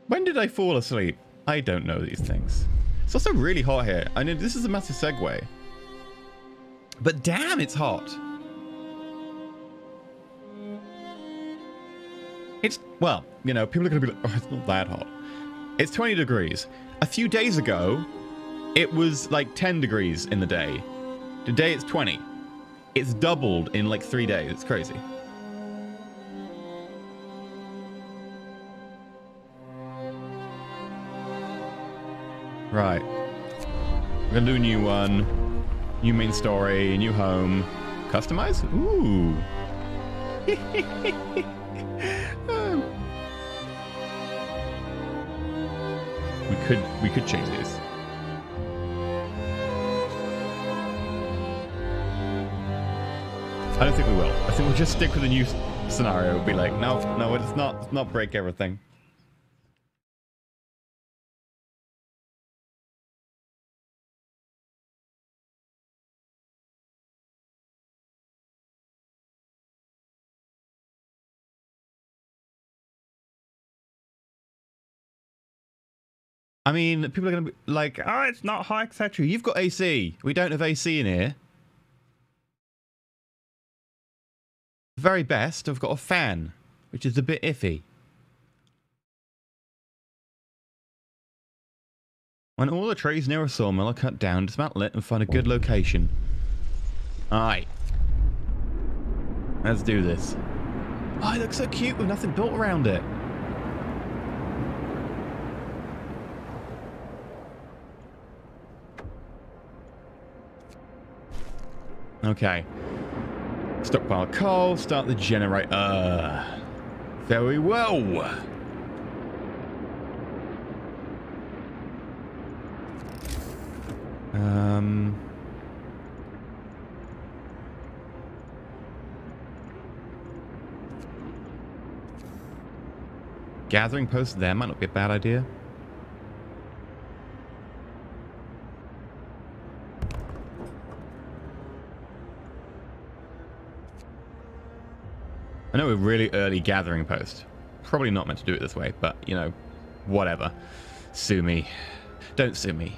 When did I fall asleep? I don't know these things. It's also really hot here. I know this is a massive segue. But damn, it's hot. It's, well, you know, people are going to be like, oh, it's not that hot. It's 20 degrees. A few days ago, it was like 10 degrees in the day. Today it's 20. It's doubled in like 3 days. It's crazy. Right. We're going to do a new one. New main story, new home. Customize? Ooh. We could change these. I don't think we will. I think we'll just stick with the new scenario. We'll be like, no, let's not break everything. I mean, people are going to be like, oh, it's not high, etc. You've got AC. We don't have AC in here. Very best, I've got a fan, which is a bit iffy. When all the trees near a sawmill are cut down, dismantle it and find a good location. Alright. Let's do this. Oh, it looks so cute with nothing built around it. Okay. Stockpile coal, start the generator. Very well. Gathering post there might not be a bad idea. I know we're really early gathering post. Probably not meant to do it this way, but, you know, whatever. Sue me. Don't sue me.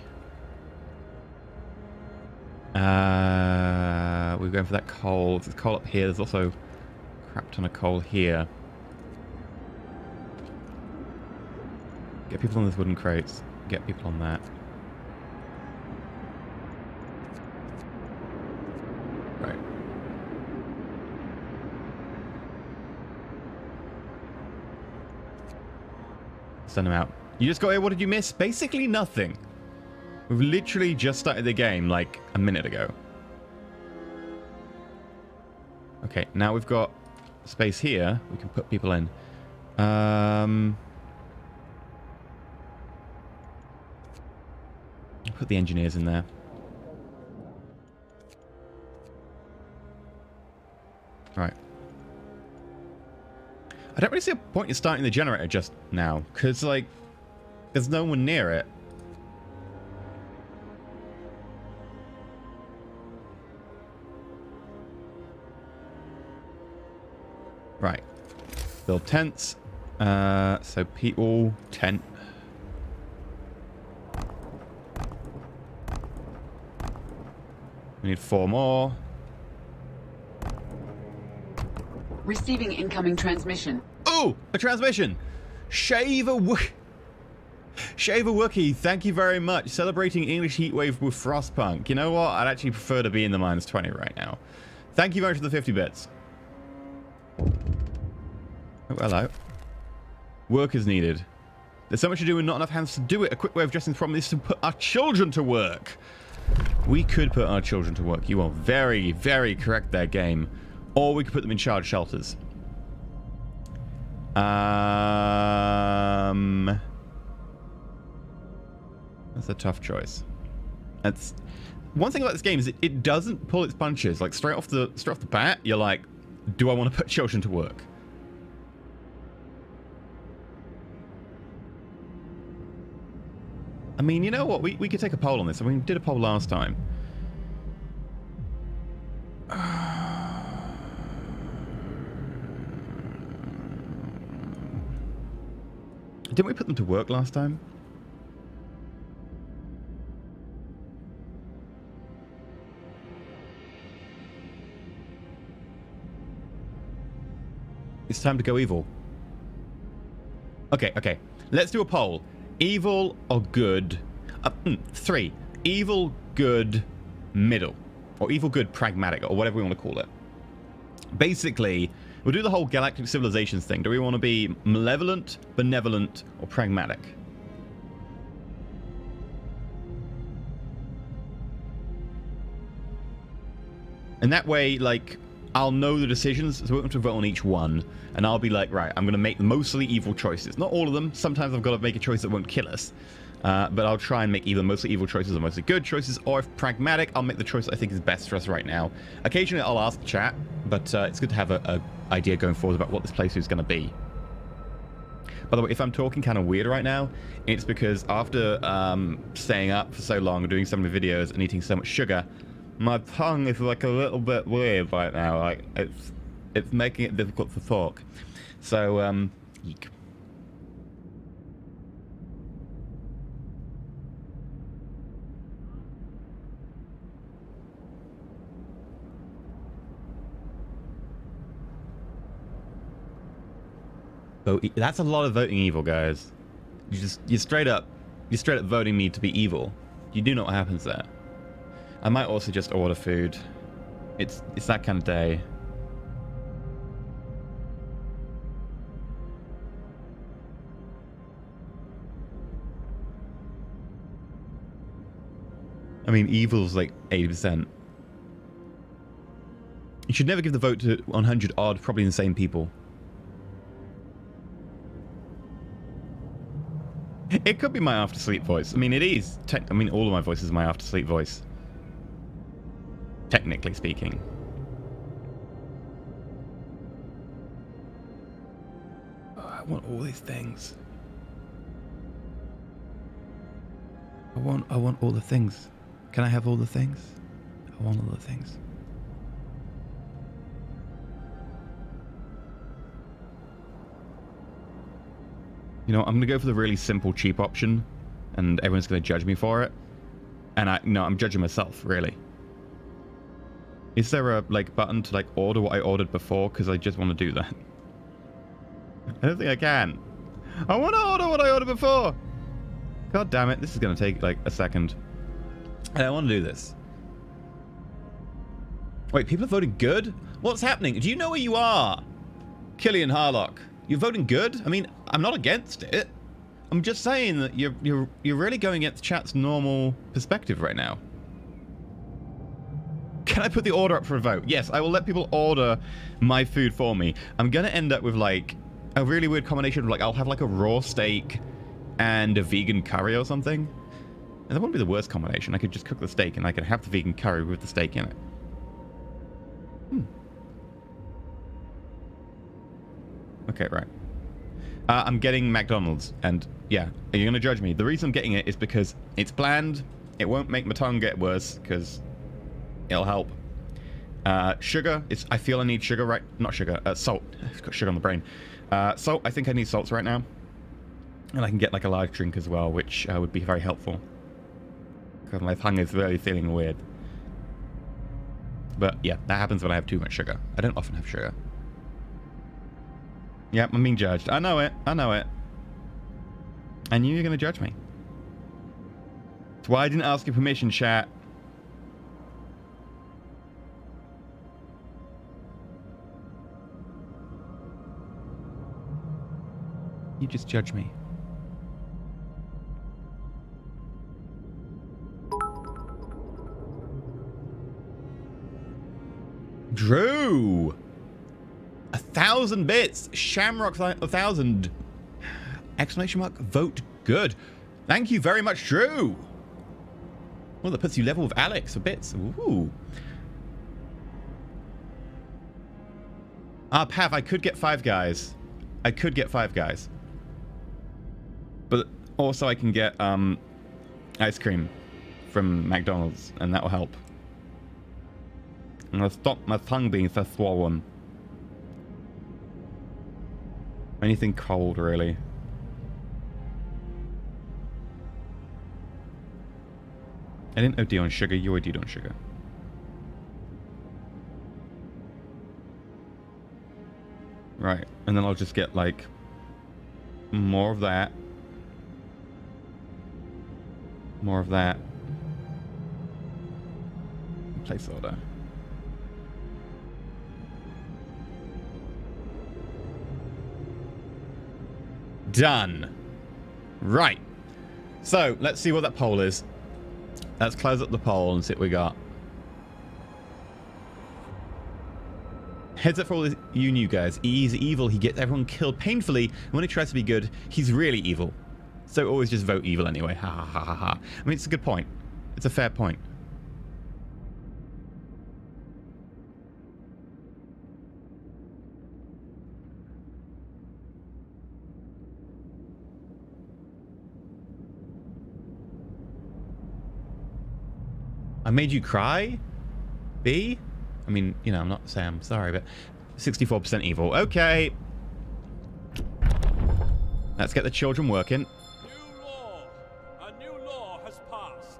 We're going for that coal. There's coal up here. There's also a crap ton of coal here. Get people on those wooden crates. Get people on that. Right. Send them out. You just got here. What did you miss? Basically nothing. We've literally just started the game like a minute ago. Okay, now we've got space here. We can put people in. Put the engineers in there. Right. I don't really see a point in starting the generator just now, because, like, there's no one near it. Right. Build tents. So people, tent. We need 4 more. Receiving incoming transmission. Oh, a transmission. Shave a Wookie, thank you very much. Celebrating English heatwave with Frostpunk. You know what? I'd actually prefer to be in the -20 right now. Thank you very much for the 50 bits. Oh, hello. Work is needed. There's so much to do and not enough hands to do it. A quick way of addressing the problem is to put our children to work. We could put our children to work. You are very, very correct there, game. Or we could put them in child shelters. That's a tough choice. That's one thing about this game is it doesn't pull its punches. Like straight off the bat, you're like, do I want to put children to work? I mean, you know what? We could take a poll on this. I mean, we did a poll last time. Didn't we put them to work last time? It's time to go evil. Okay, okay. Let's do a poll. Evil or good? 3. Evil, good, middle. Or evil, good, pragmatic, or whatever we want to call it. Basically, we'll do the whole galactic civilizations thing. Do we want to be malevolent, benevolent, or pragmatic? And that way, like, I'll know the decisions, so we won't have to vote on each one. And I'll be like, right, I'm going to make mostly evil choices. Not all of them. Sometimes I've got to make a choice that won't kill us. But I'll try and make either mostly evil choices or mostly good choices. Or if pragmatic, I'll make the choice that I think is best for us right now. Occasionally, I'll ask the chat. But it's good to have an idea going forward about what this playthrough is going to be. By the way, if I'm talking kind of weird right now, it's because after staying up for so long, doing so many videos, and eating so much sugar, my tongue is like a little bit weird right now. Like it's making it difficult to talk. So eek. So that's a lot of voting evil, guys. You're straight up voting me to be evil. You do know what happens there. I might also just order food. It's that kind of day. I mean, evil's like 80%. You should never give the vote to 100 odd, probably insane people. It could be my after sleep voice. I mean, it is. I mean, all of my voices are my after sleep voice. Technically speaking. Oh, I want all these things. I want all the things. Can I have all the things? I want all the things. You know, I'm going to go for the really simple, cheap option, and everyone's going to judge me for it. And I'm judging myself, really. Is there a, like, button to, like, order what I ordered before? Because I just want to do that. I don't think I can. I want to order what I ordered before! God damn it, this is going to take, like, a second. I don't want to do this. Wait, people are voting good? What's happening? Do you know where you are? Killian Harlock. You're voting good? I mean, I'm not against it. I'm just saying that you're really going against chat's normal perspective right now. Can I put the order up for a vote? Yes, I will let people order my food for me. I'm gonna end up with like a really weird combination of like I'll have like a raw steak and a vegan curry or something. And that wouldn't be the worst combination. I could just cook the steak and I could have the vegan curry with the steak in it. Okay, right. I'm getting McDonald's, and yeah, you're gonna judge me. The reason I'm getting it is because it's bland. It won't make my tongue get worse, because it'll help. Sugar, I feel I need sugar, right? Not sugar, salt. I've got sugar on the brain. Salt, I think I need salts right now. And I can get like a large drink as well, which would be very helpful. Because my tongue is really feeling weird. But yeah, that happens when I have too much sugar. I don't often have sugar. Yep, I'm being judged. I know it. I know it. I knew you were going to judge me. That's why I didn't ask your permission, chat. You just judge me. Drew! 1,000 bits! Shamrock 1,000! Exclamation mark, vote good. Thank you very much, Drew! Well, that puts you level with Alex for bits. Ooh. Pav, I could get 5 guys. I could get 5 guys. But also I can get ice cream from McDonald's, and that will help. And I'll stop my tongue being so swollen. Anything cold, really. I didn't OD on sugar. You OD'd on sugar. Right. And then I'll just get, like, more of that. More of that. Place order. Done. Right. So, let's see what that poll is. Let's close up the poll and see what we got. Heads up for all you new guys. He's evil. He gets everyone killed painfully. And when he tries to be good, he's really evil. So always just vote evil anyway. Ha ha ha ha ha. I mean, it's a good point. It's a fair point. I made you cry? B? I mean, you know, I'm not saying I'm sorry, but 64% evil. Okay. Let's get the children working. New law. A new law has passed.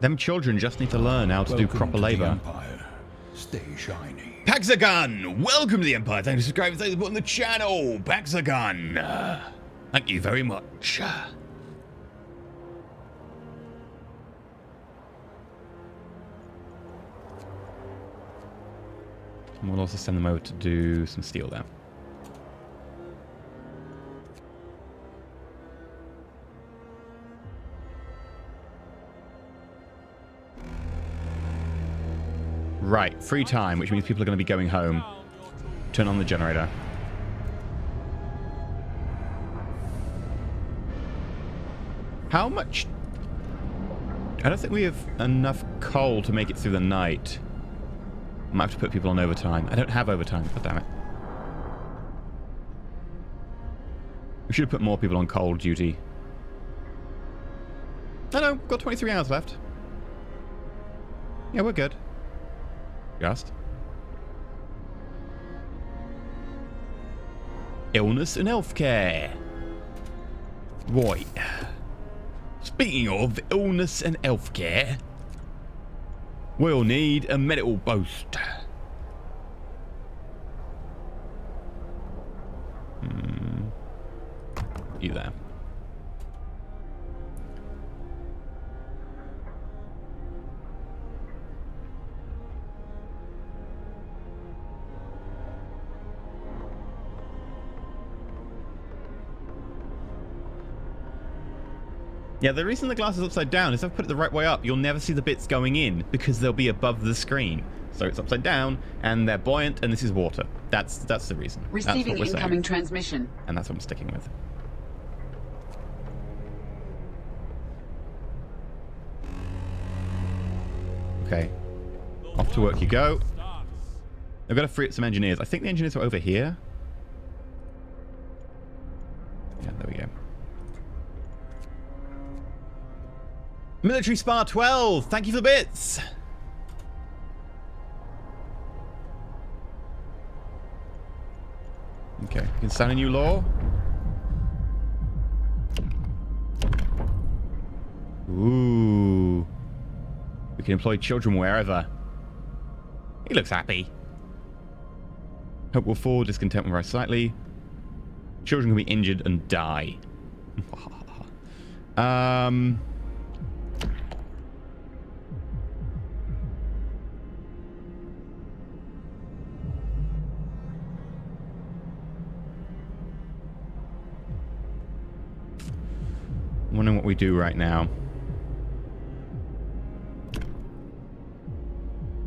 Them children just need to learn how to do proper labor. Stay shiny. Paxagon! Welcome to the Empire. Thank you for subscribing to support on the channel. Paxagon. Thank you very much. And we'll also send them over to do some steel there. Right, free time, which means people are going to be going home. Turn on the generator. How much? I don't think we have enough coal to make it through the night. I might have to put people on overtime. I don't have overtime, god damn it. We should have put more people on coal duty. No, got 23 hours left. Yeah, we're good. Just. Illness and healthcare. Right. Speaking of illness and healthcare, we'll need a medical post. You there. Yeah, the reason the glass is upside down is if I put it the right way up, you'll never see the bits going in because they'll be above the screen. So it's upside down, and they're buoyant, and this is water. That's the reason. Receiving incoming transmission. And that's what I'm sticking with. Okay. Off to work you go. I've got to free up some engineers. I think the engineers are over here. Yeah, there we go. Military Spa 12, thank you for the bits. Okay, you can sign a new law. Ooh. We can employ children wherever. He looks happy. Hope will fall, discontent will rise slightly. Children can be injured and die. Wondering what we do right now.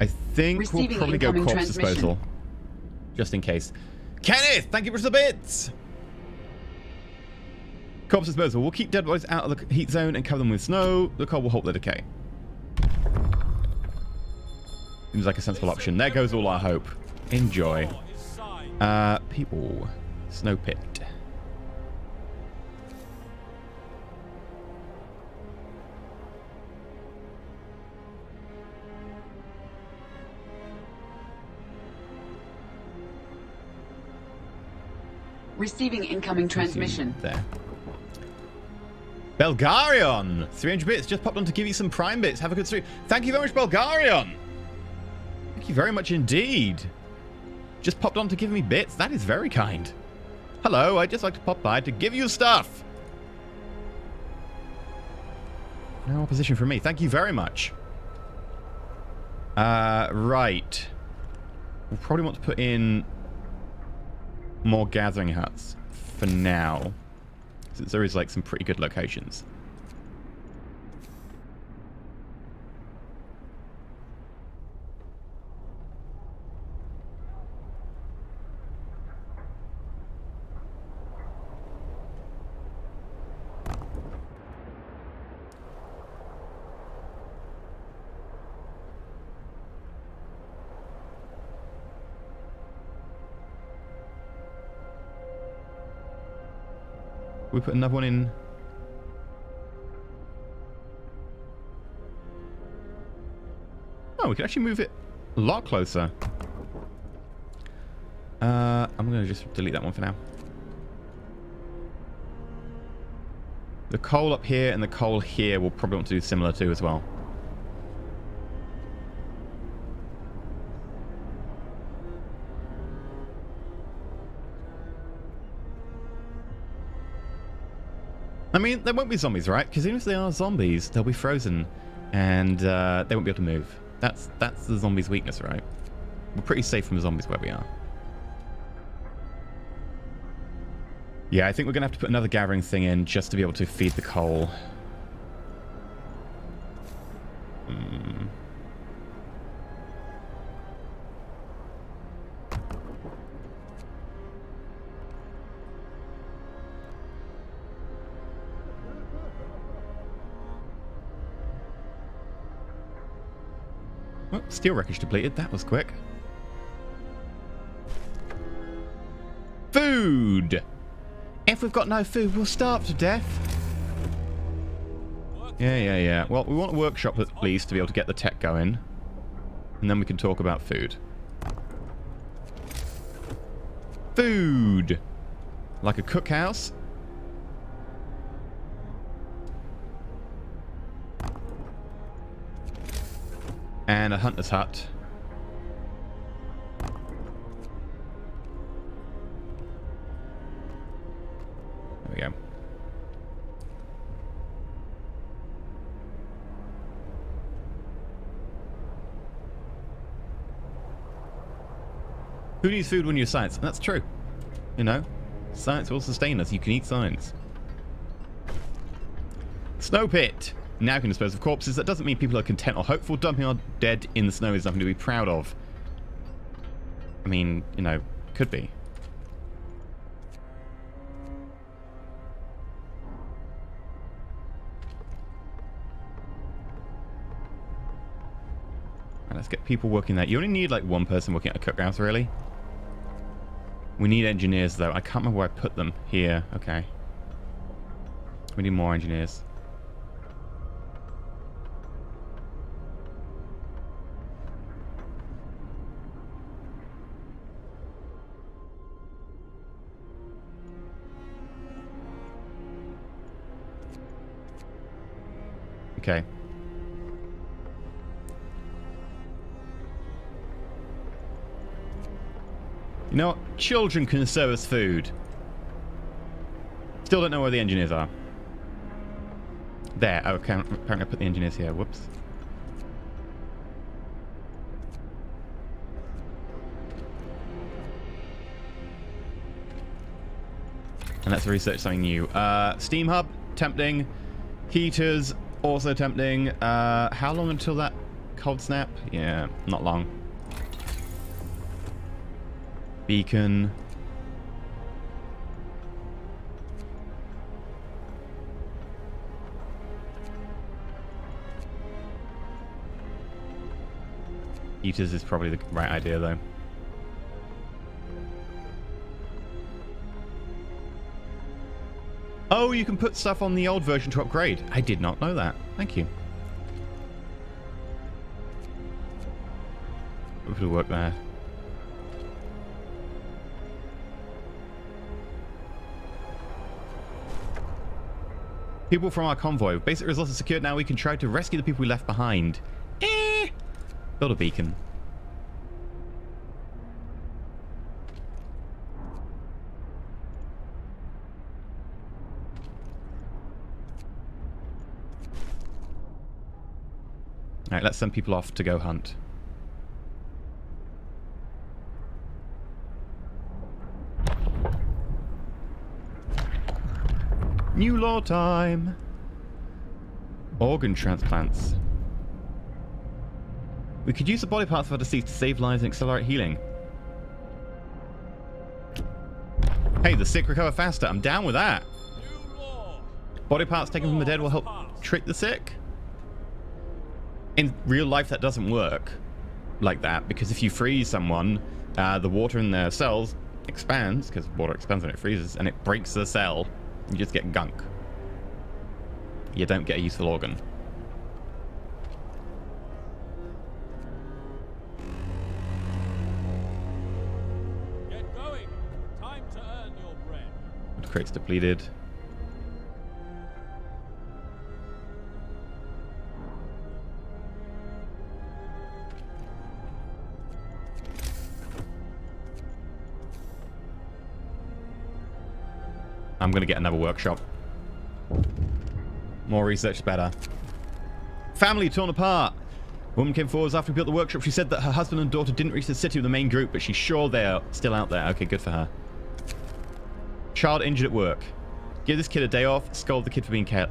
I think we'll probably go corpse disposal. Just in case. Kenneth, thank you for the bits! Corpse disposal. We'll keep dead bodies out of the heat zone and cover them with snow. The coal will halt their decay. Seems like a sensible option. There goes all our hope. Enjoy. People. Snow pit. Receiving incoming transmission. There. Belgarion! 300 bits. Just popped on to give you some Prime bits. Have a good stream. Thank you very much, Belgarion! Thank you very much indeed. Just popped on to give me bits. That is very kind. Hello, I'd just like to pop by to give you stuff. No opposition from me. Thank you very much. Right. We'll probably want to put in more gathering huts for now, since there is like some pretty good locations. We put another one in. Oh, we could actually move it a lot closer. I'm going to just delete that one for now. The coal up here and the coal here will probably want to do similar too as well. I mean, there won't be zombies, right? Because even if they are zombies, they'll be frozen, and they won't be able to move. That's the zombies' weakness, right? We're pretty safe from the zombies where we are. Yeah, I think we're going to have to put another gathering thing in just to be able to feed the coal. Oh, steel wreckage depleted. That was quick. Food! If we've got no food, we'll starve to death. Yeah. Well, we want a workshop at least to be able to get the tech going. And then we can talk about food. Food! Like a cookhouse. And a hunter's hut. There we go. Who needs food when you're science? That's true. You know, science will sustain us. You can eat science. Snow pit. Now can dispose of corpses. That doesn't mean people are content or hopeful. Dumping our dead in the snow is nothing to be proud of. I mean, you know, could be. And let's get people working there. You only need like one person working at a cookhouse, really. We need engineers, though. I can't remember where I put them. Here. Okay. We need more engineers. Okay. You know what? Children can serve us food. Still don't know where the engineers are. There. Oh, okay. Apparently I put the engineers here. Whoops. And let's research something new. Steam hub, tempting. Heaters, also tempting. How long until that cold snap? Yeah, not long. Beacon. Heaters is probably the right idea, though. Oh, you can put stuff on the old version to upgrade. I did not know that. Thank you. It'll work there. People from our convoy. Basic resources secured now. We can try to rescue the people we left behind. Build a beacon. Alright, let's send people off to go hunt. New law time! Organ transplants. We could use the body parts of our deceased to save lives and accelerate healing. Hey, the sick recover faster. I'm down with that. Body parts taken from the dead will help treat the sick. In real life, that doesn't work like that, because if you freeze someone, the water in their cells expands, because water expands when it freezes, and it breaks the cell. You just get gunk. You don't get a useful organ. Get going. Time to earn your bread. Crates depleted. I'm going to get another workshop. More research is better. Family torn apart. A woman came forward after we built the workshop. She said that her husband and daughter didn't reach the city with the main group, but she's sure they're still out there. Okay, good for her. Child injured at work. Give this kid a day off. Scold the kid for being careless.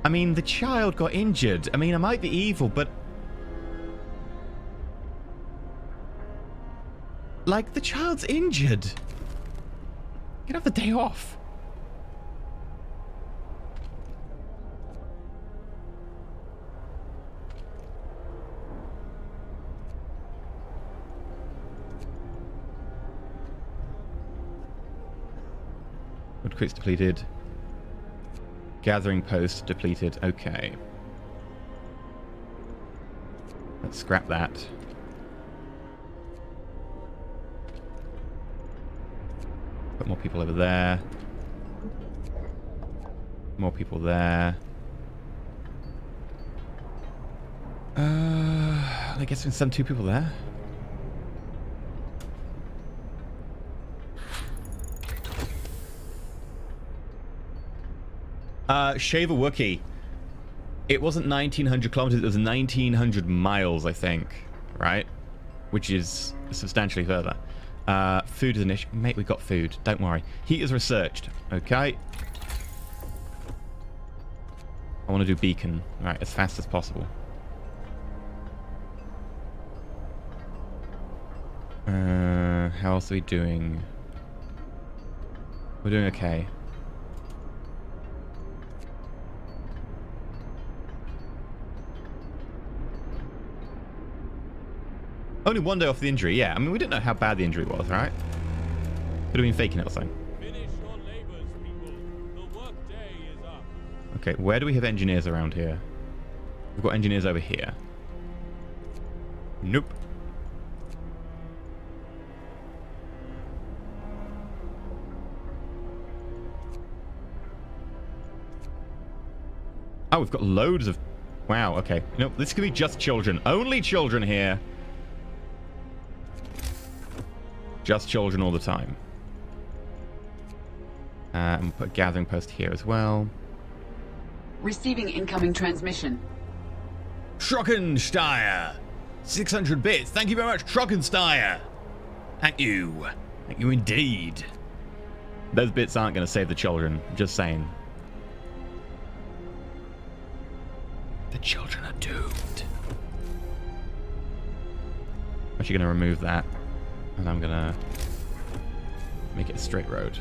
I mean, the child got injured. I mean, I might be evil, but... like, the child's injured. You can have the day off. Wood crates depleted. Gathering post depleted. Okay. Let's scrap that. Put more people over there. More people there. I guess we can send 2 people there. Shave a Wookiee. It wasn't 1900 kilometers, it was 1900 miles, I think. Right? Which is substantially further. Food is an issue. Mate, we got food. Don't worry. Heat is researched. Okay. I want to do beacon. Right, as fast as possible. How else are we doing? We're doing okay. Only 1 day off the injury, yeah. I mean, we didn't know how bad the injury was, right? Could have been faking it or something. Finish your labors, people. The work day is up. Okay, where do we have engineers around here? We've got engineers over here. Nope. Oh, we've got loads of... wow, okay. You know, this could be just children. Only children here. Just children all the time. And we'll put a gathering post here as well. Receiving incoming transmission. Trockensteyer! 600 bits. Thank you very much, Trockensteyer. Thank you. Thank you indeed. Those bits aren't going to save the children. Just saying. The children are doomed. I'm actually going to remove that. And I'm going to make it a straight road.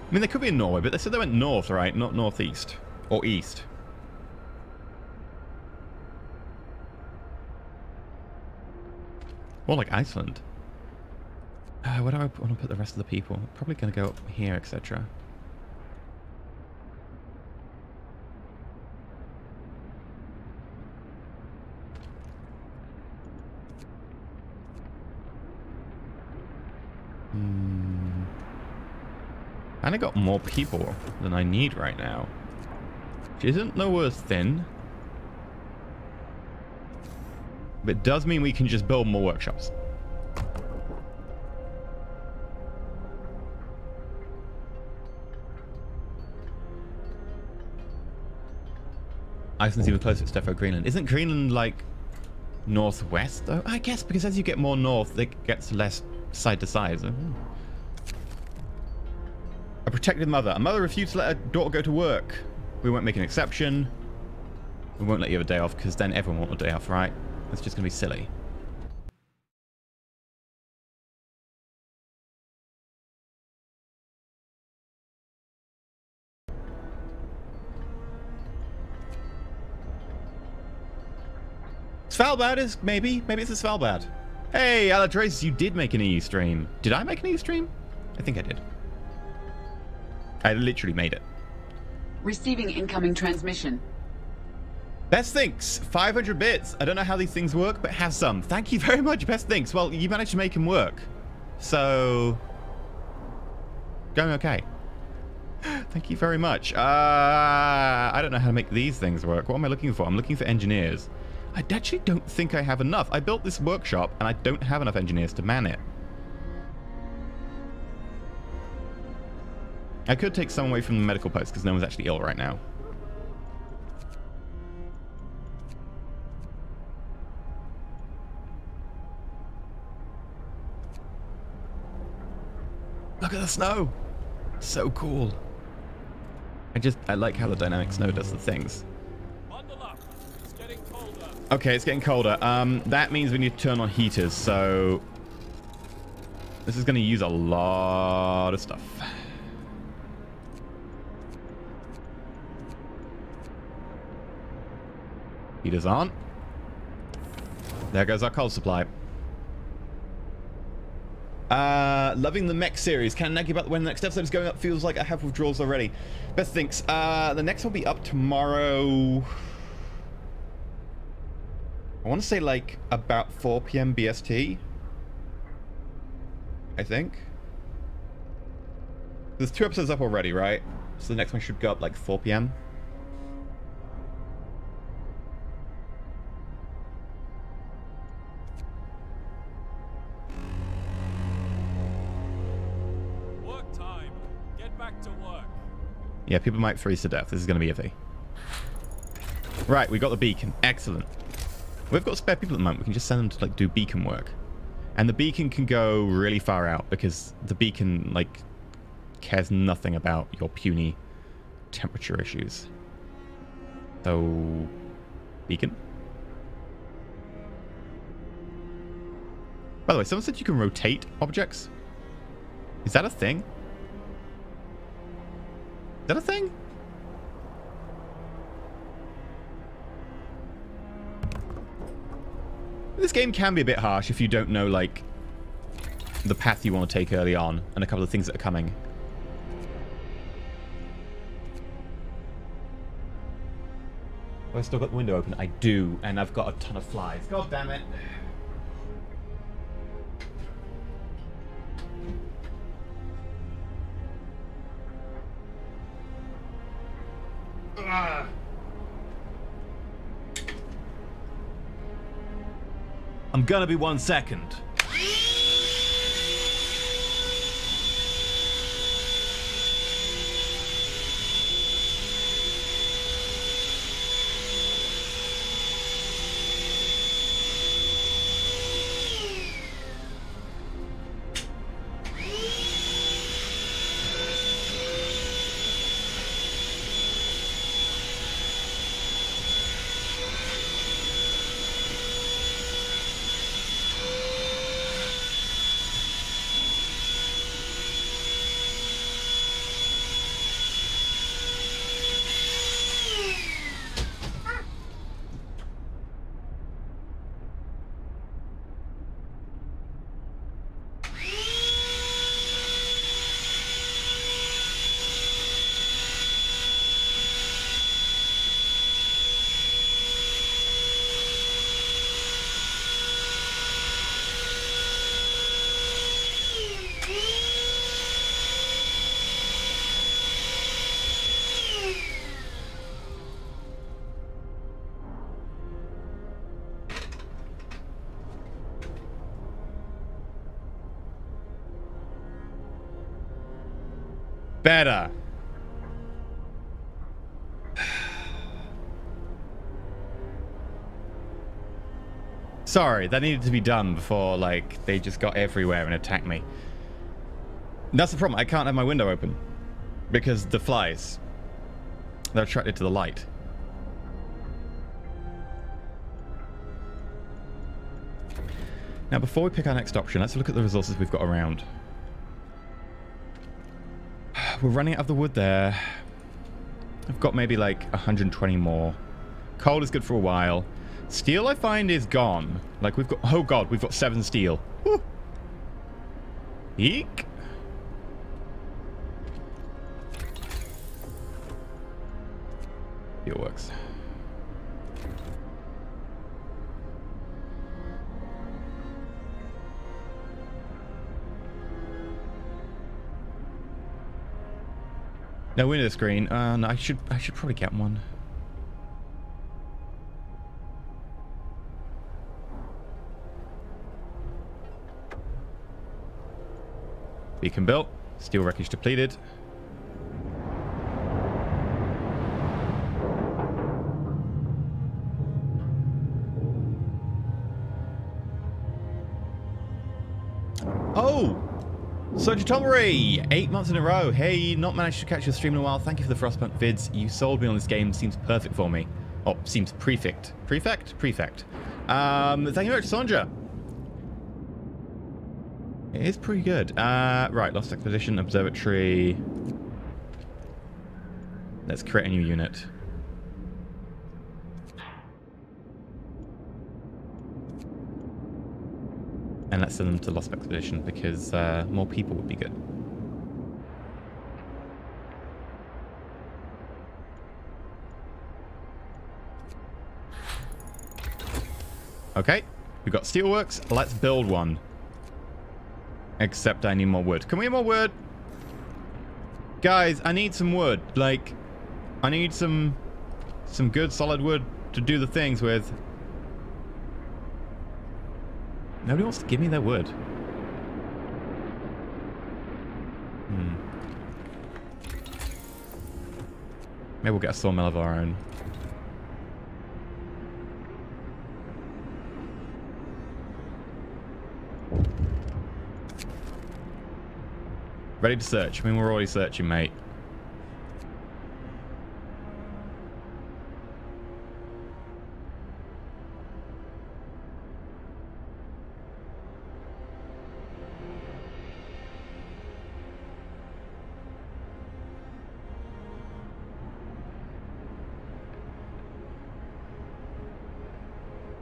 I mean, they could be in Norway, but they said they went north, right? Not northeast. Or east. More like Iceland. Where do I want to put the rest of the people? Probably going to go up here, etc. And I got more people than I need right now. Which isn't the worst thing. But it does mean we can just build more workshops. Iceland's even closer to Defo Greenland. Isn't Greenland like northwest though? I guess because as you get more north, it gets less side to side. So, A protected mother. A mother refused to let her daughter go to work. We won't make an exception. We won't let you have a day off because then everyone will want a day off, right? It's just going to be silly. Svalbard is maybe it's a Svalbard. Hey, Alatrace, you did make an EU stream. Did I make an EU stream? I think I did. I literally made it. Receiving incoming transmission. Best thinks, 500 bits. I don't know how these things work, but have some. Thank you very much, Best thinks. Well, you managed to make them work. So, going okay. Thank you very much. I don't know how to make these things work. What am I looking for? I'm looking for engineers. I actually don't think I have enough. I built this workshop, and I don't have enough engineers to man it. I could take some away from the medical post, because no one's actually ill right now. Look at the snow! So cool. I like how the dynamic snow does the things. Bundle up. It's getting colder. Okay, it's getting colder. That means we need to turn on heaters, so this is going to use a lot of stuff. Heaters on. There goes our coal supply. Loving the mech series. Can nag you about when the next episode is going up. Feels like I have withdrawals already. Best thinks. The next will be up tomorrow. I want to say like about 4 p.m. BST. I think. There's 2 episodes up already, right? So the next one should go up like 4 p.m. Work time. Get back to work. Yeah, people might freeze to death. This is going to be iffy. Right, we got the beacon. Excellent. We've got spare people at the moment. We can just send them to like do beacon work. And the beacon can go really far out because the beacon like cares nothing about your puny temperature issues. So, beacon. By the way, someone said you can rotate objects. Is that a thing? Is that a thing? This game can be a bit harsh if you don't know, like, the path you want to take early on and a couple of things that are coming. Oh, I still got the window open. I do, and I've got a ton of flies. God damn it. Ugh. I'm gonna be 1 second. Better. Sorry, that needed to be done before, like, they just got everywhere and attacked me. That's the problem. I can't have my window open because the flies, they're attracted to the light. Now, before we pick our next option, let's look at the resources we've got around. We're running out of the wood there. I've got maybe like 120 more. Coal is good for a while. Steel, I find, is gone. Like, we've got... Oh, God, we've got 7 steel. Woo. Eek. Steel works. No window screen. No, I should probably get one. Beacon built. Steel wreckage depleted. Oh! Sojitomori! 8 months in a row. Hey, not managed to catch your stream in a while. Thank you for the Frostpunk vids. You sold me on this game. Seems perfect for me. Oh, seems prefect. Prefect? Prefect. Thank you very much, Sonja. It is pretty good. Right, Lost Expedition, Observatory. Let's create a new unit. And let's send them to Lost Expedition because more people would be good. Okay, we've got steelworks. Let's build one. Except I need more wood. Can we have more wood? Guys, I need some wood. Like, I need some good solid wood to do the things with. Nobody wants to give me their wood. Maybe we'll get a sawmill of our own. Ready to search. I mean, we're already searching, mate.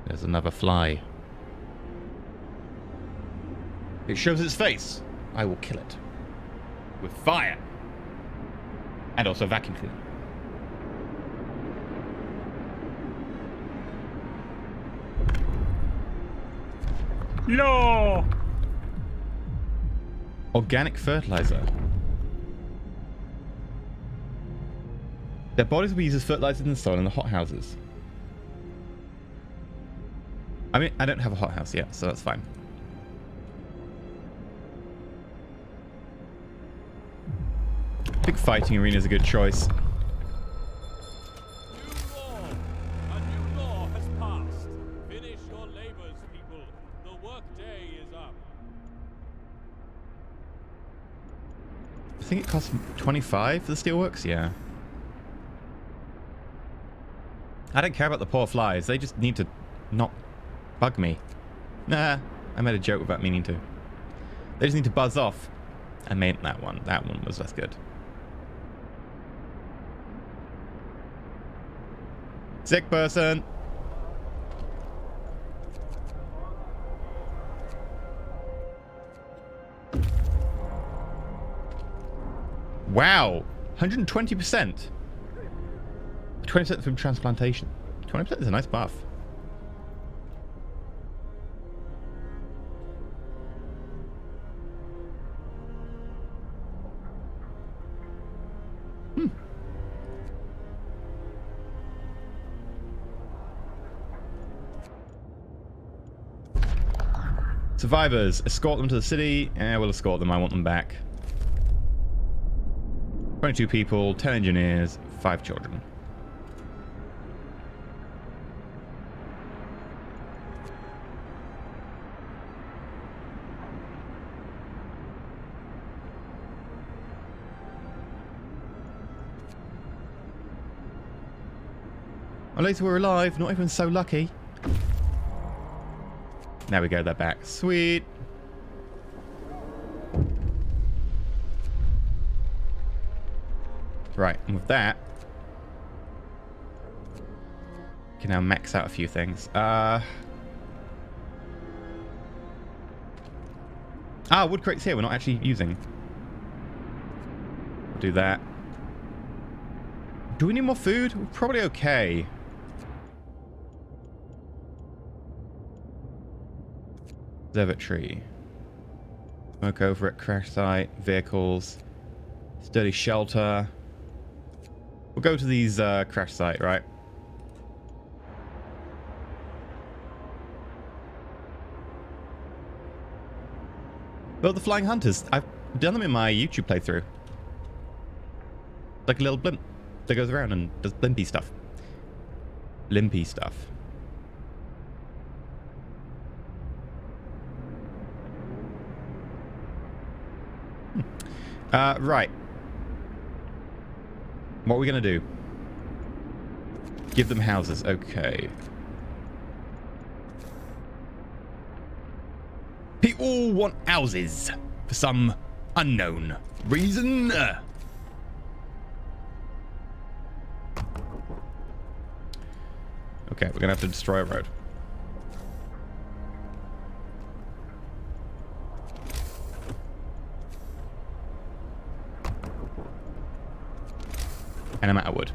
There's another fly. It shows its face. I will kill it. With fire. And also vacuum cleaner. No! Organic fertilizer. Their bodies will be used as fertilizer in the soil in the hothouses. I mean, I don't have a hothouse yet, so that's fine. I think fighting arena is a good choice. A new law has passed. Finish your labors, people. The work day is up. I think it costs 25 for the steelworks. Yeah. I don't care about the poor flies. They just need to not bug me. Nah, I made a joke without meaning to. They just need to buzz off. I meant that one. That one was less good. Sick person. Wow. 120%. 20% from transplantation. 20% is a nice buff. Survivors, escort them to the city. Yeah, we'll escort them. I want them back. 22 people, 10 engineers, 5 children. At least we're alive, not even so lucky. There we go, they're back. Sweet. Right, and with that, we can now max out a few things. Wood crates here we're not actually using. Do that. Do we need more food? We're probably okay. Observatory. Smoke over at crash site. Vehicles. Sturdy shelter. We'll go to these crash site, right? Well, the flying hunters. I've done them in my YouTube playthrough. Like a little blimp that goes around and does blimpy stuff. Limpy stuff. Right. What are we going to do? Give them houses. Okay. People want houses for some unknown reason. Okay, we're going to have to destroy a road. And I'm out of wood.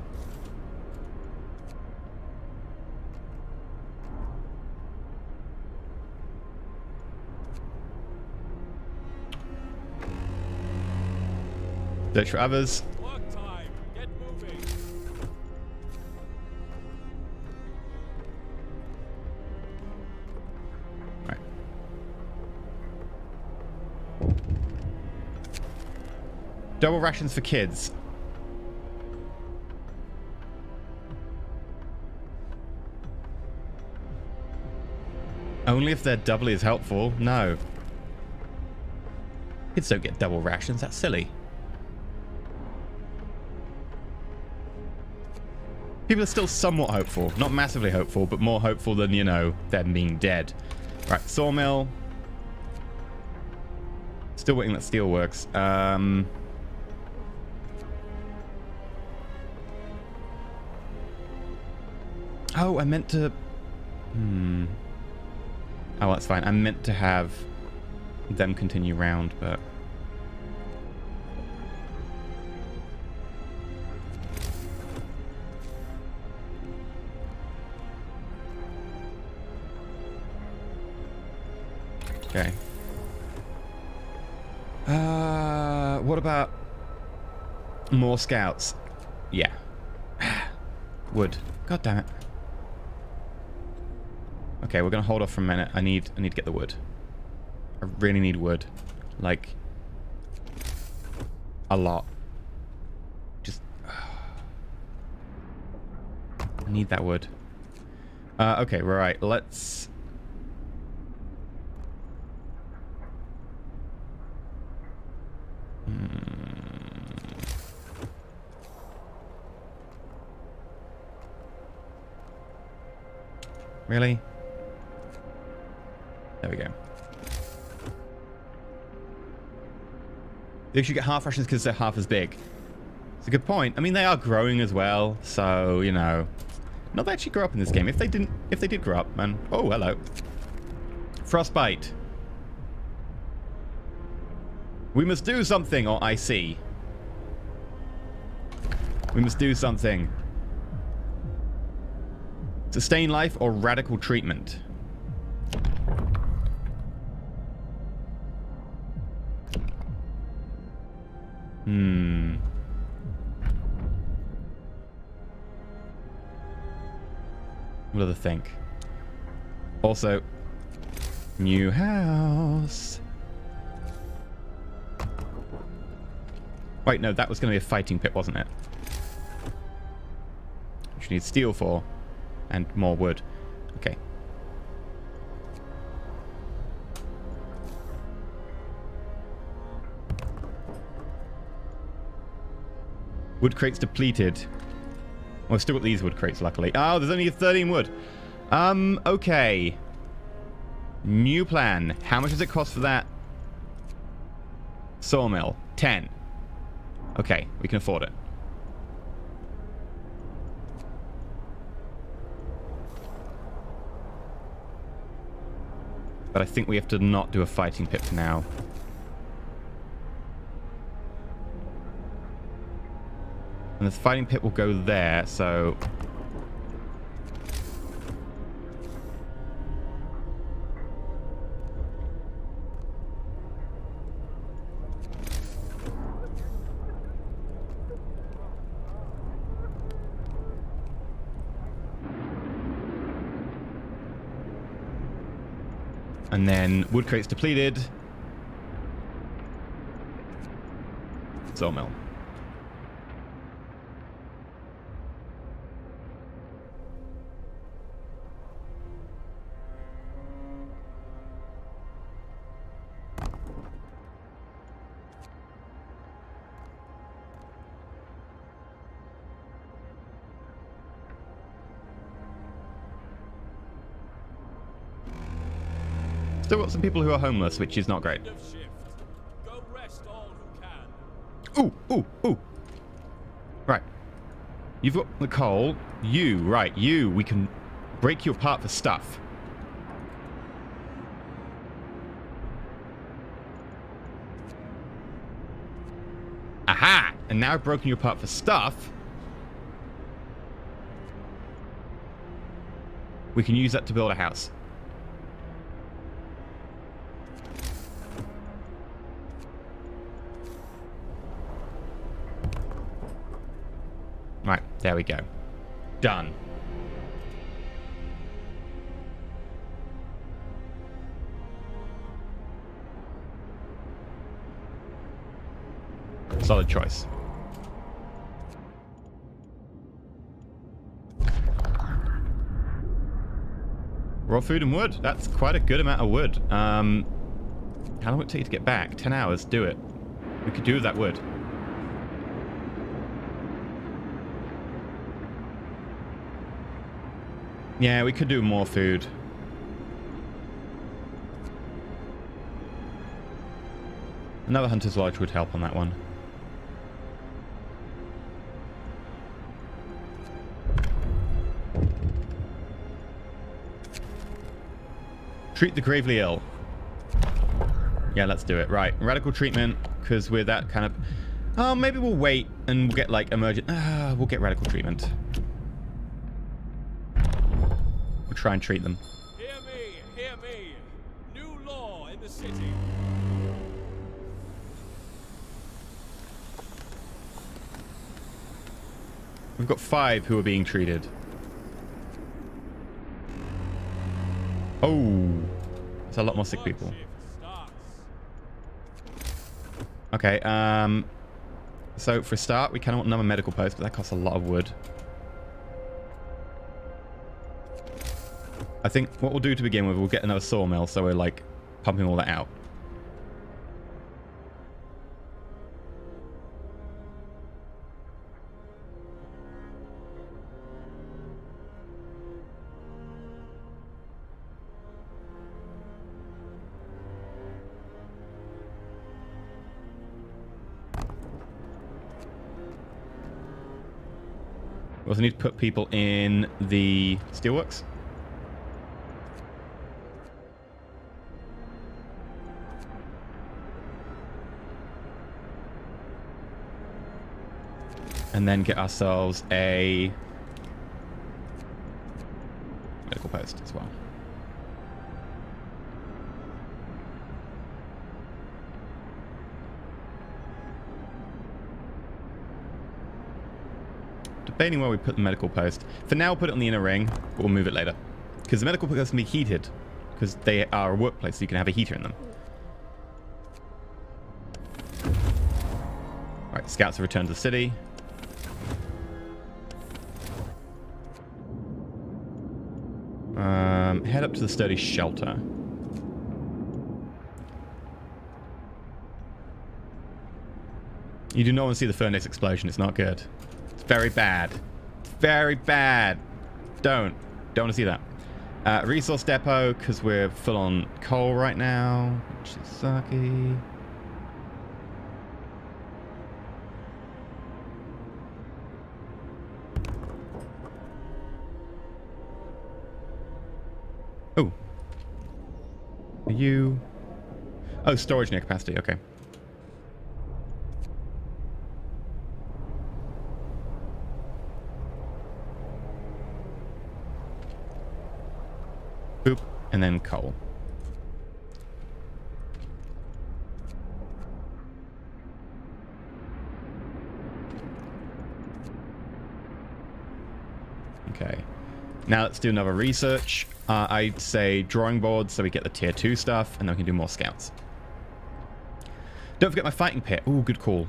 Search for others. Work time. Get moving. Right. Double rations for kids. Only if they're doubly as helpful. No. Kids don't get double rations. That's silly. People are still somewhat hopeful. Not massively hopeful, but more hopeful than, you know, them being dead. Right, sawmill. Still waiting that steel works. Oh, I meant to... Oh, that's fine. I meant to have them continue round, but... Okay. What about more scouts? Yeah. Wood. God damn it. Okay, we're gonna hold off for a minute. I need to get the wood. I really need wood. Like a lot. Just I need that wood. Okay, right. Let's Really? There we go. They should get half rations because they're half as big. It's a good point. I mean, they are growing as well, so, you know. Not that they actually grow up in this game. If they did grow up, man. Oh, hello. Frostbite. We must do something, or I see. We must do something. Sustain life or radical treatment. What do they think? Also, new house. Wait, no, that was going to be a fighting pit, wasn't it? Which we need steel for. And more wood. Okay. Wood crates depleted. Well, I've still got these wood crates, luckily. Oh, there's only 13 wood. Okay. New plan. How much does it cost for that? Sawmill. 10. Okay, we can afford it. But I think we have to not do a fighting pit for now. And the fighting pit will go there, so... And then wood crates depleted. Sawmill. Still got some people who are homeless, which is not great. Go rest all who can. Ooh, ooh, ooh. Right. You've got the coal. You, right, you. We can break you apart for stuff. Aha! And now I've broken you apart for stuff. We can use that to build a house. Right, there we go. Done. Solid choice. Raw food and wood. That's quite a good amount of wood. How long will it take you to get back? 10 hours. Do it. We could do with that wood. Yeah, we could do more food. Another hunter's lodge would help on that one. Treat the gravely ill. Yeah, let's do it. Right, radical treatment, because we're that kind of... Oh, maybe we'll wait and we'll get like emergent... we'll get radical treatment. We'll try and treat them. Hear me, hear me. New law in the city. We've got 5 who are being treated. Oh, there's a lot more sick people. Okay, so for a start, we kind of want another medical post, but that costs a lot of wood. I think what we'll do to begin with, we'll get another sawmill, so we're like pumping all that out. We also need to put people in the steelworks. And then get ourselves a medical post as well. Debating where we put the medical post. For now, we'll put it on the inner ring, but we'll move it later. Because the medical post can be heated. Because they are a workplace, so you can have a heater in them. Right, Scouts have returned to the city. Head up to the sturdy shelter. You do not want to see the furnace explosion. It's not good. It's very bad. Very bad. Don't want to see that. Resource depot, because we're full on coal right now, which is sucky. Oh. Are you... Oh, storage near capacity. Okay. Boop, and then coal. Okay. Now let's do another research. I'd say drawing boards so we get the tier 2 stuff, and then we can do more scouts. Don't forget my fighting pit. Ooh, good call.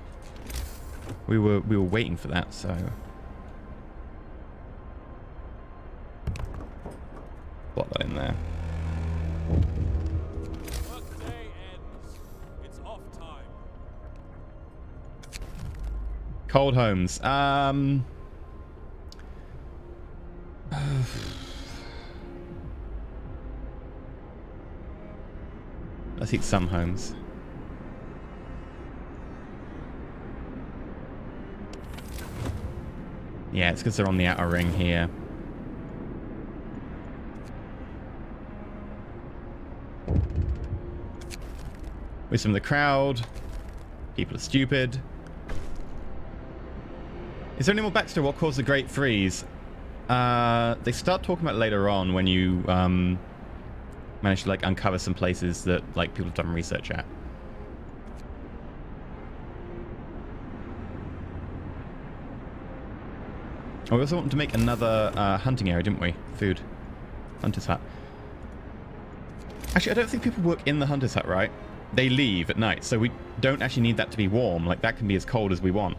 We were waiting for that, so... Plot that in there. Workday ends. It's off time. Cold homes. Let's eat some homes. Yeah, it's because they're on the outer ring here. Wisdom of the crowd. People are stupid. Is there any more backstory? What caused the Great Freeze? They start talking about it later on when you manage to like uncover some places that like people have done research at. Oh, we also wanted to make another hunting area, didn't we? Food. Hunter's hut. Actually, I don't think people work in the hunter's hut, right? They leave at night, so we don't actually need that to be warm. Like, that can be as cold as we want.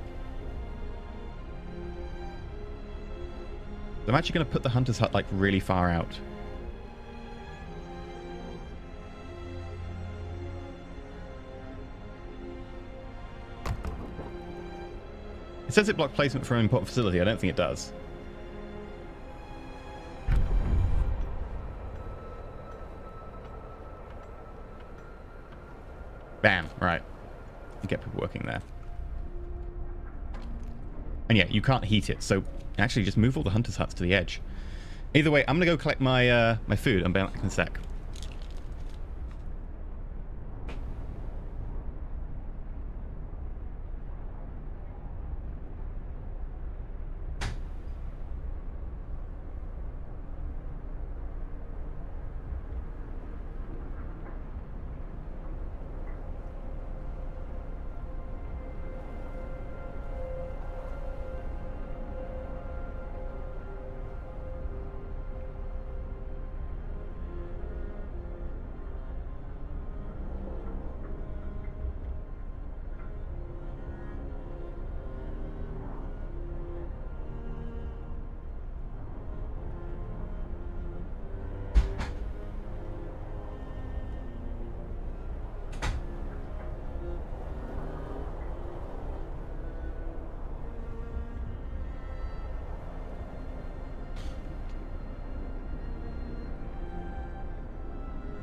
I'm actually going to put the hunter's hut, like, really far out. It says it blocked placement for an important facility. I don't think it does. Bam. Right. You get people working there. And yeah, you can't heat it, so actually just move all the hunter's huts to the edge. Either way, I'm going to go collect my my food. I'm back in a sec.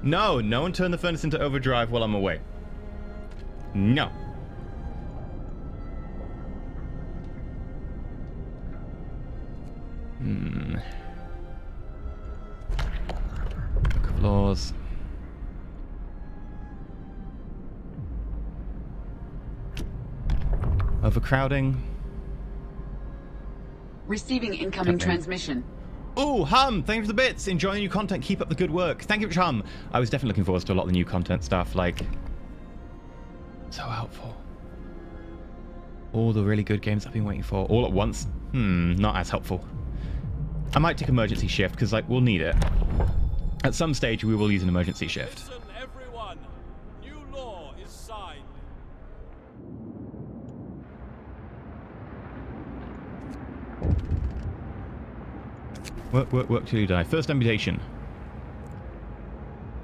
No, no one turn the furnace into overdrive while I'm away. No. Book of Laws. Overcrowding. Receiving incoming transmission. Ooh, Hum, thank you for the bits. Enjoying new content. Keep up the good work. Thank you, Hum. I was definitely looking forward to a lot of the new content stuff. Like, so helpful. All the really good games I've been waiting for all at once. Not as helpful. I might take emergency shift because, like, we'll need it. At some stage, we will use an emergency shift. Listen, everyone. New law is signed. Work, work, work till you die. First amputation.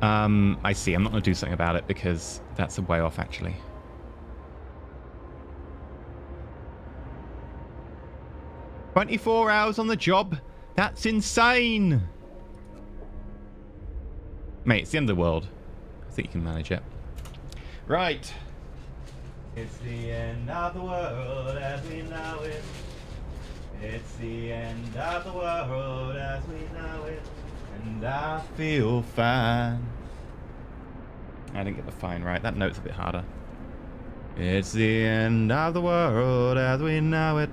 I see. I'm not going to do something about it because that's a way off, actually. "24 hours on the job? That's insane!" Mate, it's the end of the world. I think you can manage it. Right. It's the end of the world as we know it. It's the end of the world as we know it. And I feel fine. I didn't get the fine right. That note's a bit harder. It's the end of the world as we know it.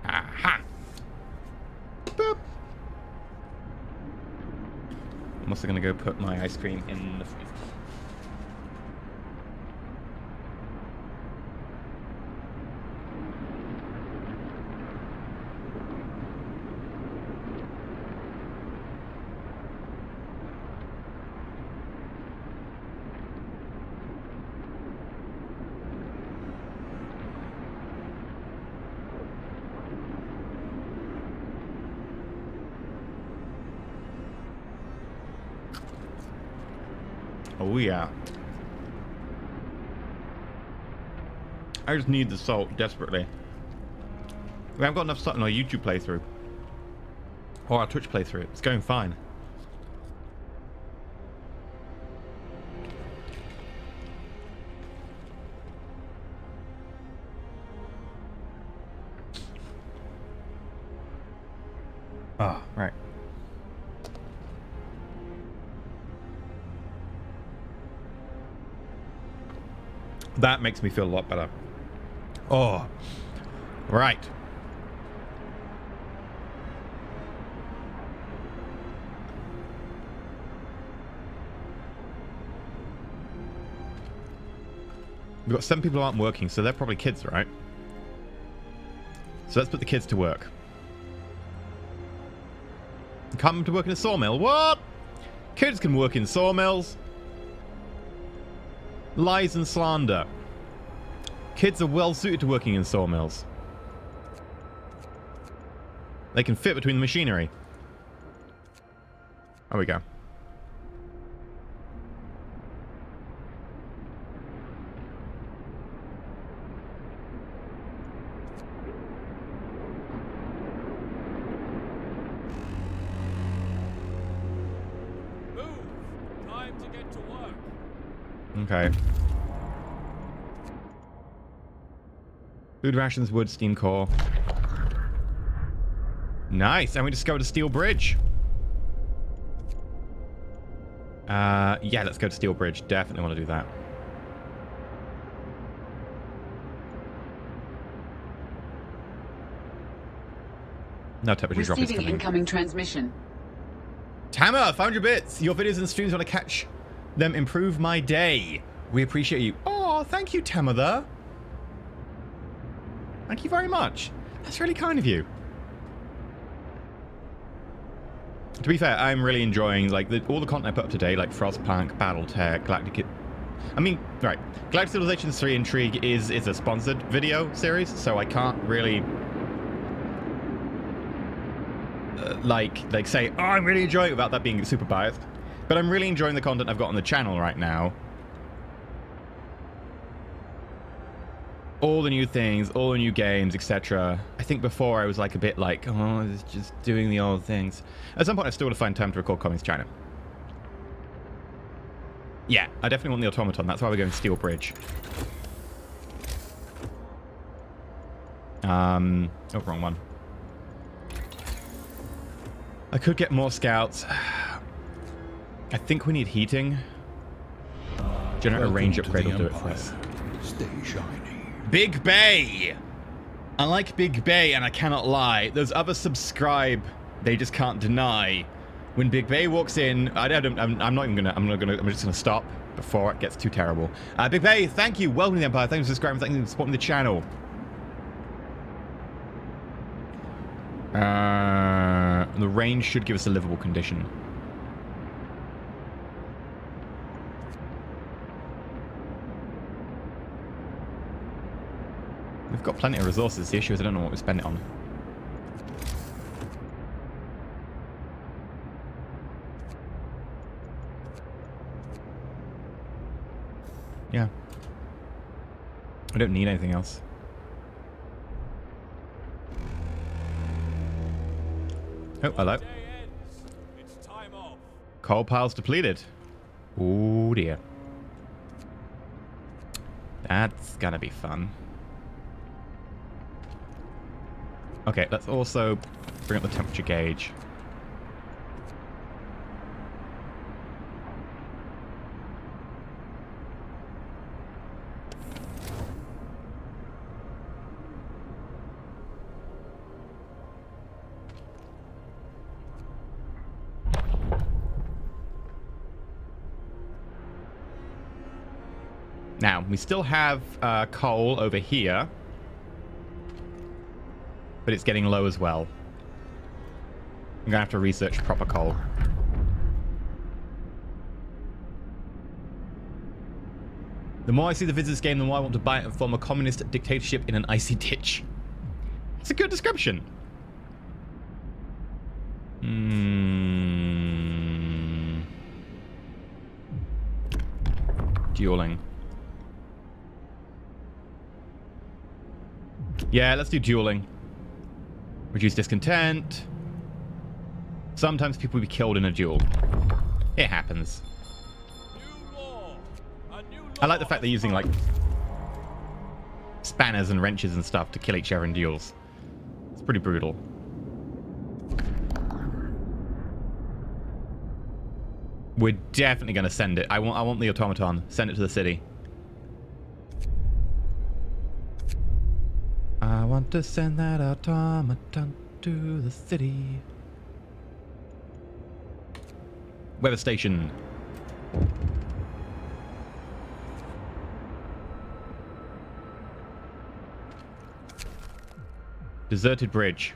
Aha! Boop! I'm also going to go put my ice cream in the freezer. Oh yeah. I just need the salt desperately. We haven't got enough salt in our YouTube playthrough. Or our Twitch playthrough. It's going fine. Ah, right. That makes me feel a lot better. Oh, right. We've got 7 people who aren't working, so they're probably kids, right? So let's put the kids to work. Come to work in a sawmill. What? Kids can work in sawmills. Lies and slander. Kids are well suited to working in sawmills. They can fit between the machinery. There we go. Move! Time to get to work. Okay. Food rations, wood, steam core. Nice, and we discovered a steel bridge. Yeah, let's go to steel bridge. Definitely want to do that. No temperature drop is Receiving coming. incoming transmission. Tammer, 500 bits. Your videos and streams, want to catch them, improve my day. We appreciate you. Oh, thank you, Tammer. Thank you very much. That's really kind of you. To be fair, I'm really enjoying like all the content I put up today, like Frostpunk, Battletech, Galactic. I mean, right, Galactic Civilization 3 Intrigue is a sponsored video series, so I can't really like say, oh, I'm really enjoying it without that being super biased. But I'm really enjoying the content I've got on the channel right now. All the new things, all the new games, etc. I think before I was like a bit like, oh, it's just doing the old things. At some point I still want to find time to record Comings China. Yeah, I definitely want the automaton. That's why we're going Steel Bridge. Oh, wrong one. I could get more scouts. I think we need heating. Generate a range upgrade will do it for us. Stay shiny. Big Bay! I like Big Bay, and I cannot lie. Those others subscribe. They just can't deny. When Big Bay walks in, I'm just gonna stop before it gets too terrible. Big Bay, thank you. Welcome to the Empire. Thank you for subscribing. Thank you for supporting the channel. The range should give us a livable condition. We've Got plenty of resources. The issue is I don't know what we spend it on. Yeah. I don't need anything else. Oh, hello. It's time off. Coal piles depleted. Oh dear. That's gonna be fun. Okay, let's also bring up the temperature gauge. Now, we still have coal over here, but it's getting low as well. I'm gonna have to research proper coal. The more I see the visitors game, the more I want to buy it and form a communist dictatorship in an icy ditch. It's a good description. Dueling. Yeah, let's do dueling. Reduce discontent. Sometimes people will be killed in a duel. It happens. New law. A new law I like the fact they're has using, like, passed. spanners and wrenches and stuff to kill each other in duels. It's pretty brutal. We're definitely going to send it. I want the automaton. Send it to the city. I want to send that automaton to the city. Weather station. Deserted bridge.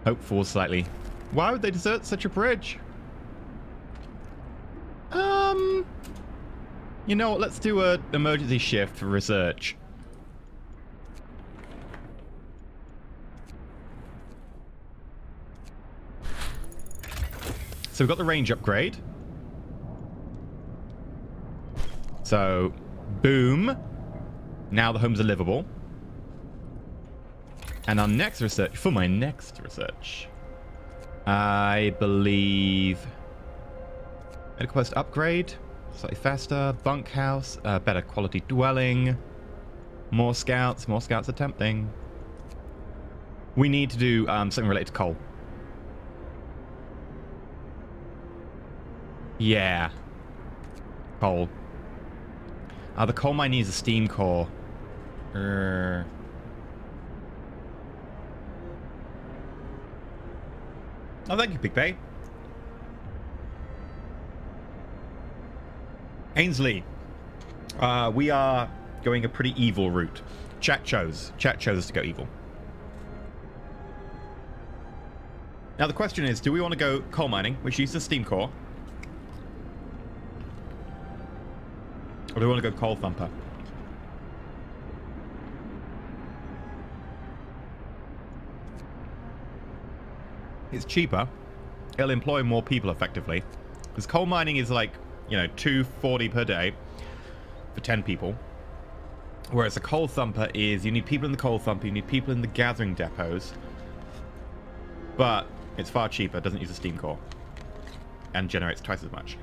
Hope falls slightly. Why would they desert such a bridge? You know what? Let's do an emergency shift for research. So we've got the range upgrade. So, boom. Now the homes are livable. And our next research, for my next research, I believe medical post upgrade, slightly faster, bunkhouse, better quality dwelling, more scouts are tempting. We need to do something related to coal. Yeah. Coal. The coal mine needs a steam core. Oh, thank you, Big Bay. Ainsley. We are going a pretty evil route. Chat chose us to go evil. Now the question is, do we want to go coal mining, which uses a steam core? Or do we want to go coal thumper? It's cheaper. It'll employ more people effectively. Because coal mining is like, you know, $2.40 per day for 10 people. Whereas a coal thumper is, you need people in the coal thumper, you need people in the gathering depots. But it's far cheaper, doesn't use a steam core. And generates twice as much.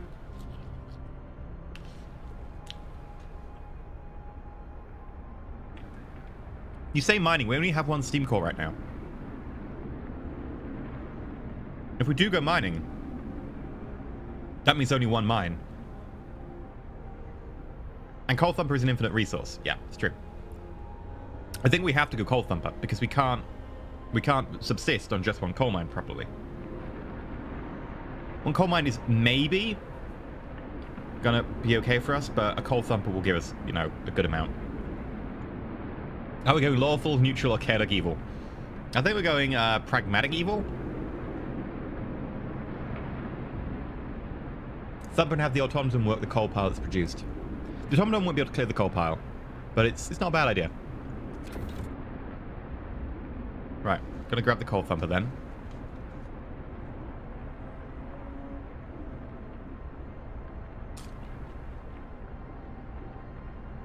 You say mining, we only have one steam core right now. If we do go mining, that means only one mine. And coal thumper is an infinite resource. Yeah, it's true. I think we have to go coal thumper because we can't subsist on just one coal mine properly. One coal mine is maybe gonna be okay for us, but a coal thumper will give us, you know, a good amount. Are we going lawful, neutral, or chaotic evil? I think we're going pragmatic evil. Thumper and have the automaton work the coal pile that's produced. The automaton won't be able to clear the coal pile, but it's not a bad idea. Right, gonna grab the coal thumper then.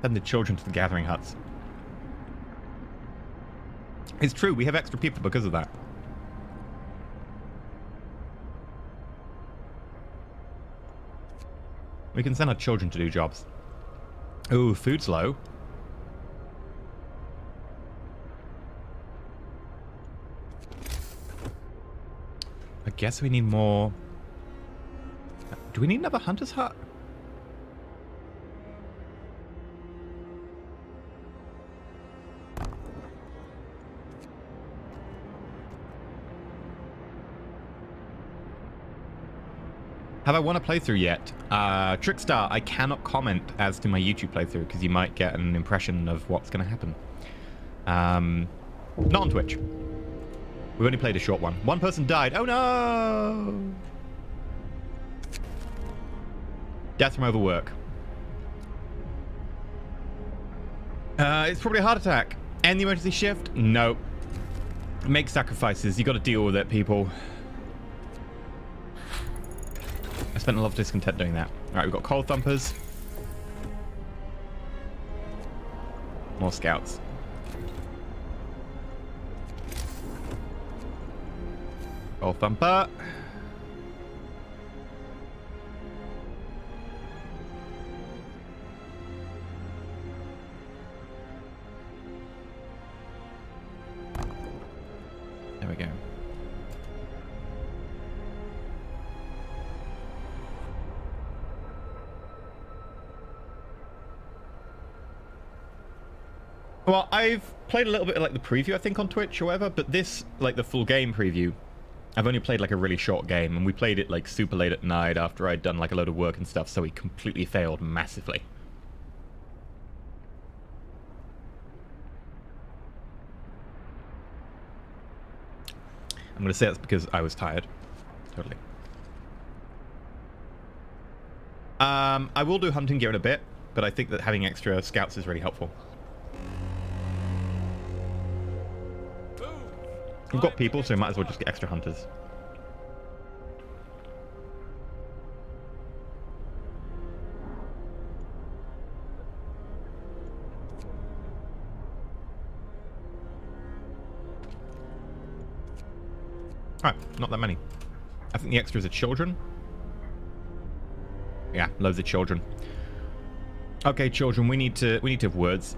Send the children to the gathering huts. It's true, we have extra people because of that. We can send our children to do jobs. Ooh, food's low. I guess we need more... Do we need another hunter's hut? Have I won a playthrough yet? Trickstar, I cannot comment as to my YouTube playthrough because you might get an impression of what's going to happen. Not on Twitch. We've only played a short one. One person died. Oh no! Death from overwork. It's probably a heart attack. End the emergency shift? No. Make sacrifices. You got to deal with it, people. I spent a lot of discontent doing that. Alright, we've got coal thumpers. More scouts. Coal thumper. There we go. Well, I've played a little bit of like the preview, I think, on Twitch or whatever, but this, like the full game preview, I've only played like a really short game, and we played it like super late at night after I'd done like a load of work and stuff, so we completely failed massively. I'm going to say that's because I was tired. Totally. I will do hunting gear in a bit, but I think that having extra scouts is really helpful. We've got people, so we might as well just get extra hunters. Alright, not that many. I think the extras are children. Yeah, loads of children. Okay, children, we need to have words.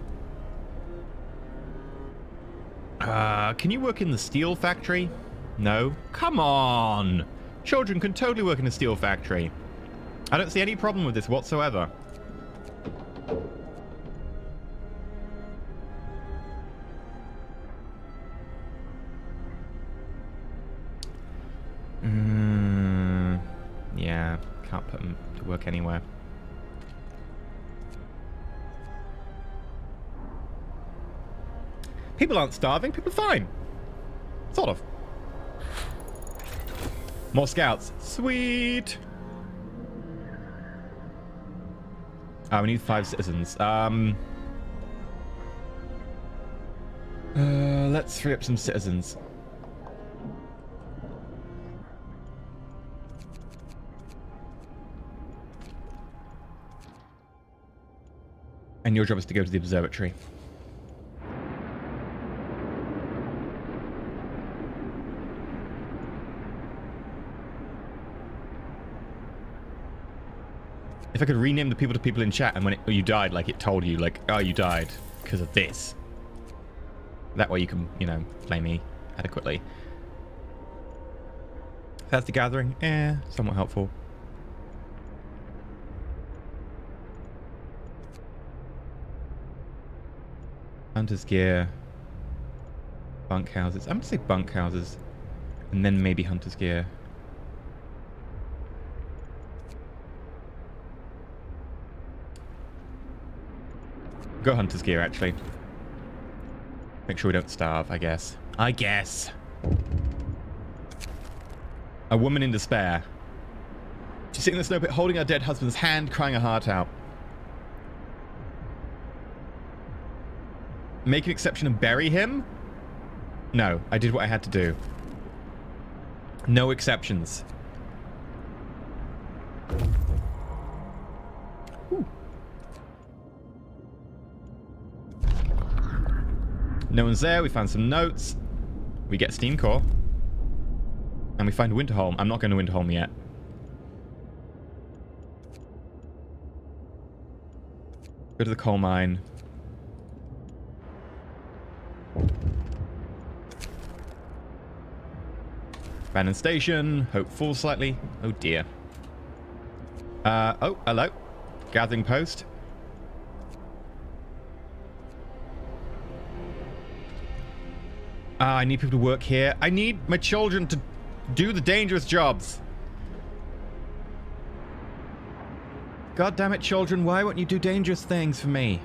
Can you work in the steel factory? No? Come on! Children can totally work in a steel factory. I don't see any problem with this whatsoever. Yeah, can't put them to work anywhere. People aren't starving. People are fine. Sort of. More scouts. Sweet. We need 5 citizens. Let's free up some citizens. And your job is to go to the observatory. If I could rename the people to people in chat, and when you died, like it told you, like, oh, you died because of this. That way you can, you know, play me adequately. That's the gathering. Somewhat helpful. Hunter's gear. Bunkhouses. I'm going to say bunkhouses. And then maybe hunter's gear. Go hunter's gear, actually. Make sure we don't starve, I guess. I guess. A woman in despair. She's sitting in the snow pit holding her dead husband's hand, crying her heart out. Make an exception and bury him? No, I did what I had to do. No exceptions. Ooh. No one's there. We found some notes. We get steam core. And we find Winterholm. I'm not going to Winterholm yet. Go to the coal mine. Abandoned station. Hope full slightly. Oh dear. Oh, hello. Gathering post. I need people to work here. I need my children to do the dangerous jobs. God damn it, children. Why won't you do dangerous things for me?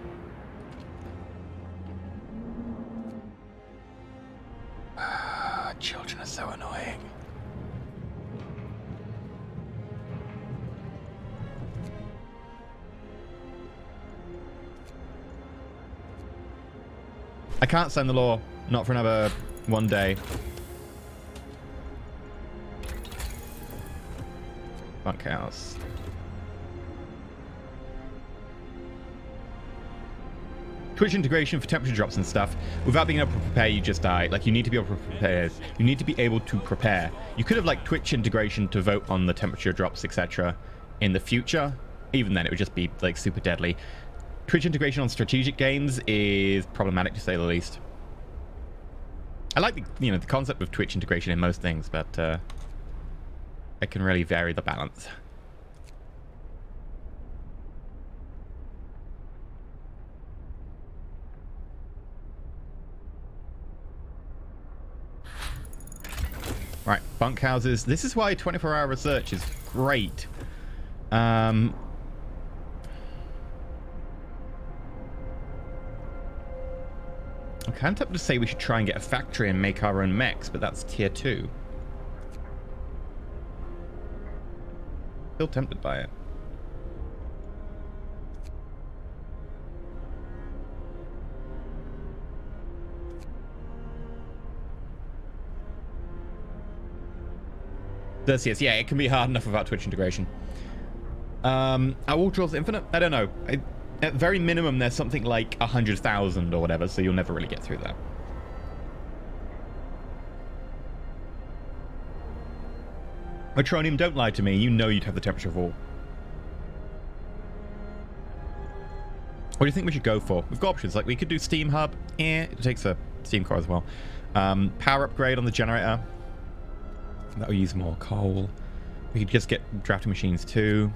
Children are so annoying. I can't send the law. Not for another 1 day. Bunkhouse. Twitch integration for temperature drops and stuff. Without being able to prepare, you just die. Like, you need to be able to prepare. You need to be able to prepare. You could have, like, Twitch integration to vote on the temperature drops, etc. in the future. Even then, it would just be, like, super deadly. Twitch integration on strategic games is problematic, to say the least. I like the, you know, the concept of Twitch integration in most things, but it can really vary the balance. Right, bunkhouses. This is why 24-hour research is great. I'm kind of tempted to say we should try and get a factory and make our own mechs, but that's tier 2. Still tempted by it. Yes, yeah, it can be hard enough without Twitch integration. Are all draws infinite? I don't know. At very minimum, there's something like 100,000 or whatever, so you'll never really get through that. Metronium, don't lie to me. You know you'd have the temperature of all. What do you think we should go for? We've got options. Like, we could do Steam Hub. It takes a Steam core as well. Power upgrade on the generator. That'll use more coal. We could just get drafting machines too.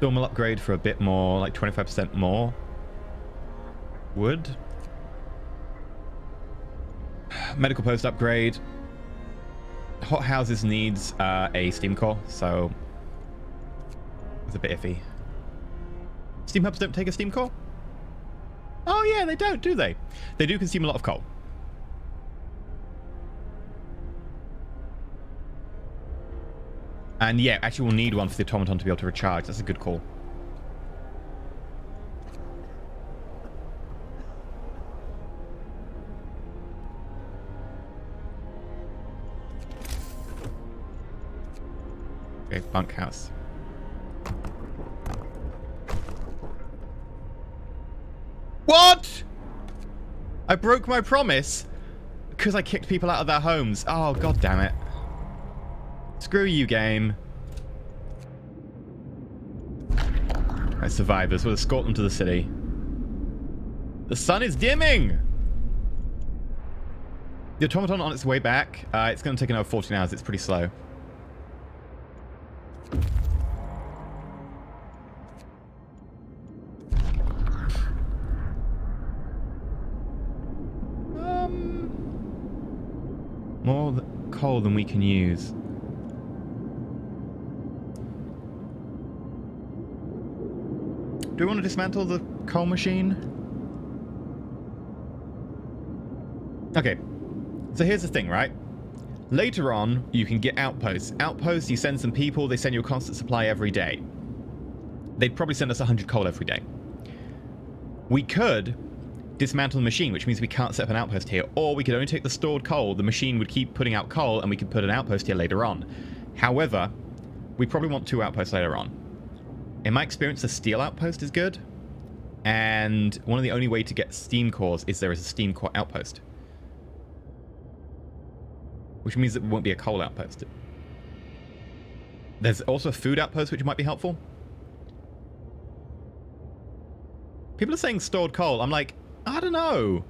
Thermal upgrade for a bit more, like 25% more. Wood. Medical post upgrade. Hot houses needs a steam core, so it's a bit iffy. Steam hubs don't take a steam core? Oh yeah, they don't, do they? They do consume a lot of coal. And yeah, actually we'll need one for the automaton to be able to recharge. That's a good call. Okay, bunkhouse. What? I broke my promise because I kicked people out of their homes. Oh, god damn it. Screw you, game. Right, survivors. We'll escort them to the city. The sun is dimming! The automaton on its way back. It's going to take another 14 hours. It's pretty slow. More coal than we can use. Do we want to dismantle the coal machine? Okay. So here's the thing, right? Later on, you can get outposts. Outposts, you send some people, they send you a constant supply every day. they'd probably send us 100 coal every day. We could dismantle the machine, which means we can't set up an outpost here, or we could only take the stored coal. The machine would keep putting out coal, and we could put an outpost here later on. However, we probably want 2 outposts later on. In my experience, the steel outpost is good, and one of the only way to get steam cores is there is a steam core outpost, which means that it won't be a coal outpost. There's also a food outpost, which might be helpful. People are saying stored coal. I'm like, I don't know.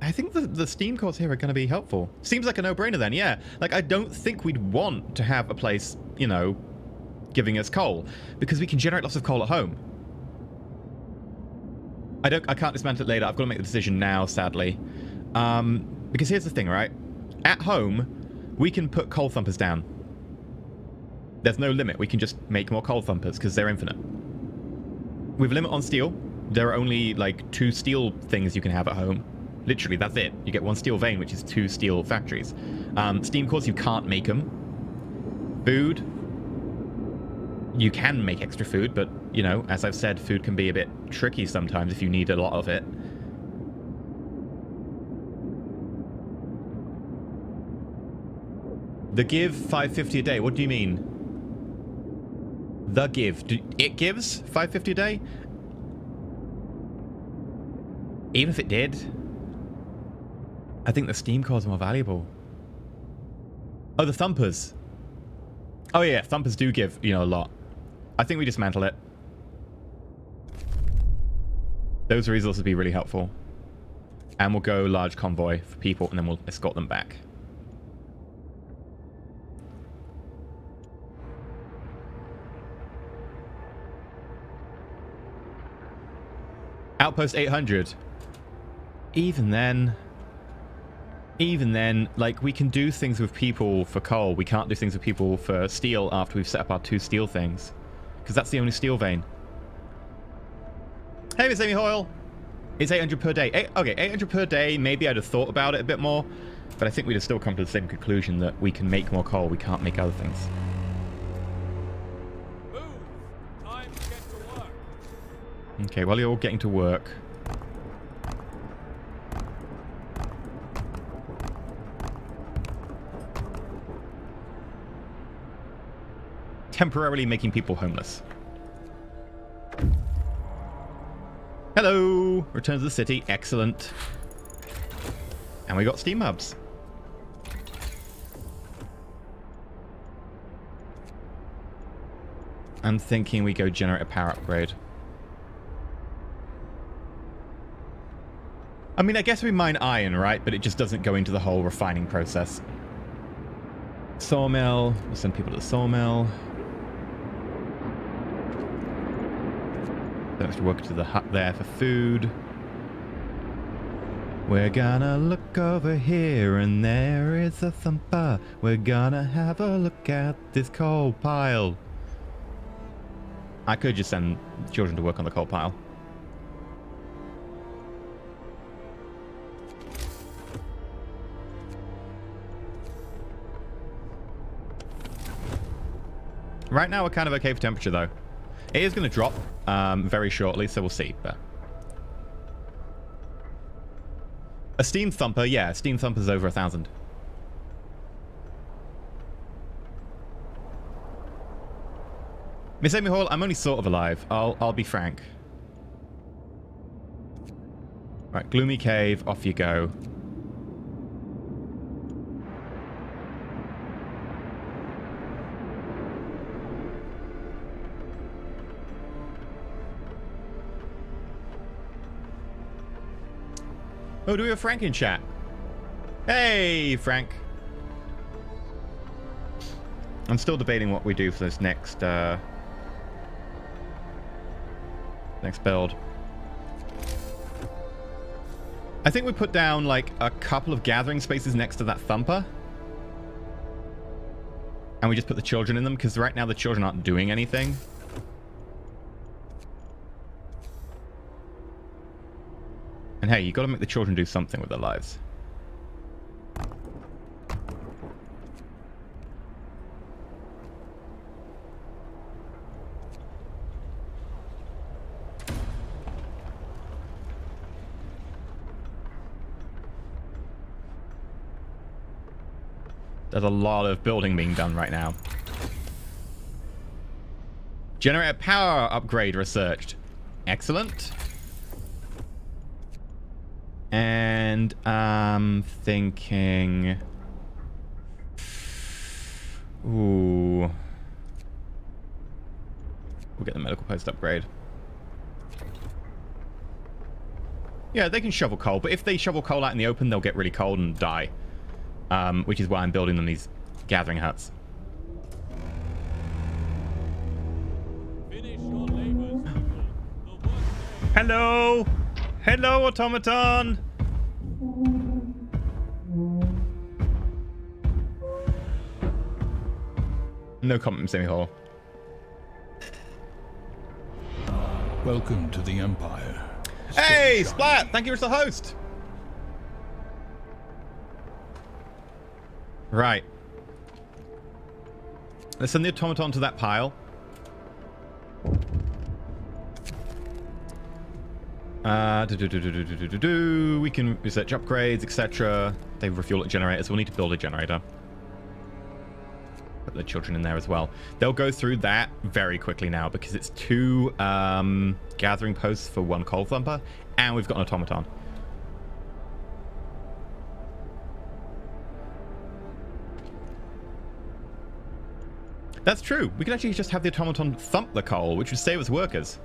I think the steam cores here are going to be helpful. Seems like a no-brainer then, yeah. Like, I don't think we'd want to have a place, you know, giving us coal, because we can generate lots of coal at home. I can't dismantle it later. I've got to make the decision now, sadly. Because here's the thing, right? At home, we can put coal thumpers down. There's no limit. We can just make more coal thumpers because they're infinite. With a limit on steel, there are only like 2 steel things you can have at home. Literally, that's it. You get 1 steel vein, which is 2 steel factories. Steam cores, you can't make them. Food, you can make extra food, but, you know, as I've said, food can be a bit tricky sometimes if you need a lot of it. The give, 550 a day. What do you mean? The give. It gives 550 a day? Even if it did, I think the steam cores are more valuable. Oh, the thumpers. Oh yeah, thumpers do give, you know, a lot. I think we dismantle it. Those resources would be really helpful. And we'll go large convoy for people, and then we'll escort them back. Outpost 800. Even then, like, we can do things with people for coal. We can't do things with people for steel after we've set up our 2 steel things, because that's the only steel vein. Hey, Miss Amy Hoyle. It's 800 per day. Okay, 800 per day. Maybe I'd have thought about it a bit more, but I think we'd have still come to the same conclusion that we can make more coal. We can't make other things. Move! Time to get to work. Okay, well, you're all getting to work. Temporarily making people homeless. Hello! Return to the city. Excellent. And we got steam hubs. I'm thinking we go generate a power upgrade. I mean, I guess we mine iron, right? But it just doesn't go into the whole refining process. Sawmill. We'll send people to the sawmill. Don't have to work to the hut there for food. We're gonna look over here and there is a thumper. We're gonna have a look at this coal pile. I could just send children to work on the coal pile. Right now we're kind of okay for temperature though. It is going to drop very shortly, so we'll see. But a steam thumper, yeah, a steam thumper's over 1,000. Miss Amy Hall, I'm only sort of alive. I'll be frank. Right, gloomy cave, off you go. Oh, do we have Frank in chat? Hey, Frank. I'm still debating what we do for this next build. I think we put down like a couple of gathering spaces next to that thumper. And we just put the children in them, because right now the children aren't doing anything. And hey, you got to make the children do something with their lives. There's a lot of building being done right now. Generator power upgrade researched. Excellent. And I'm thinking... Ooh. We'll get the medical post upgrade. Yeah, they can shovel coal, but if they shovel coal out in the open, they'll get really cold and die. Which is why I'm building them these gathering huts. Finish your labors, people. The work day. Hello! Hello, automaton! No comment, semi-hole. Welcome to the Empire. Hey, Stay Splat! shiny. Thank you for the host! Right. Let's send the automaton to that pile. We can research upgrades, etc. They refuel at generators. We'll need to build a generator. Put the children in there as well. They'll go through that very quickly now because it's 2 gathering posts for 1 coal thumper, and we've got an automaton. That's true. We could actually just have the automaton thump the coal, which would save us workers.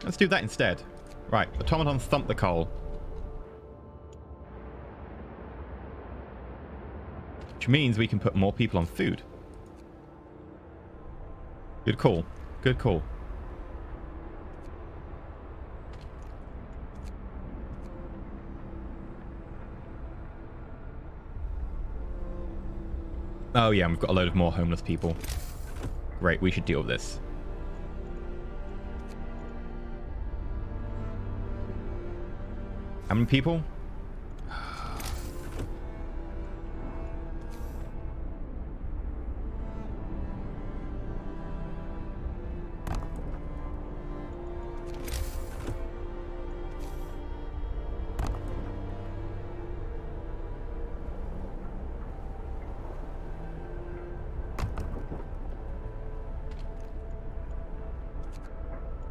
Let's do that instead. Right, automaton thump the coal. Which means we can put more people on food. Good call. Good call. Oh yeah, we've got a load of more homeless people. Great, we should deal with this. How many people?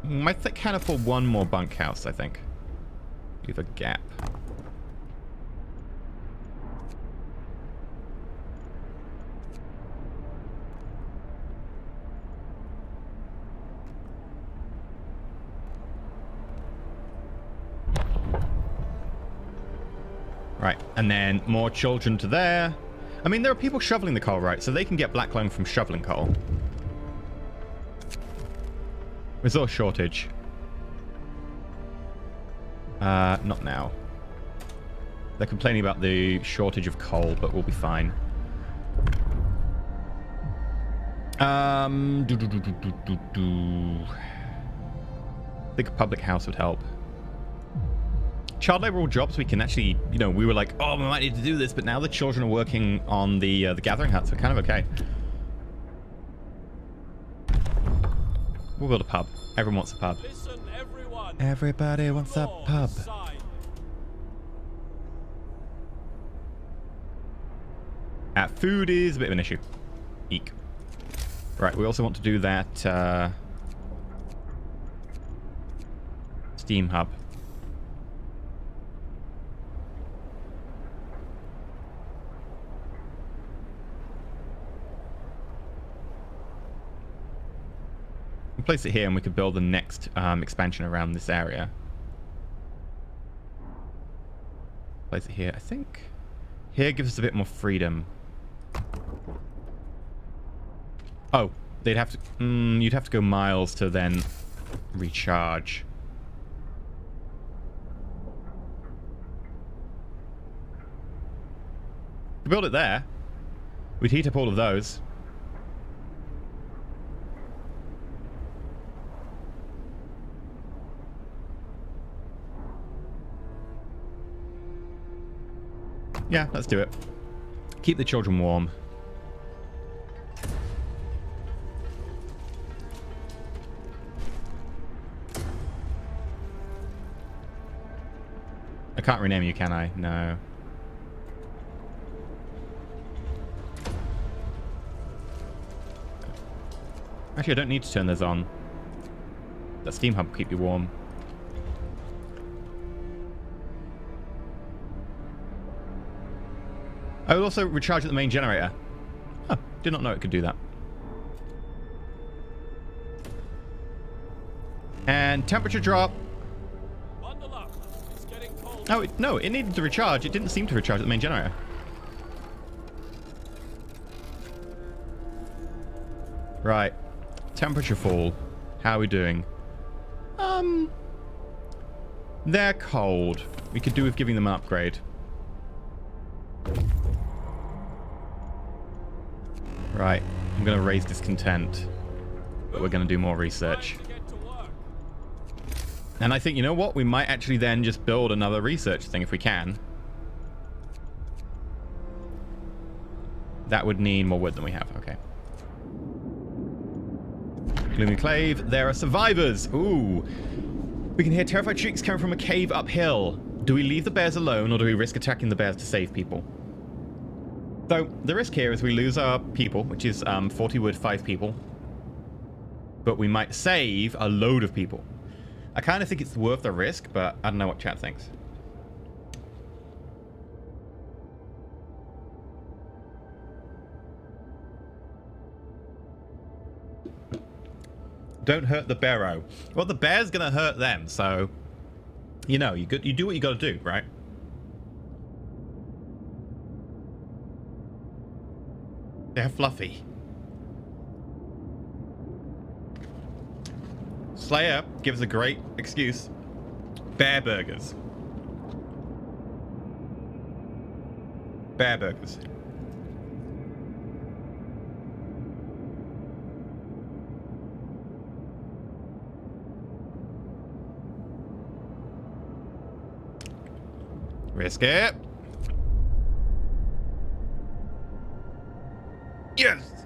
Might can afford 1 more bunkhouse, I think. Leave a gap. Right, and then more children to there. I mean, there are people shoveling the coal, right? So they can get black lung from shoveling coal. Resource shortage. Not now. They're complaining about the shortage of coal, but we'll be fine. I think a public house would help. Child labor all jobs we can actually, you know, we were like, oh, we might need to do this, but now the children are working on the gathering huts, so kind of okay. We'll build a pub. Everyone wants a pub. Listen, everyone. Everybody wants a pub. Side. Food is a bit of an issue. Eek. Right, we also want to do that steam hub. We can place it here and we could build the next expansion around this area. Place it here. I think here gives us a bit more freedom. Oh, they'd have to... you'd have to go miles to then recharge. To build it there, we'd heat up all of those. Yeah, let's do it. Keep the children warm. I can't rename you, can I? No. Actually, I don't need to turn those on. That steam hub will keep you warm. I will also recharge at the main generator. Huh, did not know it could do that. And temperature drop. Bundle up. It's getting cold. Oh, no, it needed to recharge. It didn't seem to recharge at the main generator. Right. Temperature fall. How are we doing? They're cold. We could do with giving them an upgrade. Right. I'm going to raise discontent. But we're going to do more research. Time to get to work. And I think, you know what? We might actually then just build another research thing if we can. That would need more wood than we have. Okay. Gloomy Clave. There are survivors. Ooh. We can hear terrified shrieks coming from a cave uphill. Do we leave the bears alone or do we risk attacking the bears to save people? So, the risk here is we lose our people, which is 40 wood, 5 people. But we might save a load of people. I kind of think it's worth the risk, but I don't know what chat thinks. Don't hurt the barrow. Well, the bear's gonna hurt them, so you know, you do what you gotta do, right? They're fluffy. Slayer gives a great excuse. Bear burgers. Bear burgers. Risk it. Yes.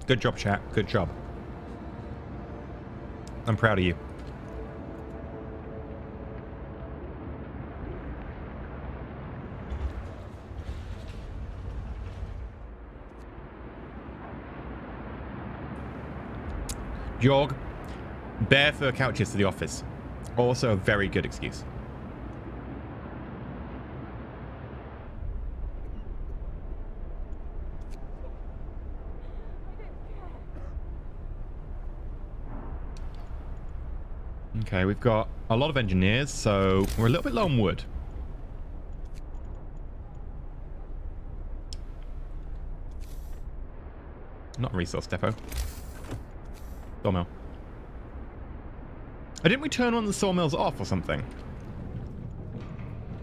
Good job, chat. Good job. I'm proud of you. Jorg. Bear fur couches to the office. Also a very good excuse. Okay, we've got a lot of engineers, so we're a little bit low on wood. Not a resource depot. Sawmill. Oh, didn't we turn one of the sawmills off or something?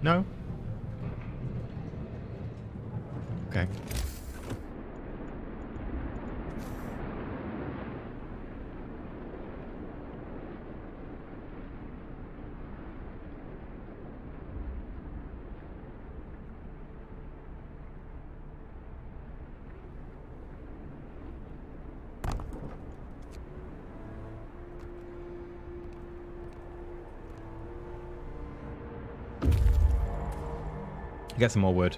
No? Okay. Get some more wood.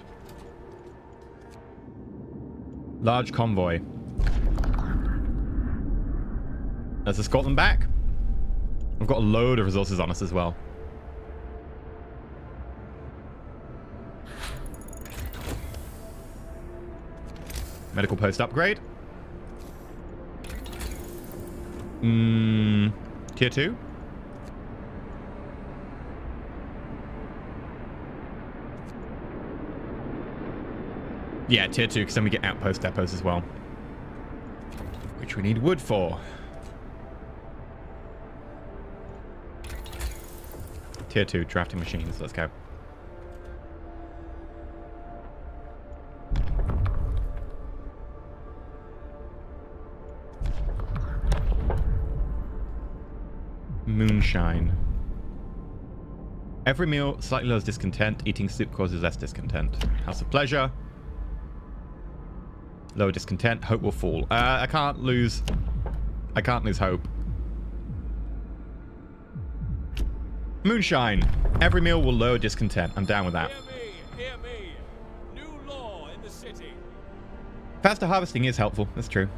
Large convoy. Let's escort them back. We've got a load of resources on us as well. Medical post upgrade. Tier 2. Yeah, tier 2, because then we get outpost depots as well. Which we need wood for. Tier 2, drafting machines. Let's go. Moonshine. Every meal slightly lowers discontent. Eating soup causes less discontent. House of Pleasure. Lower discontent. Hope will fall. I can't lose hope. Moonshine. Every meal will lower discontent. I'm down with that. Hear me, hear me. New law in the city. Faster harvesting is helpful. That's true.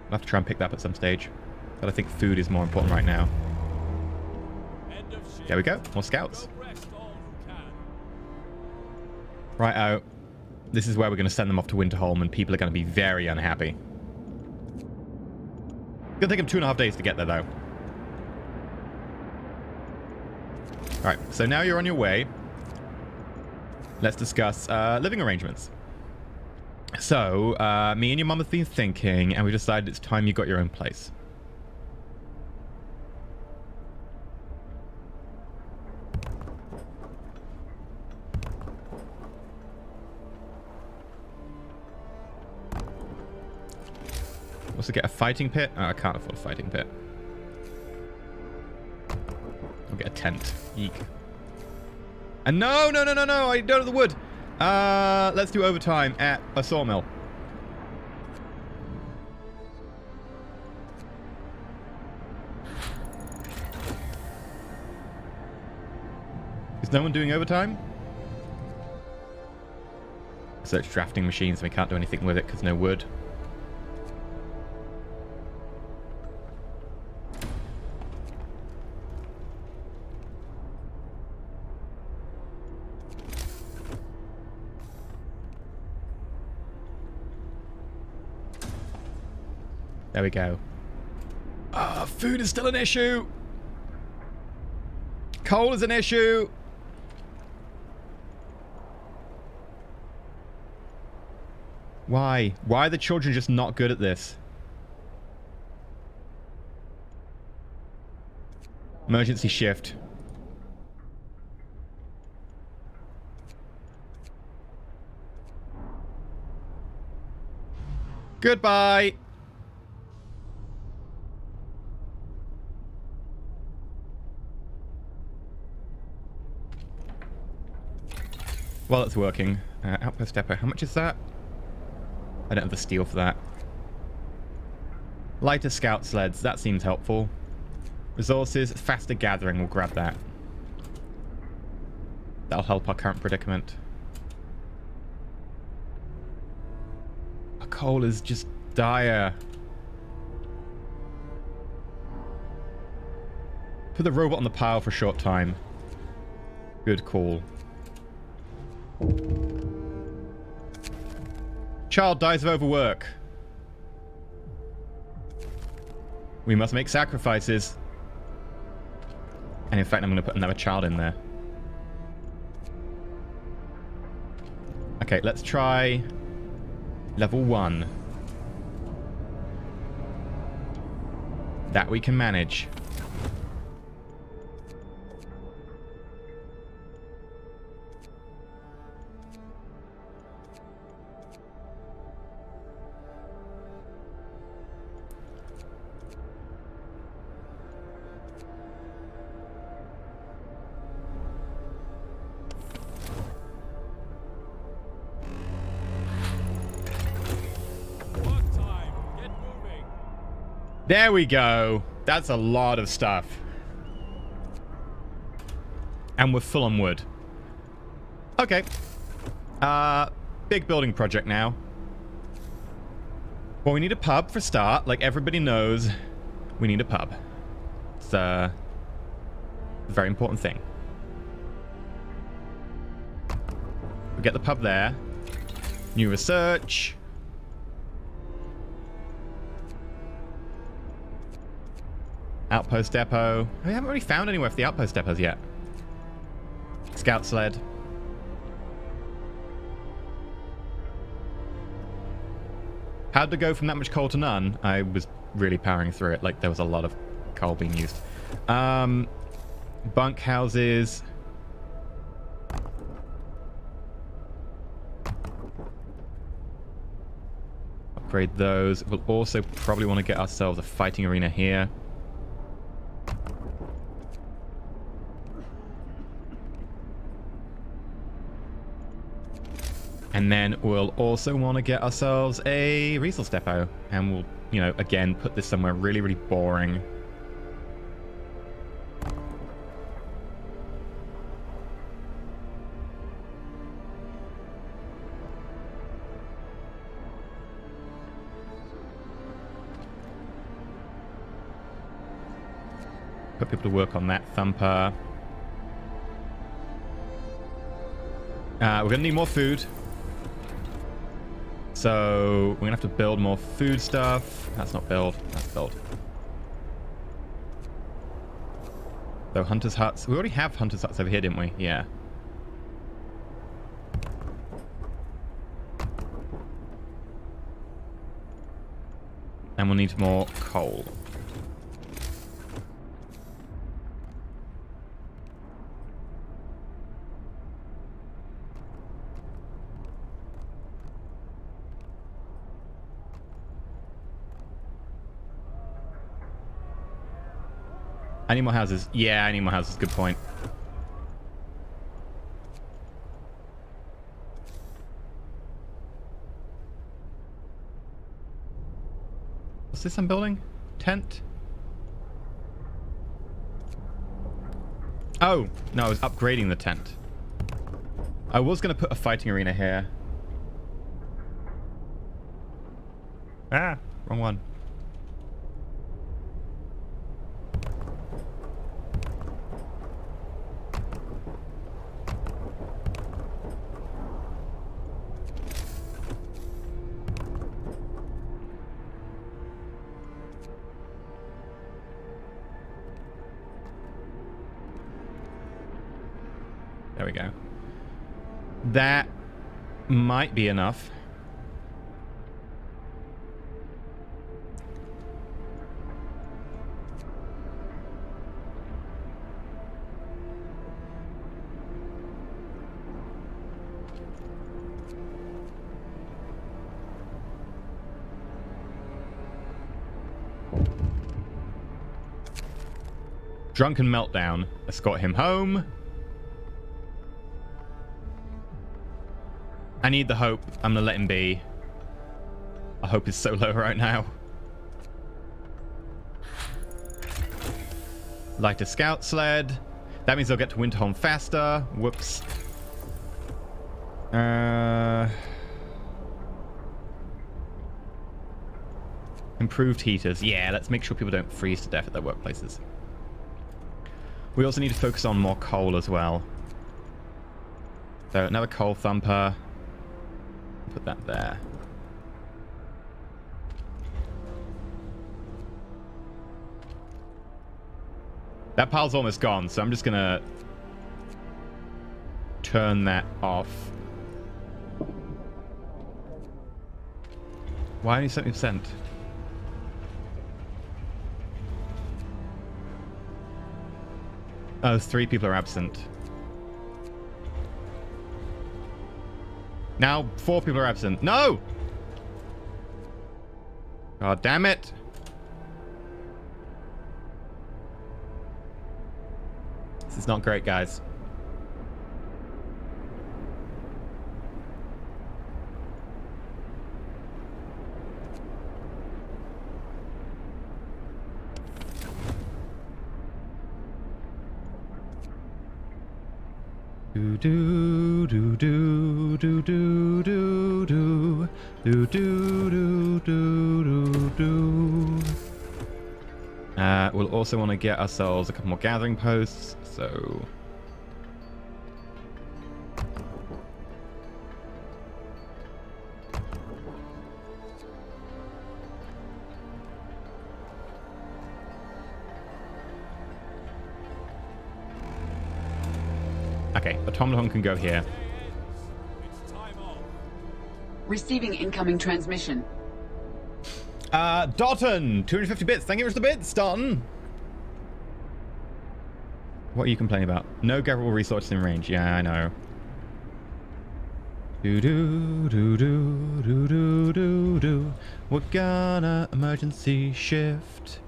I'll have to try and pick that up at some stage. But I think food is more important right now. There we go. More scouts. Right out. This is where we're going to send them off to Winterholm, and people are going to be very unhappy. Gonna take them 2.5 days to get there, though. Alright, so now you're on your way. Let's discuss living arrangements. So, me and your mum have been thinking, and we decided it's time you got your own place. Also get a fighting pit? Oh, I can't afford a fighting pit. I'll get a tent. Eek. And no, I don't have the wood. Let's do overtime at a sawmill. Is no one doing overtime? Search drafting machines, we can't do anything with it because no wood. There we go. Ah, food is still an issue. Coal is an issue. Why? Why are the children just not good at this? Emergency shift. Goodbye. While it's working, outpost depot, how much is that? I don't have the steel for that. Lighter scout sleds, that seems helpful. Resources, faster gathering, we'll grab that. That'll help our current predicament. Our coal is just dire. Put the robot on the pile for a short time. Good call. Child dies of overwork. We must make sacrifices. And in fact, I'm going to put another child in there. Okay, let's try level 1. That we can manage. There we go. That's a lot of stuff. And we're full on wood. Okay. Big building project now. Well, we need a pub for a start. Like everybody knows, we need a pub. It's a very important thing. We get the pub there. New research. Outpost depot. We haven't really found anywhere for the outpost depots yet. Scout sled. How'd it go from that much coal to none? I was really powering through it. Like there was a lot of coal being used. Bunk houses. Upgrade those. We'll also probably want to get ourselves a fighting arena here. And then we'll also want to get ourselves a resource depot. And we'll, you know, again, put this somewhere really, really boring. Put people to work on that thumper. We're going to need more food. So we're going to have to build more food stuff. That's not build. That's build. So hunters' huts. We already have hunters' huts over here, didn't we? Yeah. And we'll need more coal. Animal houses. Yeah, animal houses. Good point. What's this I'm building? Tent? Oh, no, I was upgrading the tent. I was going to put a fighting arena here. Ah, wrong one. There we go. That might be enough. Drunken meltdown. Escort him home. I need the hope. I'm gonna let him be. Our hope is so low right now. Light a scout sled. That means they'll get to Winterholm faster. Whoops. Improved heaters. Yeah, let's make sure people don't freeze to death at their workplaces. We also need to focus on more coal as well. So another coal thumper. Put that there. That pile's almost gone, so I'm just gonna turn that off. Why only 70%? Oh, 3 people are absent. Now 4 people are absent. No! God damn it. This is not great, guys. Do do do do do do do do do do do do. We'll also want to get ourselves a couple more gathering posts, so okay, automaton can go here. It's time off. Receiving incoming transmission. Dalton, 250 bits. Thank you for the bits, Dalton. What are you complaining about? No gatherable resources in range. Yeah, I know. Do do do do do do do do. We're gonna emergency shift.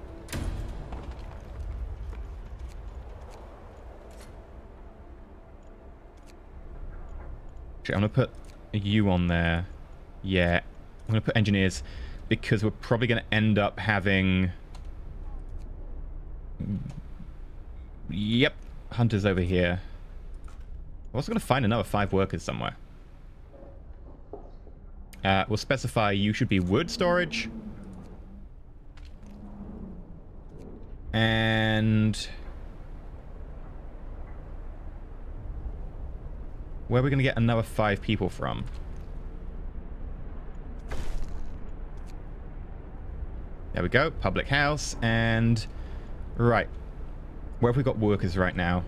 Actually, I'm gonna put a U on there. Yeah, I'm gonna put engineers because we're probably gonna end up having. Yep, hunters over here. I'm also gonna find another 5 workers somewhere. We'll specify you should be wood storage. And Where are we going to get another 5 people from? There we go. Public house. And... Right. Where have we got workers right now?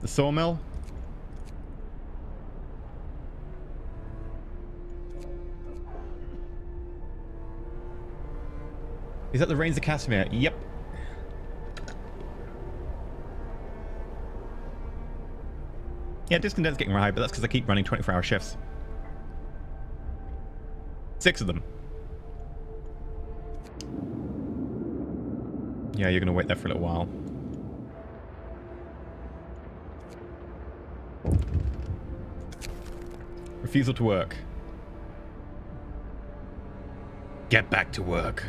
The sawmill? Is that the Rains of Casimir? Yep. Yeah, discontent's getting high, but that's because I keep running 24-hour shifts. 6 of them. Yeah, you're going to wait there for a little while. Refusal to work. Get back to work.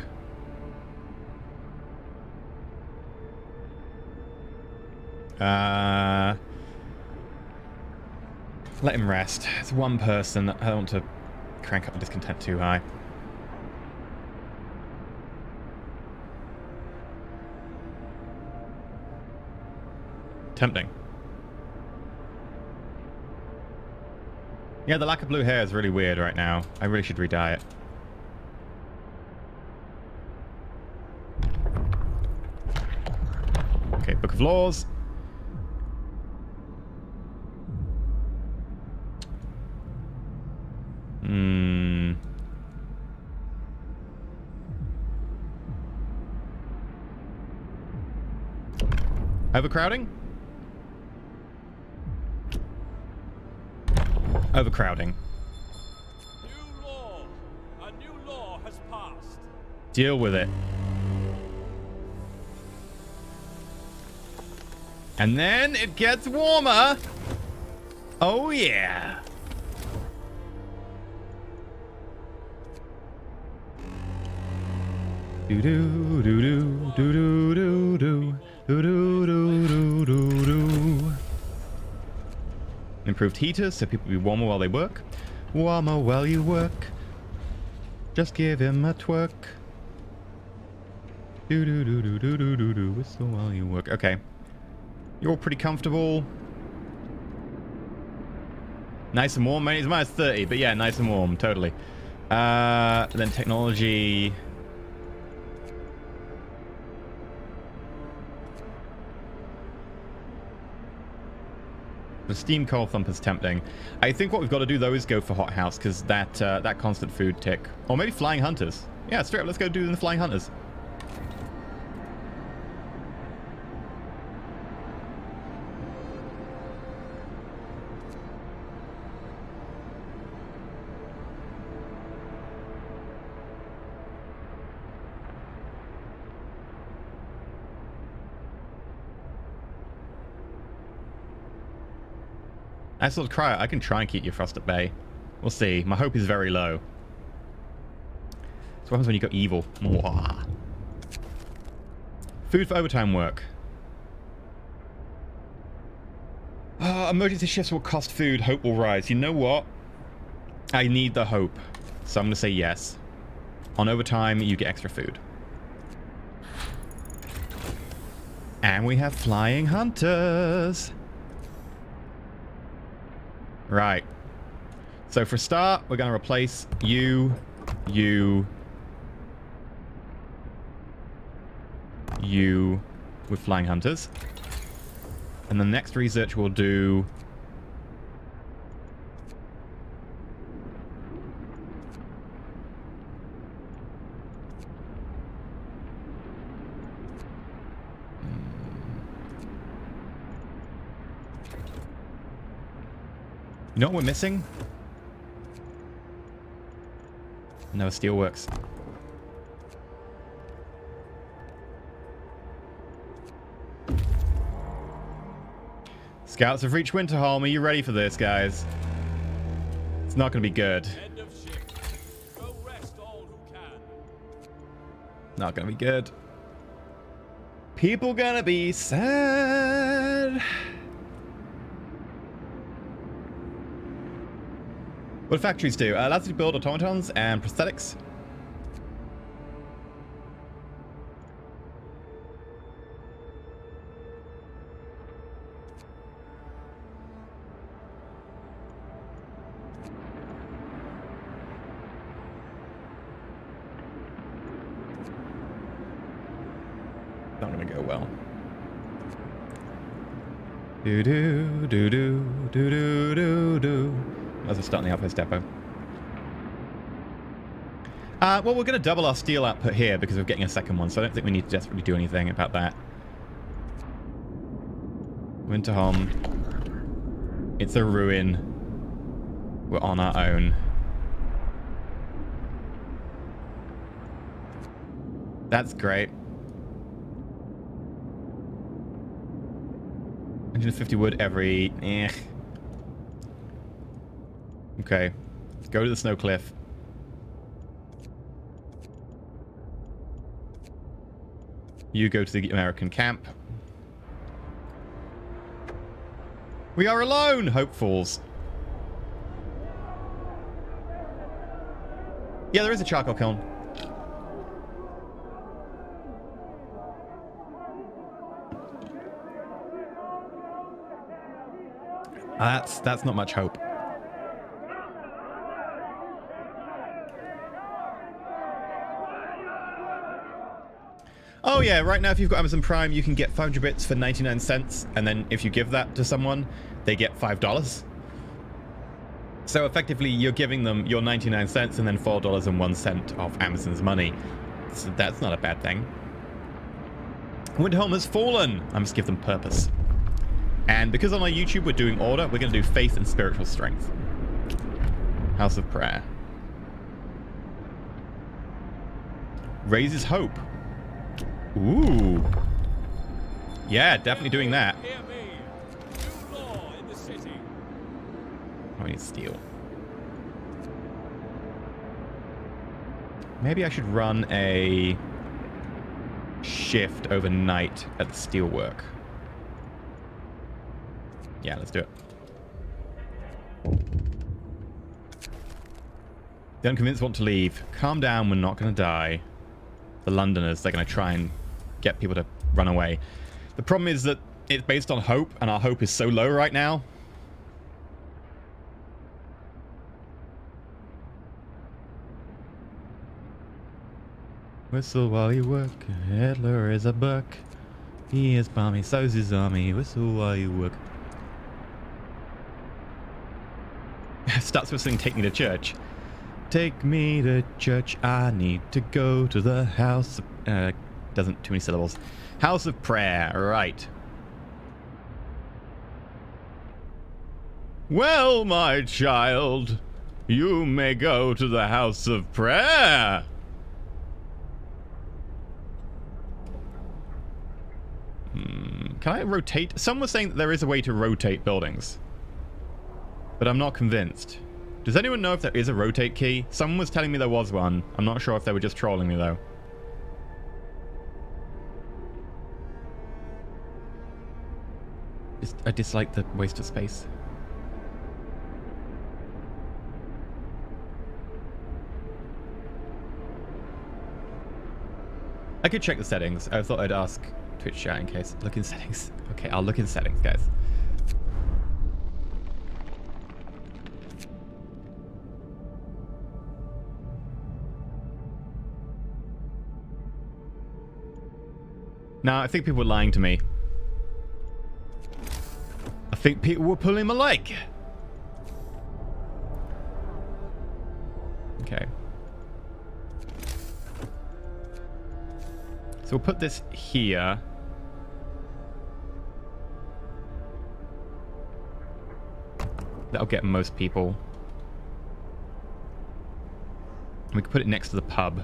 Let him rest. It's one person. I don't want to crank up the discontent too high. Tempting. Yeah, the lack of blue hair is really weird right now. I really should re-dye it. Okay, Book of Laws. Overcrowding? Overcrowding. New law. A new law has passed. Deal with it. And then it gets warmer. Oh yeah. Do do do do do do do do do do do do do. Improved heaters so people be warmer while they work. Warmer while you work. Just give him a twerk. Do do do do do do do do. Whistle while you work. Okay. You're all pretty comfortable. Nice and warm. It's minus 30, but yeah, nice and warm. Totally. Then technology. The steam coal thumper's tempting. I think what we've got to do though is go for hothouse because that constant food tick, or maybe flying hunters. Yeah, straight up. Let's go do the flying hunters. I sort of I can try and keep your frost at bay. We'll see. My hope is very low. So what happens when you go evil? Mwah. Food for overtime work. Emergency shifts will cost food. Hope will rise. You know what? I need the hope. So I'm going to say yes. On overtime, you get extra food. And we have flying hunters. Right. So for a start, we're going to replace you with flying hunters. And the next research we'll do... You know what we're missing? No, steelworks. Scouts have reached Winterholm. Are you ready for this, guys? It's not going to be good. End of shift. Go rest all who can. Not going to be good. People gonna be sad. What do factories do? Allows you to build automatons and prosthetics. Not gonna go well. Do do do do do do do do. Might as well start in the outpost depot. Well, we're going to double our steel output here because we're getting a second one, so I don't think we need to desperately do anything about that. Winterholm. It's a ruin. We're on our own. That's great. 150 wood every... Okay. Let's go to the snow cliff. You go to the American camp. We are alone, hopefuls. Yeah, there is a charcoal kiln. That's not much hope. Oh yeah, right now if you've got Amazon Prime, you can get 500 bits for 99 cents, and then if you give that to someone, they get $5. So effectively, you're giving them your 99 cents and then $4.01 of Amazon's money. So that's not a bad thing. Winterholm has fallen. I must give them purpose. And because on our YouTube we're doing order, we're going to do faith and spiritual strength. House of Prayer. Raises hope. Ooh. Yeah, definitely doing that. Hear me. New law in the city. Oh, I need steel. Maybe I should run a shift overnight at the steelwork. Yeah, let's do it. The unconvinced want to leave. Calm down, we're not going to die. The Londoners, they're going to try and get people to run away. The problem is that it's based on hope, and our hope is so low right now. Whistle while you work, Hitler is a buck. He is balmy, so's his army. Whistle while you work. Starts whistling Take Me to Church. Take me to church, I need to go to the house of... doesn't, too many syllables. House of Prayer, right. Well, my child, you may go to the House of Prayer. Can I rotate? Someone was saying that there is a way to rotate buildings, but I'm not convinced. Does anyone know if there is a rotate key? Someone was telling me there was one. I'm not sure if they were just trolling me, though. I dislike the waste of space. I could check the settings. I thought I'd ask Twitch chat in case. Look in settings. Okay, I'll look in settings, guys. Now, I think people were lying to me. I think people were pulling my leg. Okay. So we'll put this here. That'll get most people. We can put it next to the pub.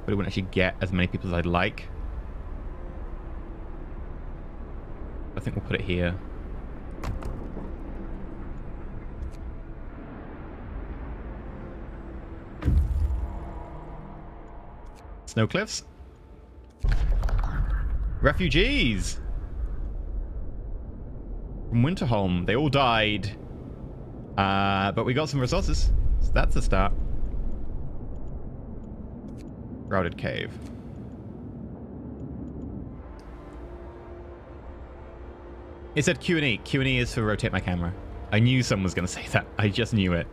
But it wouldn't actually get as many people as I'd like. I think we'll put it here. Snow cliffs. Refugees from Winterholm. They all died. But we got some resources. So that's a start. Routed cave. It said Q&E. Q&E is for rotate my camera. I knew someone was going to say that. I just knew it.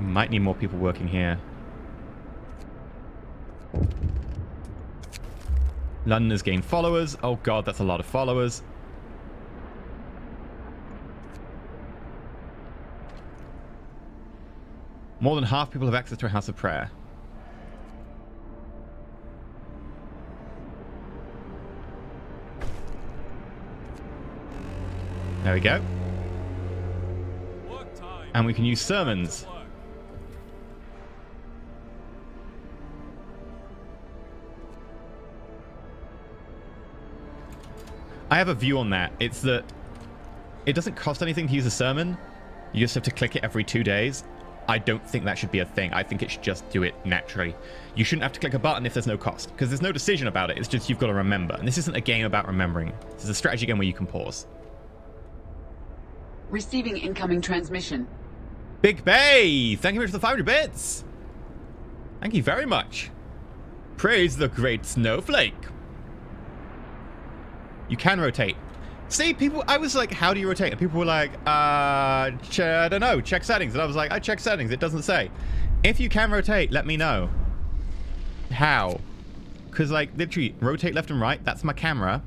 Might need more people working here. London has gained followers. Oh god, that's a lot of followers. More than half people have access to a house of prayer. There we go. And we can use sermons. I have a view on that. It's that it doesn't cost anything to use a sermon. You just have to click it every 2 days. I don't think that should be a thing. I think it should just do it naturally. You shouldn't have to click a button if there's no cost, because there's no decision about it. It's just you've got to remember. And this isn't a game about remembering. This is a strategy game where you can pause. Receiving incoming transmission. Big Bay! Thank you very much for the 500 bits! Thank you very much. Praise the great snowflake. You can rotate. See, people, I was like, how do you rotate? And people were like, I don't know, check settings. And I was like, I check settings, it doesn't say. If you can rotate, let me know. How? Because, like, literally, rotate left and right, that's my camera.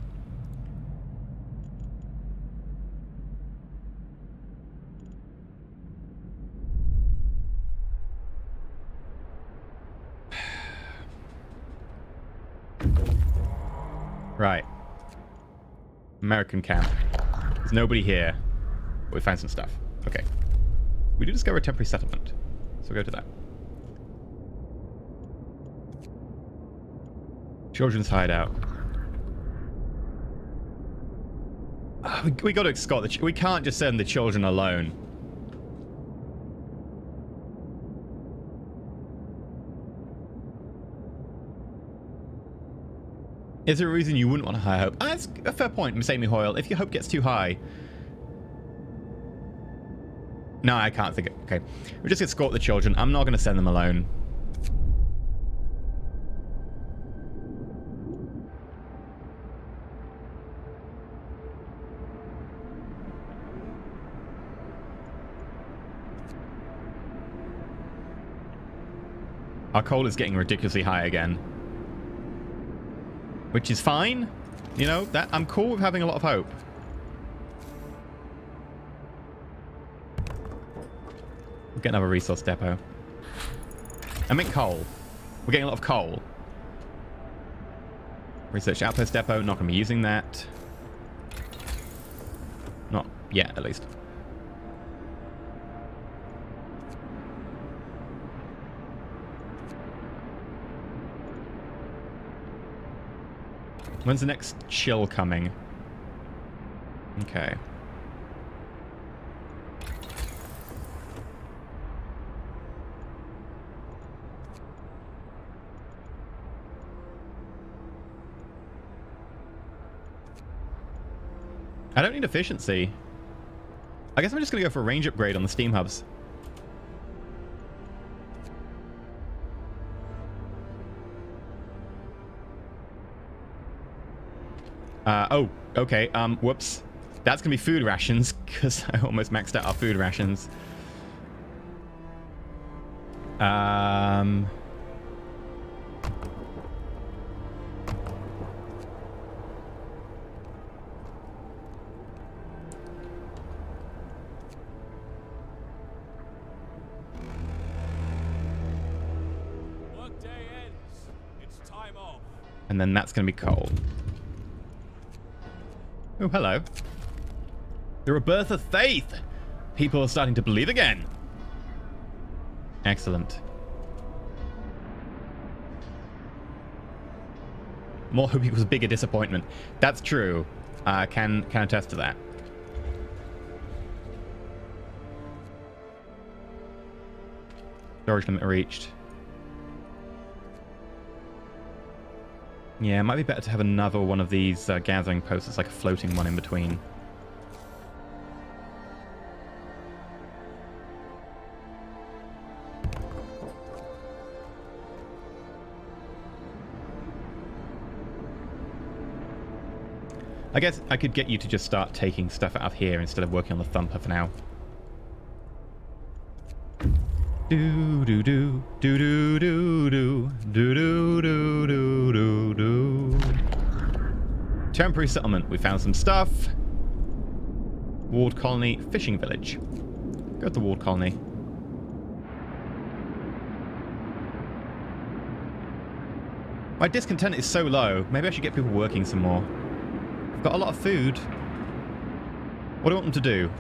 Right. American camp. There's nobody here. But we find some stuff. Okay. We do discover a temporary settlement. So we'll go to that. Children's hideout. We got to escort the... We can't just send the children alone. Is there a reason you wouldn't want to hire Hope? That's a fair point, Miss Amy Hoyle. If your Hope gets too high... No, I can't think it. Okay. We'll just escort the children. I'm not going to send them alone. Our coal is getting ridiculously high again. Which is fine. You know, that I'm cool with having a lot of hope. We'll get another resource depot. I meant coal. We're getting a lot of coal. Research outpost depot. Not going to be using that. Not yet, at least. When's the next chill coming? Okay. I don't need efficiency. I guess I'm just going to go for a range upgrade on the steam hubs. Oh, okay. Whoops. That's going to be food rations, because I almost maxed out our food rations. Workday ends. It's time off. And then that's going to be coal. Oh, hello. The rebirth of faith. People are starting to believe again. Excellent. More hope equals bigger disappointment. That's true. Can attest to that. Storage limit reached. Yeah, it might be better to have another one of these gathering posts. It's like a floating one in between. I guess I could get you to just start taking stuff out of here instead of working on the thumper for now. Do do do do do do do do do do do do do. Temporary settlement. We found some stuff. Walled colony, fishing village. Go to the walled colony. My discontent is so low. Maybe I should get people working some more. I've got a lot of food. What do I want them to do?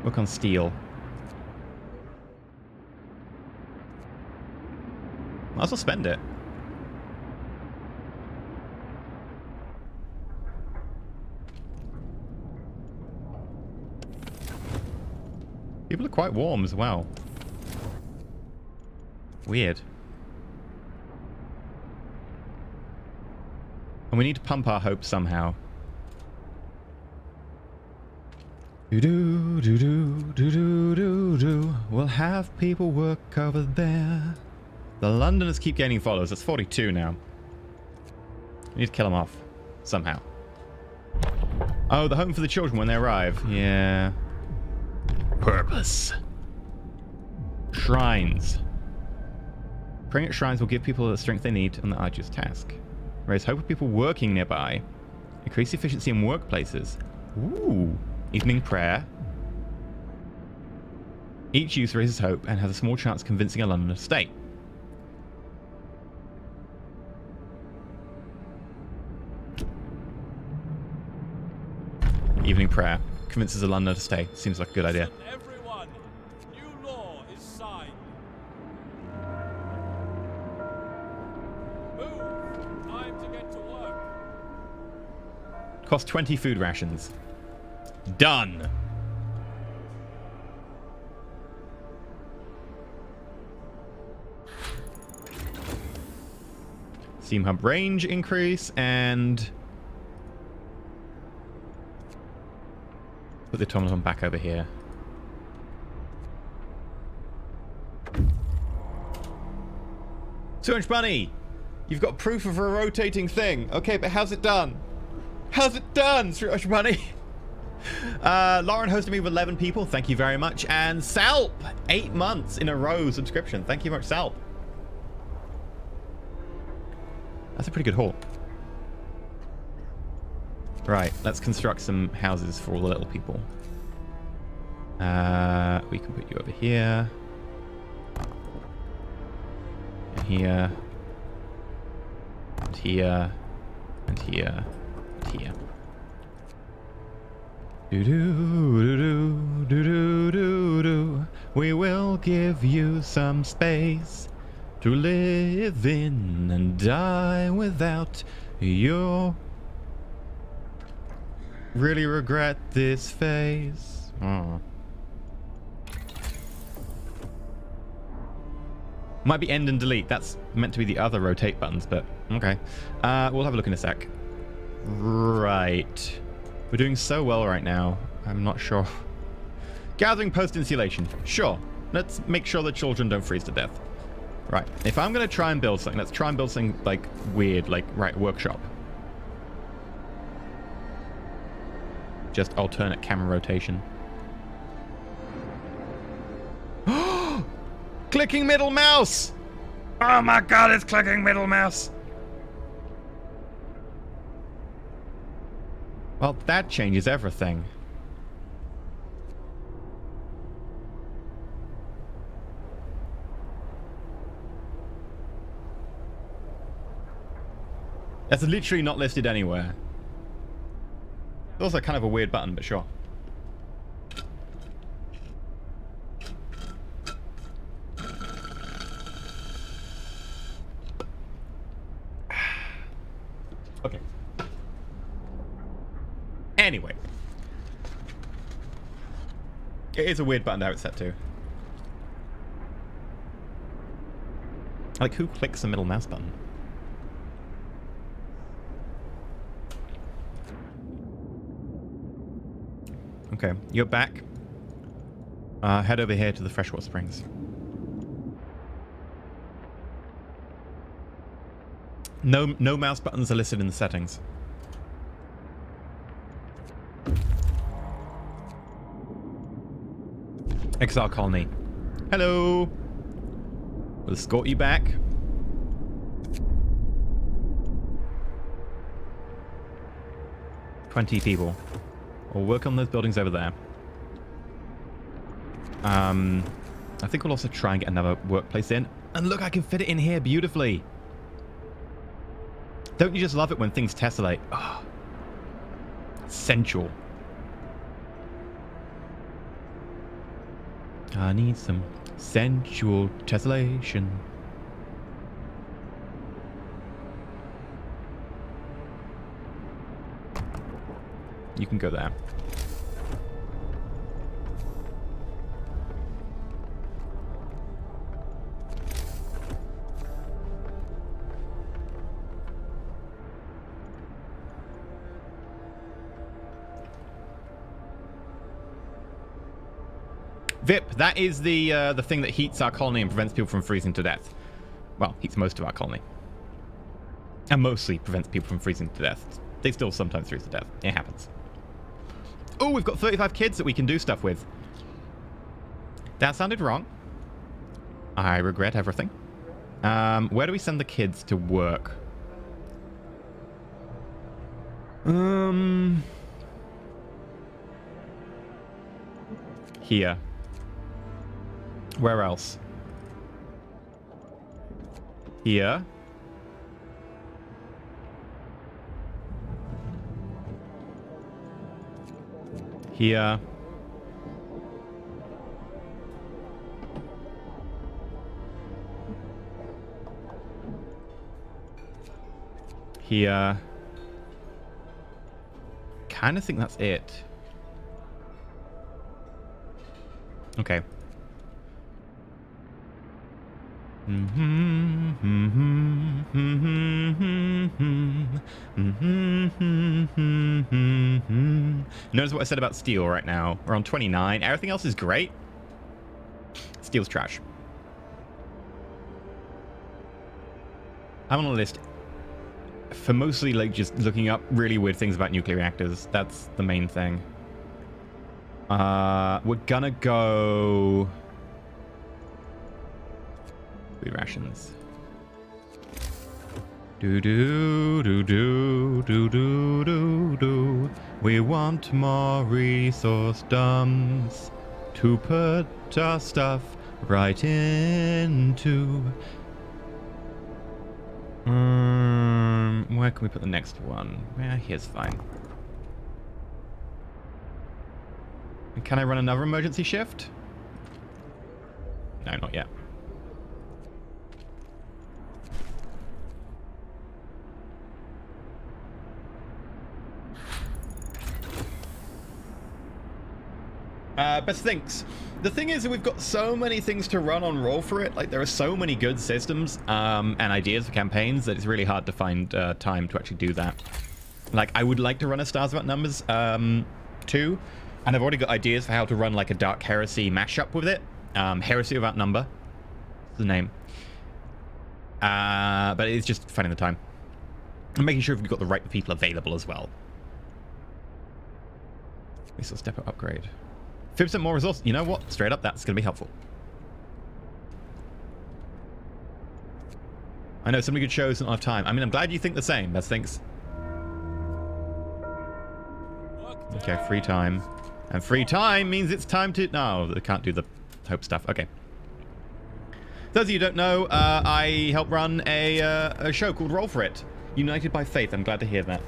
Work on steel. Might as well spend it. People are quite warm as well. Weird. And we need to pump our hope somehow. Do-do-do-do-do-do-do-do. We'll have people work over there. The Londoners keep gaining followers. That's 42 now. We need to kill them off. Somehow. Oh, the home for the children when they arrive. Yeah. Purpose. Shrines. Praying at shrines will give people the strength they need on the arduous task. Raise hope of people working nearby. Increase efficiency in workplaces. Ooh. Evening prayer. Each youth raises hope and has a small chance of convincing a Londoner to stay. Evening prayer. Convinces a Londoner to stay. Seems like a good idea. Everyone, new law is signed. Move. Time to get to work. Cost 20 food rations. Done. Steam hub range increase and put the automaton back over here. Too much money. You've got proof of a rotating thing. Okay, but how's it done? How's it done? Too much money. Lauren hosted me with 11 people. Thank you very much. And Salp, 8 months in a row subscription. Thank you very much, Salp. That's a pretty good haul. Right, let's construct some houses for all the little people. We can put you over here. And here. And here. And here. And here. Do-do-do-do-do-do-do. We will give you some space to live in and die without. You'll really regret this phase. Oh. Might be end and delete. That's meant to be the other rotate buttons, but okay. We'll have a look in a sec. Right. We're doing so well right now. I'm not sure. Gathering post-insulation. Sure. Let's make sure the children don't freeze to death. Right. If I'm going to try and build something, let's try and build something, like, weird, like, right, workshop. Just alternate camera rotation. Clicking middle mouse! Oh my god, it's clicking middle mouse! Well, that changes everything. That's literally not listed anywhere. It's also kind of a weird button, but sure. Okay. Anyway. It is a weird button to have it set to. Like, who clicks the middle mouse button? Okay, you're back. Head over here to the freshwater springs. No mouse buttons are listed in the settings. Exile colony. Hello. We'll escort you back. "20 people. We'll work on those buildings over there. I think we'll also try and get another workplace in. And look, I can fit it in here beautifully. Don't you just love it when things tessellate? Oh, sensual. I need some sensual tessellation. You can go there. VIP, that is the thing that heats our colony and prevents people from freezing to death. Well, heats most of our colony. And mostly prevents people from freezing to death. They still sometimes freeze to death. It happens. Oh, we've got 35 kids that we can do stuff with. That sounded wrong. I regret everything. Where do we send the kids to work? Here. Where else? Here. Here. Here. Kind of think that's it. Okay. Notice what I said about steel right now. We're on 29. Everything else is great. Steel's trash. I'm on a list for mostly like just looking up really weird things about nuclear reactors. That's the main thing. We're gonna go food rations. Do do do do do do do do. We want more resource dumps to put our stuff right into. Where can we put the next one? Well, here's fine. Can I run another emergency shift? No, not yet. Best things. The thing is that we've got so many things to run on Roll for It. Like, there are so many good systems and ideas for campaigns that it's really hard to find time to actually do that. Like, I would like to run a Stars About Numbers 2. And I've already got ideas for how to run like a Dark Heresy mashup with it. Heresy Without Number. That's the name. But it's just finding the time. And making sure we've got the right people available as well. We still step up upgrade. 50% more resource. You know what? Straight up, that's going to be helpful. I know, so many good shows, don't have time. I mean, I'm glad you think the same. Best thinks. Okay, free time. And free time means it's time to... No, I can't do the hope stuff. Okay. Those of you who don't know, I help run a show called Roll for It. United by Faith. I'm glad to hear that.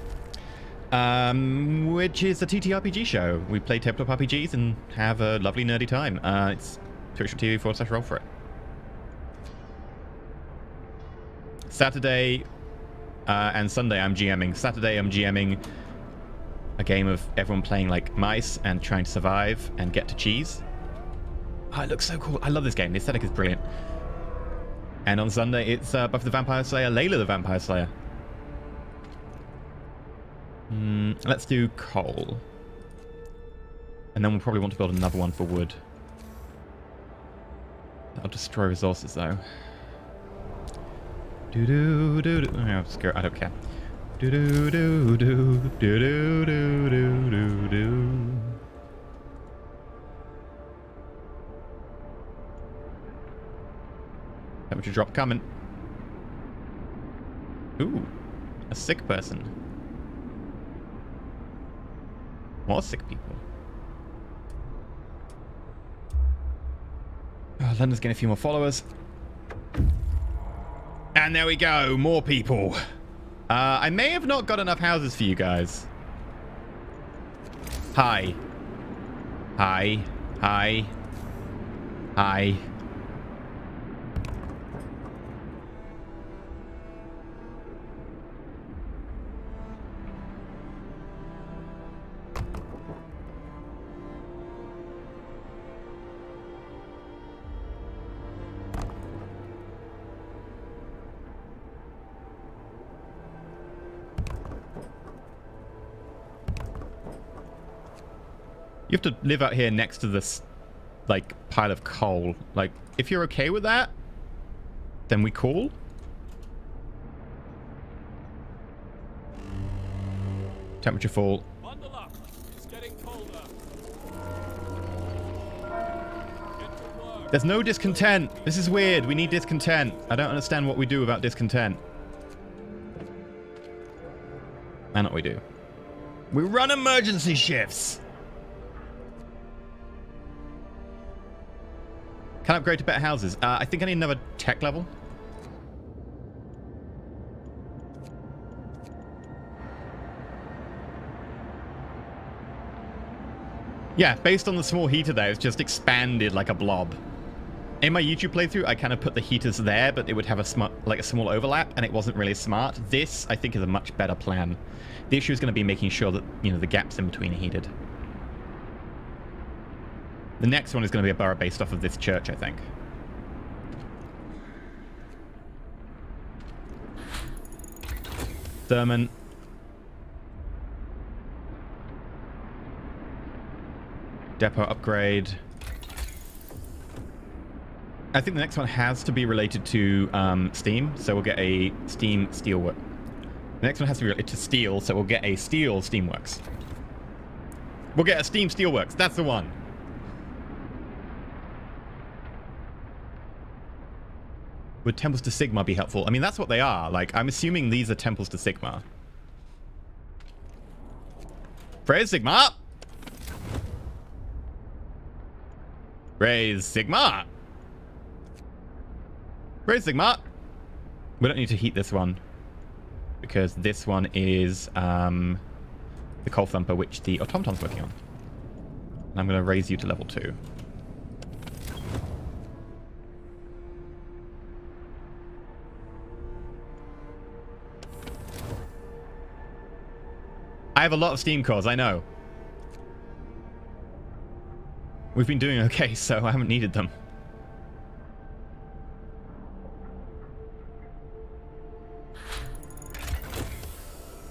Which is a TTRPG show. We play tabletop RPGs and have a lovely nerdy time. It's twitch.tv/Roll for It. Saturday and Sunday I'm GMing. Saturday I'm GMing a game of everyone playing like mice and trying to survive and get to cheese. Oh, it looks so cool. I love this game. The aesthetic is brilliant. And on Sunday it's Buffy the Vampire Slayer, Layla the Vampire Slayer. Let's do coal. And then we'll probably want to build another one for wood. That'll destroy resources though. Do do do do. Oh, screw it. I don't care. Do do do do do do do do do do. Temperature drop coming. Ooh, a sick person. More sick people. Oh, London's getting a few more followers. And there we go, more people. I may have not got enough houses for you guys. Hi. Hi. Hi. Hi. You have to live out here next to this, like, pile of coal. Like, if you're okay with that, then we cool. Temperature fall. Bundle up. It's getting colder. Get to work. There's no discontent. This is weird. We need discontent. I don't understand what we do about discontent. I know what we do. We run emergency shifts. Can I upgrade to better houses? I think I need another tech level. Yeah, based on the small heater there, it's just expanded like a blob. In my YouTube playthrough, I kind of put the heaters there, but it would have a small overlap, and it wasn't really smart. This, I think, is a much better plan. The issue is going to be making sure that, you know, the gaps in between are heated. The next one is going to be a borough based off of this church, I think. Thurman. Depot upgrade. I think the next one has to be related to steam, so we'll get a steam steelwork. The next one has to be related to steel, so we'll get a steel steamworks. We'll get a steam steelworks. That's the one. Would temples to Sigma be helpful? I mean, that's what they are. Like, I'm assuming these are temples to Sigma. Praise Sigma! Praise Sigma! Praise Sigma! We don't need to heat this one, because this one is the coal thumper, which the automaton's working on. And I'm going to raise you to level 2. I have a lot of steam cores, I know. We've been doing okay, so I haven't needed them.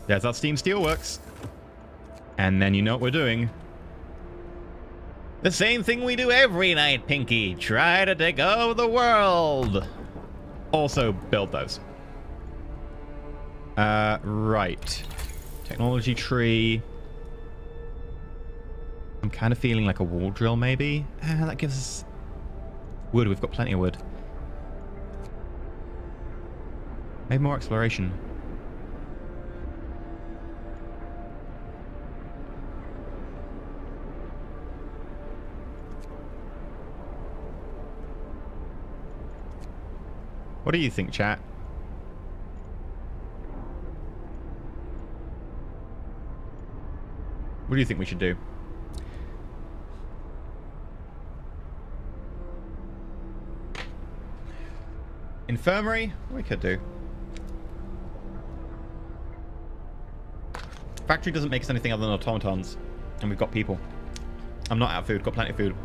There's our steam steelworks. And then you know what we're doing. The same thing we do every night, Pinky. Try to take over the world. Also, build those. Right. Technology tree. I'm kind of feeling like a wall drill, maybe. That gives us wood. We've got plenty of wood. Maybe more exploration. What do you think, chat? What do you think we should do? Infirmary? We could do. Factory doesn't make us anything other than automatons. And we've got people. I'm not out of food. Got plenty of food.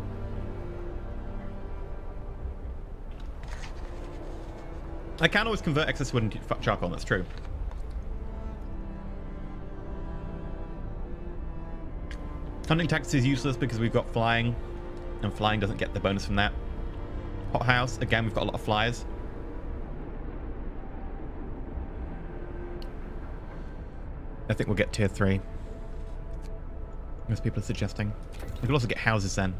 I can always convert excess wood into charcoal. That's true. Hunting tactics is useless because we've got flying, and flying doesn't get the bonus from that. Hothouse, again, we've got a lot of flyers. I think we'll get tier 3. Most people are suggesting. We could also get houses then.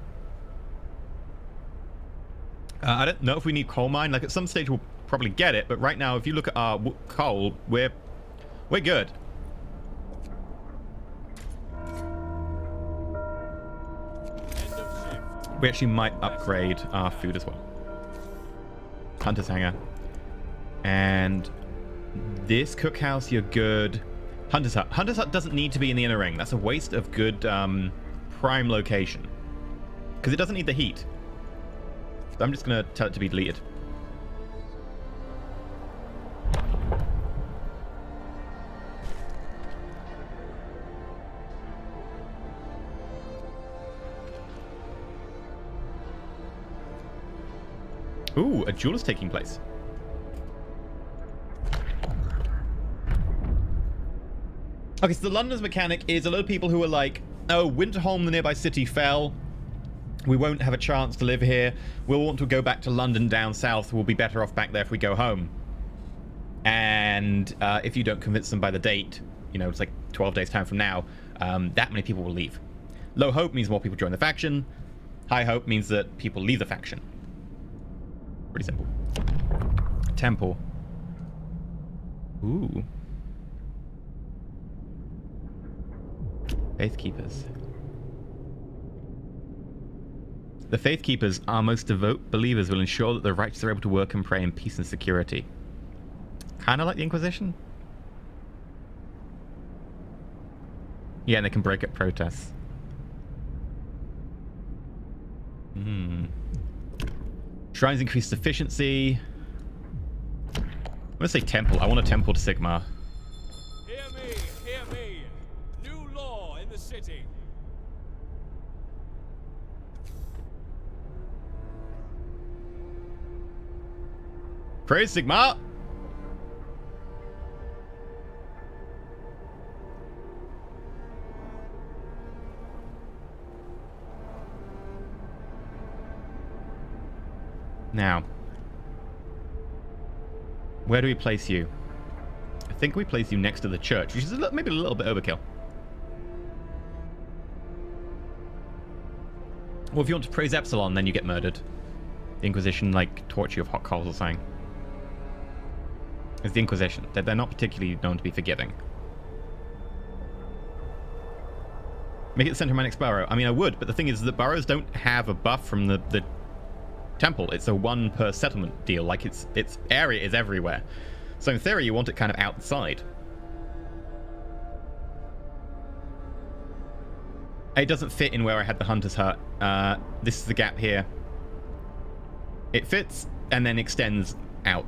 I don't know if we need coal mine. Like at some stage we'll probably get it, but right now if you look at our coal, we're good. We actually might upgrade our food as well. Hunter's Hangar. And this cookhouse, you're good. Hunter's Hut. Hunter's Hut doesn't need to be in the inner ring. That's a waste of good prime location. Because it doesn't need the heat. So I'm just going to tell it to be deleted. Ooh, a duel is taking place. Okay, so the London's mechanic is a lot of people who are like, oh, Winterholm, the nearby city, fell. We won't have a chance to live here. We'll want to go back to London down south. We'll be better off back there if we go home. And if you don't convince them by the date, you know, it's like 12 days time from now, that many people will leave. Low hope means more people join the faction. High hope means that people leave the faction. Pretty simple. Temple. Ooh. Faithkeepers. The Faithkeepers, our most devout believers, will ensure that the righteous are able to work and pray in peace and security. Kind of like the Inquisition. Yeah, and they can break up protests. Shrines increase efficiency. I'm gonna say temple. I want a temple to Sigmar. Hear me, hear me. New law in the city. Praise Sigmar! Now, where do we place you? I think we place you next to the church, which is maybe a little bit overkill. Well, if you want to praise Epsilon, then you get murdered. The Inquisition, like, torture you of hot coals or something. It's the Inquisition. They're not particularly known to be forgiving. Make it the center of my next borough. I mean, I would, but the thing is that boroughs don't have a buff from the temple. It's a one per settlement deal. Like, its area is everywhere. So in theory, you want it kind of outside. It doesn't fit in where I had the Hunter's Hut. This is the gap here. It fits and then extends out.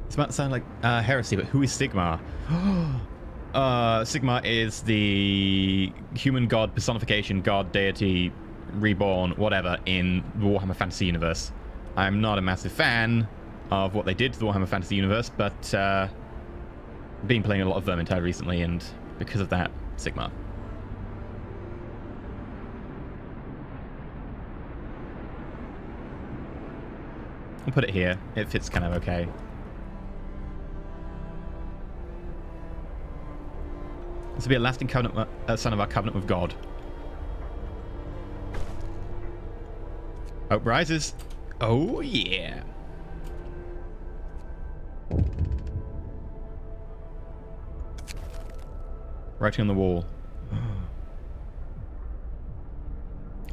It's about to sound like heresy, but who is Sigmar? Sigmar is the human god personification, god, deity, reborn, whatever, in the Warhammer Fantasy universe. I'm not a massive fan of what they did to the Warhammer Fantasy universe, but been playing a lot of Vermintide recently, and because of that, Sigmar. I'll put it here. It fits kind of okay. This will be a lasting covenant, son of our covenant with God. Hope rises. Oh, yeah. Writing on the wall.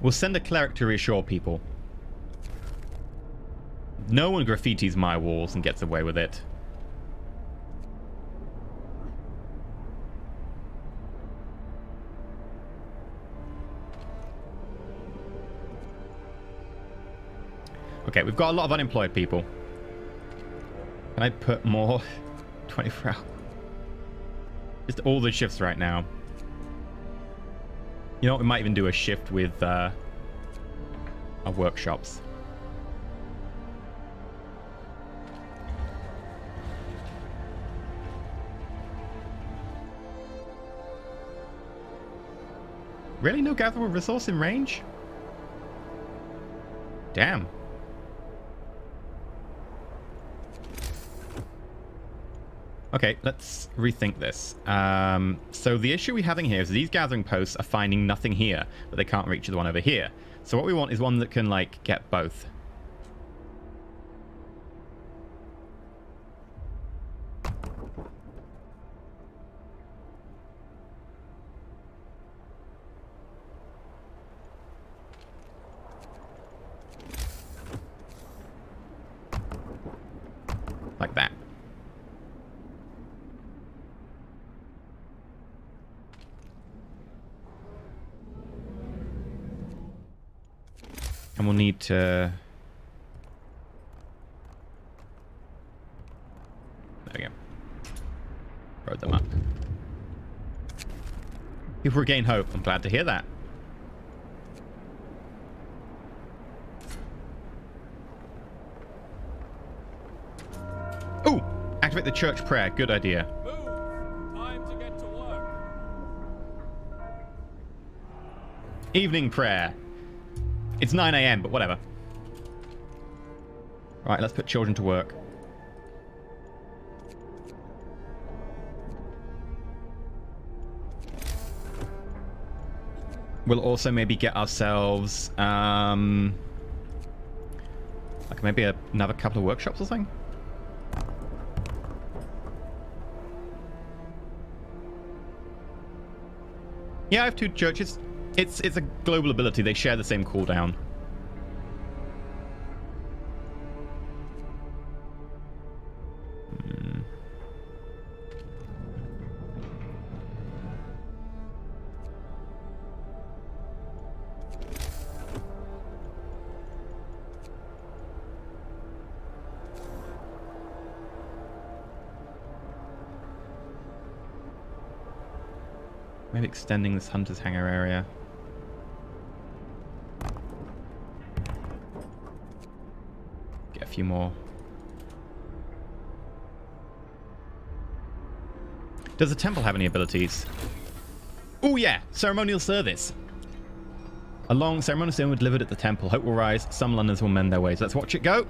We'll send a cleric to reassure people. No one graffitis my walls and gets away with it. Okay, we've got a lot of unemployed people. Can I put more? 24 hours. Just all the shifts right now. You know what? We might even do a shift with our workshops. Really? No gather resource in range? Damn. Okay, let's rethink this. So the issue we're having here is these gathering posts are finding nothing here, but they can't reach the one over here. So what we want is one that can, like, get both. Like that. And we'll need to... There we go. Road them up. You've regained hope. I'm glad to hear that. Ooh! Activate the church prayer. Good idea. Move! Time to get to work. Evening prayer. It's 9 AM, but whatever. Right, let's put children to work. We'll also maybe get ourselves, like maybe another couple of workshops or something. Yeah, I have 2 churches. It's a global ability. They share the same cooldown. Maybe extending this hunter's hangar area. Get a few more. Does the temple have any abilities? Oh yeah, ceremonial service. A long ceremonial ceremony delivered at the temple. Hope will rise. Some Londoners will mend their ways. Let's watch it go.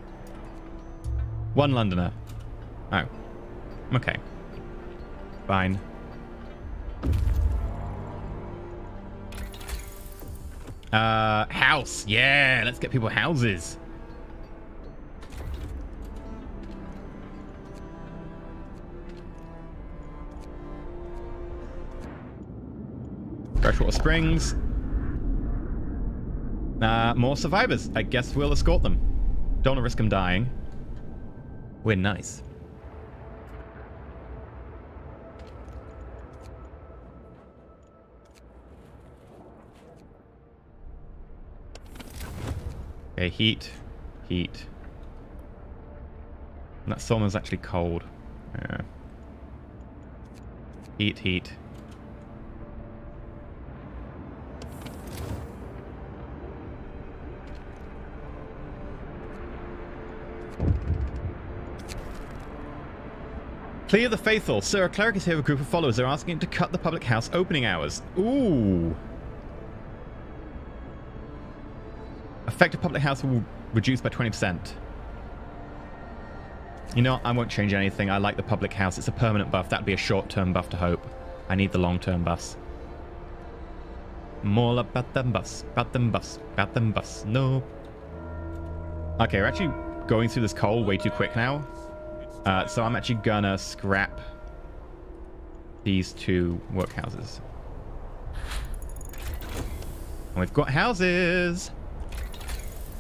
1 Londoner. Oh. Okay. Fine. House. Yeah, let's get people houses. Freshwater Springs. More survivors. I guess we'll escort them. Don't want to risk them dying. We're nice. Okay, heat. Heat. And that summer's actually cold. Yeah. Heat, heat. Clear the faithful. Sir, a cleric is here with a group of followers. They're asking him to cut the public house opening hours. Ooh. Effective public house will reduce by 20%. You know, I won't change anything. I like the public house. It's a permanent buff. That'd be a short-term buff to hope. I need the long-term buffs. More about them buffs. About them buffs. About them buffs. No. Okay, we're actually going through this coal way too quick now. So I'm actually gonna scrap these 2 workhouses. And we've got houses.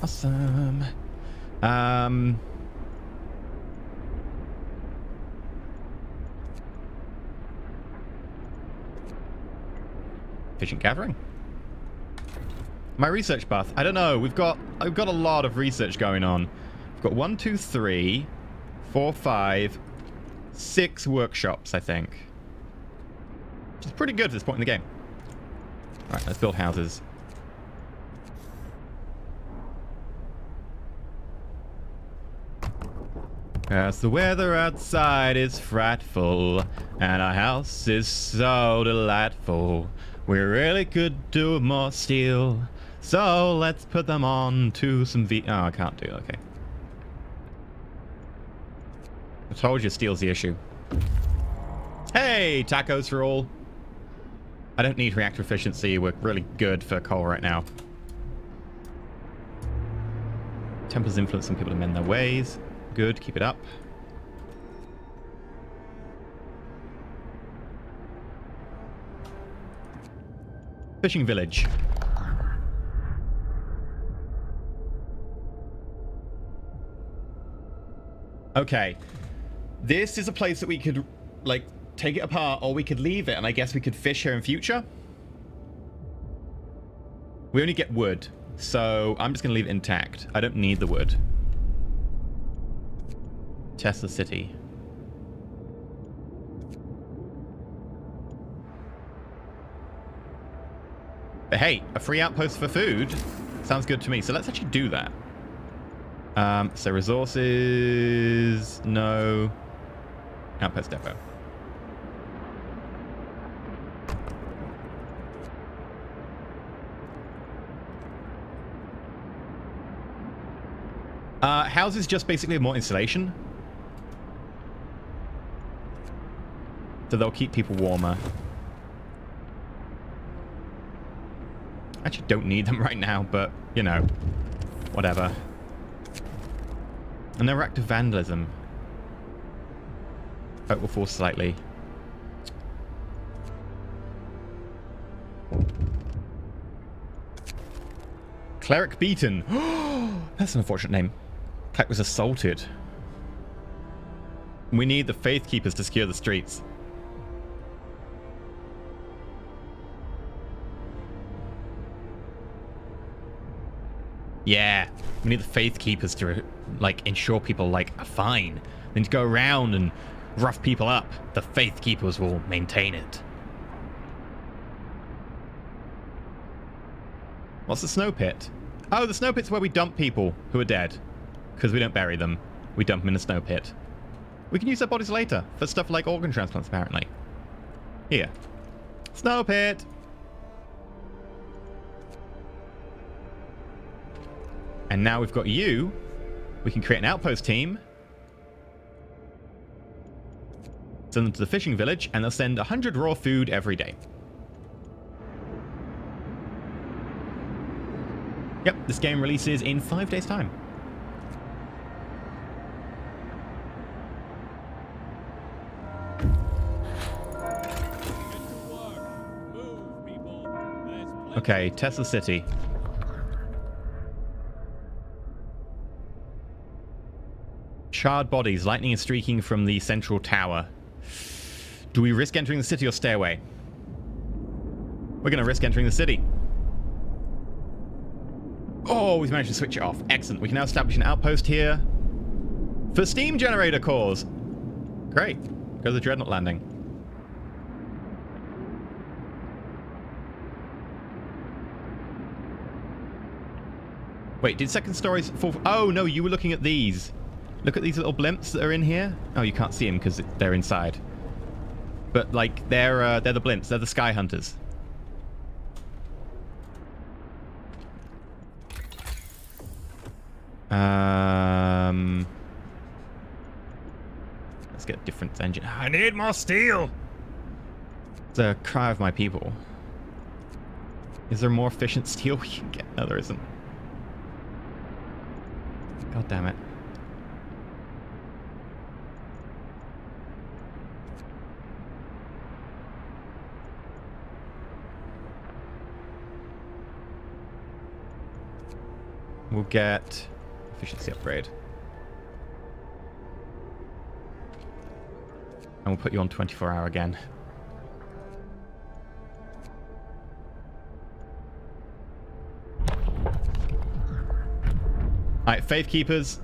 Awesome. Efficient gathering. My research buff. I don't know. I've got a lot of research going on. We've got 1, 2, 3, 4, 5, 6 workshops, I think. Which is pretty good at this point in the game. Alright, let's build houses. As the weather outside is frightful, and our house is so delightful, we really could do more steel. So let's put them on to some Oh, I can't do it. Okay. I told you steel's the issue. Hey, tacos for all. I don't need reactor efficiency. We're really good for coal right now. Temples influence some people to mend their ways. Good, keep it up. Fishing village. Okay. This is a place that we could, like, take it apart, or we could leave it, and I guess we could fish here in future. We only get wood, so I'm just going to leave it intact. I don't need the wood. Test the city. But hey, a free outpost for food sounds good to me. So let's actually do that. So resources, no. Outpost depot. Houses just basically more insulation. So they'll keep people warmer. Actually don't need them right now, but, you know, whatever. And they're active vandalism. Hope will fall slightly. Cleric beaten. That's an unfortunate name. Cleric was assaulted. We need the Faith Keepers to secure the streets. Yeah, we need the Faith Keepers to, like, ensure people, like, are fine. Then to go around and rough people up. The Faith Keepers will maintain it. What's the snow pit? Oh, the snow pit's where we dump people who are dead. Because we don't bury them. We dump them in a snow pit. We can use their bodies later for stuff like organ transplants, apparently. Here. Snow pit! And now we've got you. We can create an outpost team. Send them to the fishing village, and they'll send 100 raw food every day. Yep, this game releases in 5 days' time. Okay, Tesla City. Charred bodies, lightning is streaking from the central tower. Do we risk entering the city or stay away? We're going to risk entering the city. Oh, we've managed to switch it off. Excellent. We can now establish an outpost here for steam generator cores. Great. Go to the Dreadnought landing. Wait, did second stories fall? Oh, no, you were looking at these. Look at these little blimps that are in here. Oh, you can't see them because they're inside. But, like, they're the blimps. They're the Sky Hunters. Let's get a different engine. I need more steel! The cry of my people. Is there more efficient steel we can get? No, there isn't. God damn it. We'll get efficiency upgrade. And we'll put you on 24-hour again. Alright, Faith Keepers.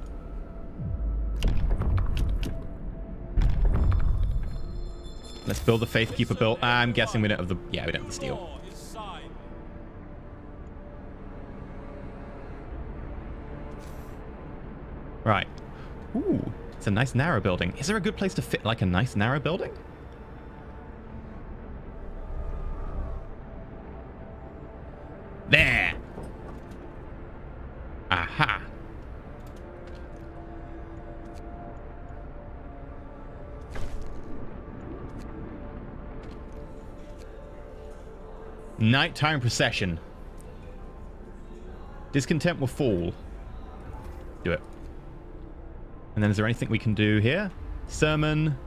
Let's build the Faith Keeper build. I'm guessing we don't have the... Yeah, we don't have the steel. Right. Ooh, it's a nice narrow building. Is there a good place to fit, like, a nice narrow building? There! Aha! Nighttime procession. Discontent will fall. Do it. And then is there anything we can do here? Sermon.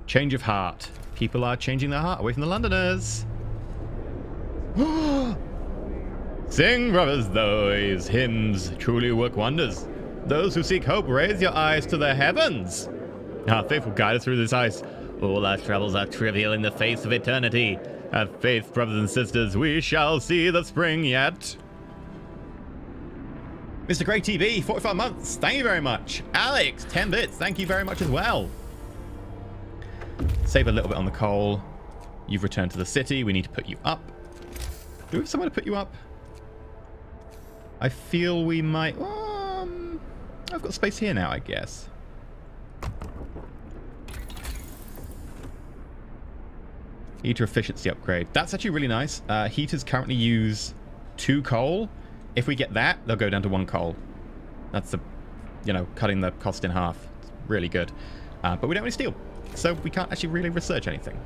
Change of heart. People are changing their heart away from the Londoners. Sing, brothers, those hymns truly work wonders. Those who seek hope, raise your eyes to the heavens. Our faith will guide us through this ice. All our troubles are trivial in the face of eternity. Have faith, brothers and sisters, we shall see the spring yet. Mr. Grey TV, 45 months. Thank you very much. Alex, 10 bits. Thank you very much as well. Save a little bit on the coal. You've returned to the city. We need to put you up. Do we have somewhere to put you up? I feel we might... I've got space here now, I guess. Heater efficiency upgrade. That's actually really nice. Heaters currently use 2 coal. If we get that, they'll go down to 1 coal. That's the, you know, cutting the cost in half. It's really good. But we don't have any steel, so we can't actually really research anything.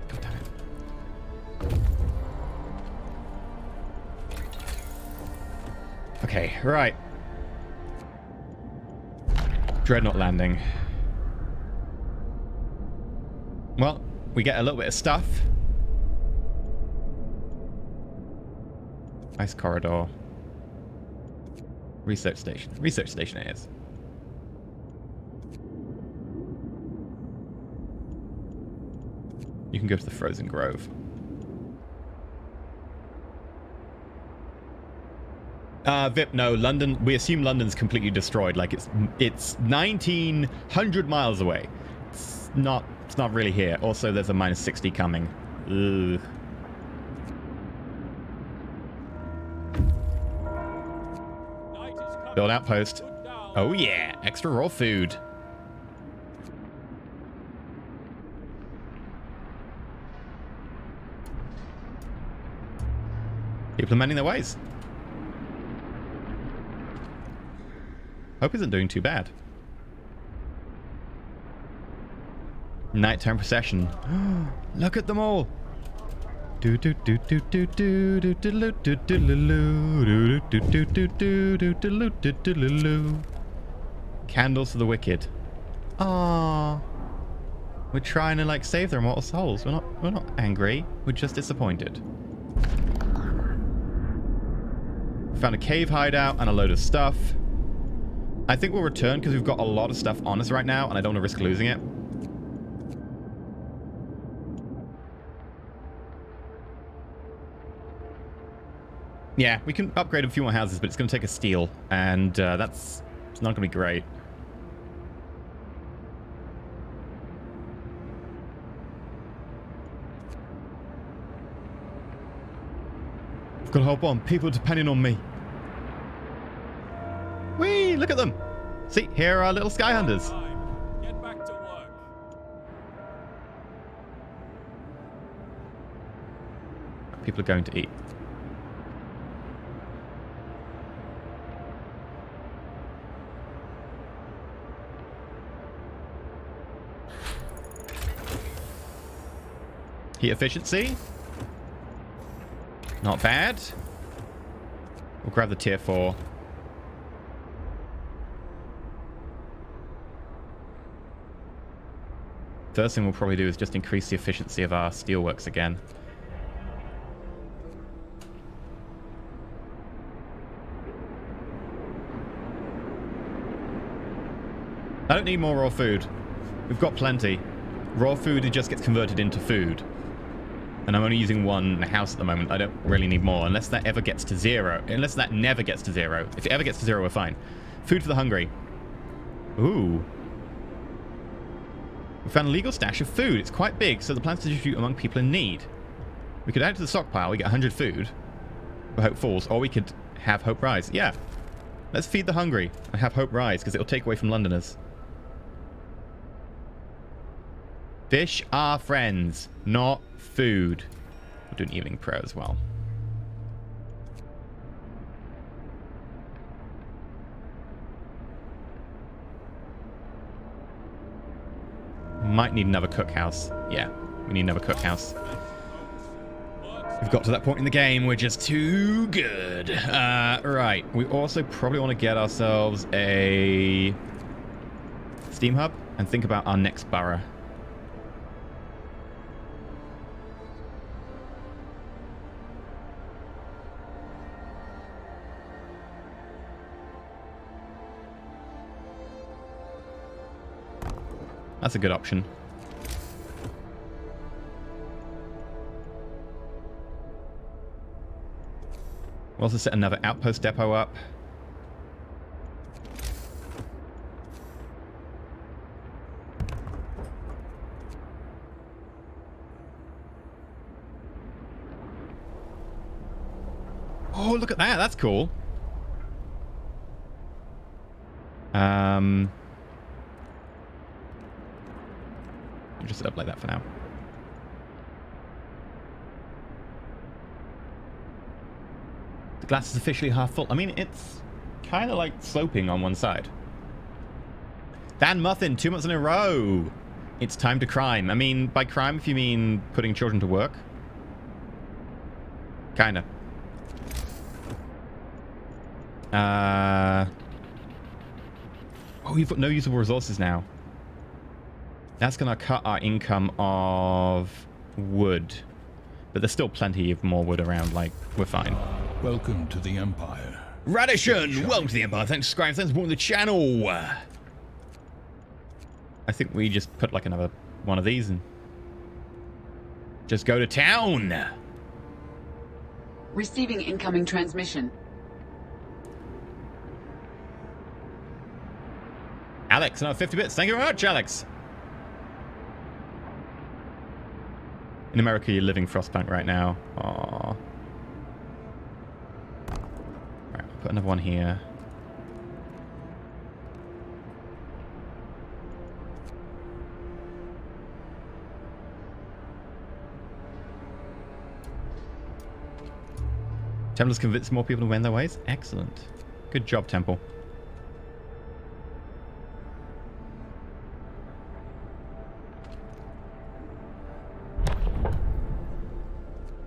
God damn it. Okay, right. Dreadnought landing. Well, we get a little bit of stuff. Ice corridor. Research station. Research station it is. You can go to the Frozen Grove. Vip, no, London, we assume London's completely destroyed. Like it's 1,900 miles away. It's not really here. Also, there's a -60 coming. Ugh. Build outpost. Oh yeah, extra raw food. People are mending their ways. Hope isn't doing too bad. Nighttime procession. Look at them all. Candles for the wicked. Ah, we're trying to like save their immortal souls. We're not angry. We're just disappointed. We found a cave hideout and a load of stuff. I think we'll return because we've got a lot of stuff on us right now, and I don't want to risk losing it. Yeah, we can upgrade a few more houses, but it's going to take a steel, and it's not going to be great. I've got to hop on. People are depending on me. Whee! Look at them. See, here are our little sky hunters. Get back to work. People are going to eat. Heat efficiency. Not bad. We'll grab the tier 4. First thing we'll probably do is just increase the efficiency of our steelworks again. I don't need more raw food. We've got plenty. Raw food, it just gets converted into food. And I'm only using 1 house at the moment. I don't really need more, unless that ever gets to 0. Unless that never gets to 0. If it ever gets to 0, we're fine. Food for the hungry. Ooh. We found a legal stash of food. It's quite big, so the plans to distribute among people in need. We could add it to the stockpile. We get 100 food. For Hope Falls. Or we could have Hope rise. Yeah. Let's feed the hungry and have Hope rise, because it'll take away from Londoners. Fish are friends, not food. We'll do an evening prayer as well. Might need another cookhouse. Yeah, we need another cookhouse. We've got to that point in the game. We're just too good. Right. We also probably want to get ourselves a steam hub and think about our next borough. That's a good option. We'll also set another outpost depot up. Oh, look at that. That's cool. I'll just set up like that for now. The glass is officially half full. I mean, it's kind of like sloping on one side. Dan Muffin, 2 months in a row. It's time to crime. I mean, by crime, if you mean putting children to work. Kind of. Oh, you've got no usable resources now. That's going to cut our income of wood. But there's still plenty of more wood around, like, we're fine. Welcome to the Empire. Radisson, welcome to the Empire. Thanks for subscribing. Thanks for supporting the channel. I think we just put, like, another one of these and just go to town. Receiving incoming transmission. Alex, another 50 bits. Thank you very much, Alex. In America, you're living Frostpunk right now. Aww. Right, I'll put another one here. Templar's convinced more people to win their ways. Excellent. Good job, Temple.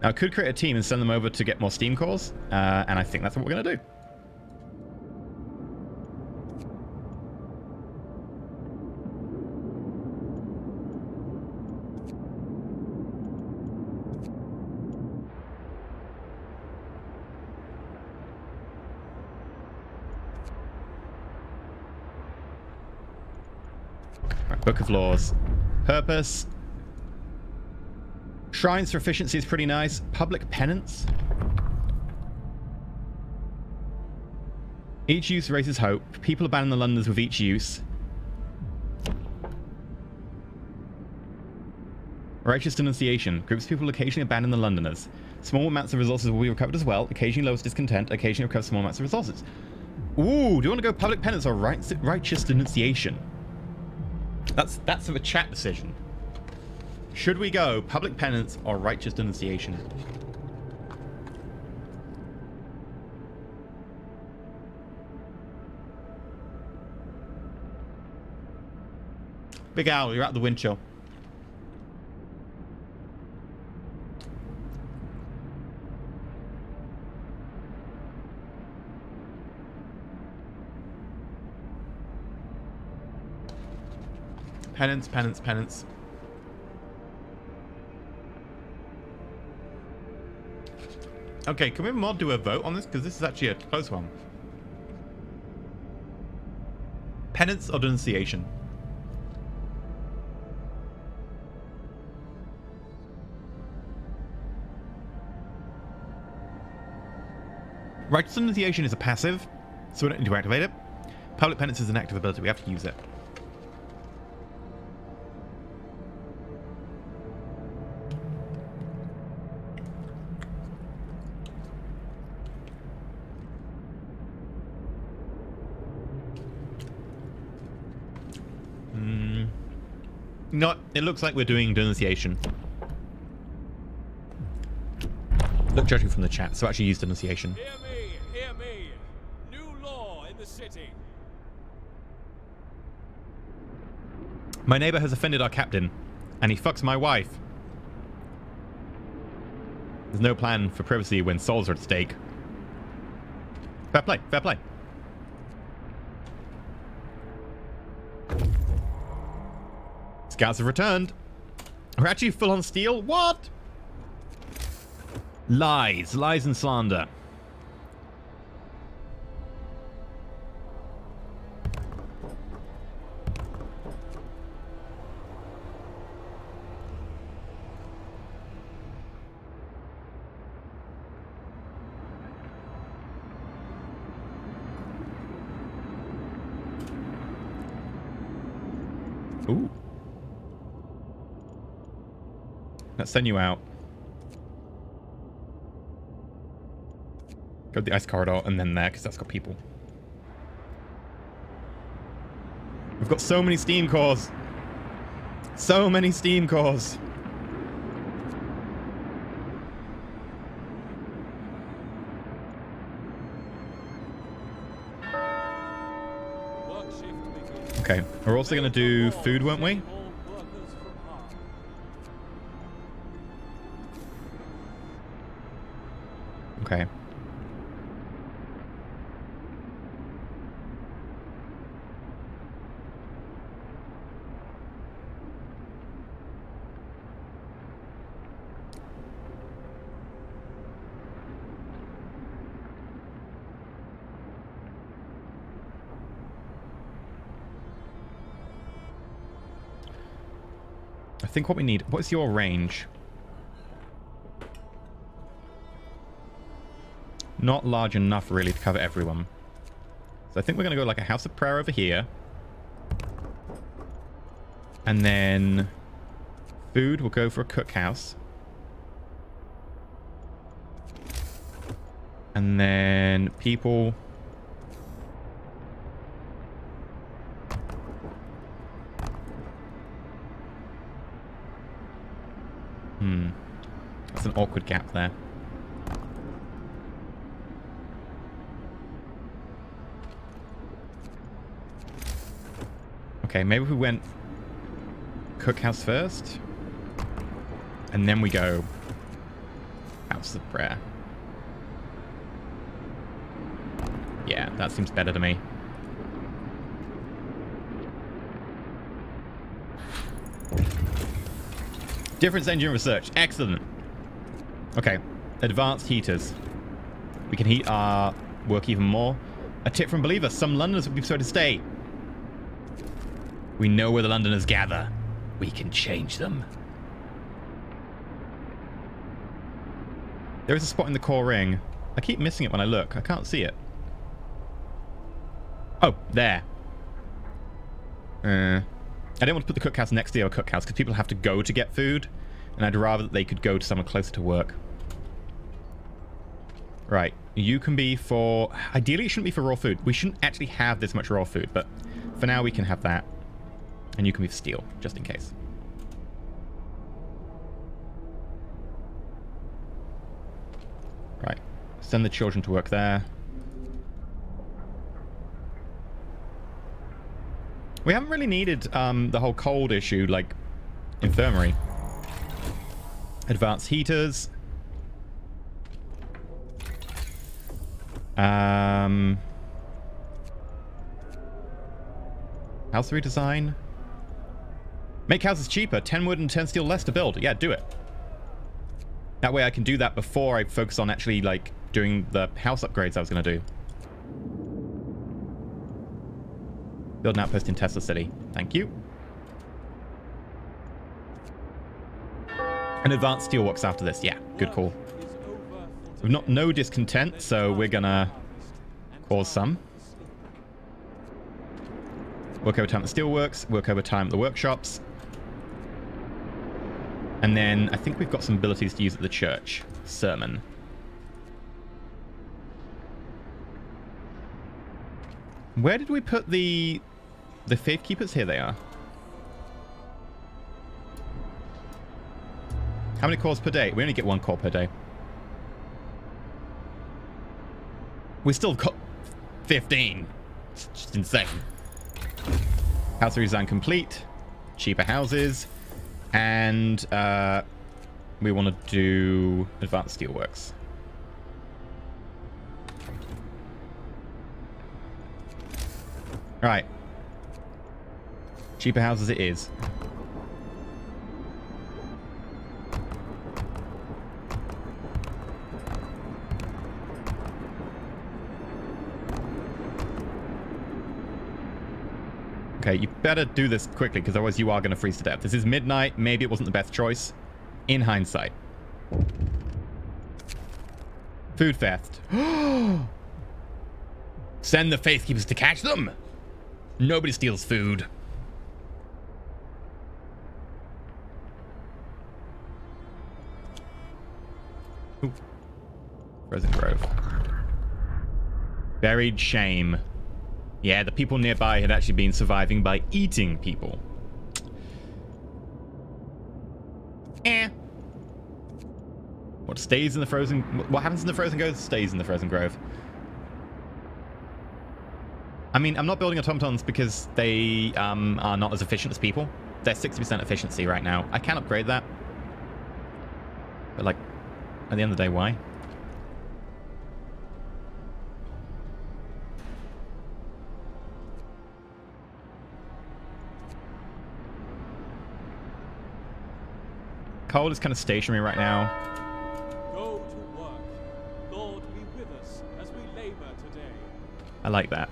Now, I could create a team and send them over to get more steam cores, and I think that's what we're going to do. Right, Book of Laws. Purpose. Shrines for efficiency is pretty nice. Public penance. Each use raises hope. People abandon the Londoners with each use. Righteous denunciation. Groups of people occasionally abandon the Londoners. Small amounts of resources will be recovered as well. Occasionally lowers discontent. Occasionally recovers small amounts of resources. Ooh, do you want to go public penance or righteous denunciation? That's sort of a chat decision. Should we go public penance or righteous denunciation? Big Owl, you're out the wind chill. Penance, penance, penance. Okay, can we mod do a vote on this? Because this is actually a close one. Penance or denunciation? Righteous denunciation is a passive, so we don't need to activate it. Public penance is an active ability. We have to use it. No, it looks like we're doing denunciation. Look, judging from the chat, so actually use denunciation. Hear me, hear me. New law in the city. My neighbor has offended our captain, and he fucks my wife. There's no plan for privacy when souls are at stake. Fair play, fair play. Scouts have returned. We're actually full on steel? What? Lies. Lies and slander. Ooh. Let's send you out. Go to the ice corridor and then there, because that's got people. We've got so many steam cores. So many steam cores. Okay, we're also going to do food, weren't we? Okay. I think what we need... What's your range? Not large enough, really, to cover everyone. So I think we're going to go like a house of prayer over here. And then... food, we'll go for a cookhouse. And then people... That's an awkward gap there. Okay, maybe if we went cookhouse first. And then we go house of prayer. Yeah, that seems better to me. Difference engine research. Excellent. Okay. Advanced heaters. We can heat our work even more. A tip from Believer. Some Londoners would be persuaded to stay. We know where the Londoners gather. We can change them. There is a spot in the core ring. I keep missing it when I look. I can't see it. Oh, there. I don't want to put the cookhouse next to the other cookhouse because people have to go to get food, and I'd rather that they could go to somewhere closer to work. Right, you can be for... Ideally, it shouldn't be for raw food. We shouldn't actually have this much raw food, but for now we can have that. And you can be for steel, just in case. Right, send the children to work there. We haven't really needed the whole cold issue, like infirmary. Advanced heaters. House redesign. Make houses cheaper. 10 wood and 10 steel less to build. Yeah, do it. That way I can do that before I focus on actually, like, doing the house upgrades I was going to do. Build an outpost in Tesla City. Thank you. And advanced steelworks after this. Yeah, good call. We've not no discontent, so we're gonna cause some. Work overtime at the steelworks, work overtime at the workshops. And then I think we've got some abilities to use at the church. Sermon. Where did we put the faith keepers? Here they are. How many cores per day? We only get 1 core per day. We still got 15. It's just insane. House redesign complete. cheaper houses, and we want to do advanced steelworks. Right. Cheaper houses it is. Okay, you better do this quickly, because otherwise you are going to freeze to death. This is midnight. Maybe it wasn't the best choice. In hindsight. Food theft. Send the Faithkeepers to catch them. Nobody steals food. Ooh. Frozen Grove. Buried shame. Yeah, the people nearby had actually been surviving by eating people. What stays in the frozen... What happens in the frozen grove stays in the frozen grove. I mean, I'm not building automatons because they are not as efficient as people. They're 60% efficiency right now. I can upgrade that. But, like, at the end of the day, why? Coal is kind of stationary right now. Go to work. Lord, be with us as we labor today. I like that.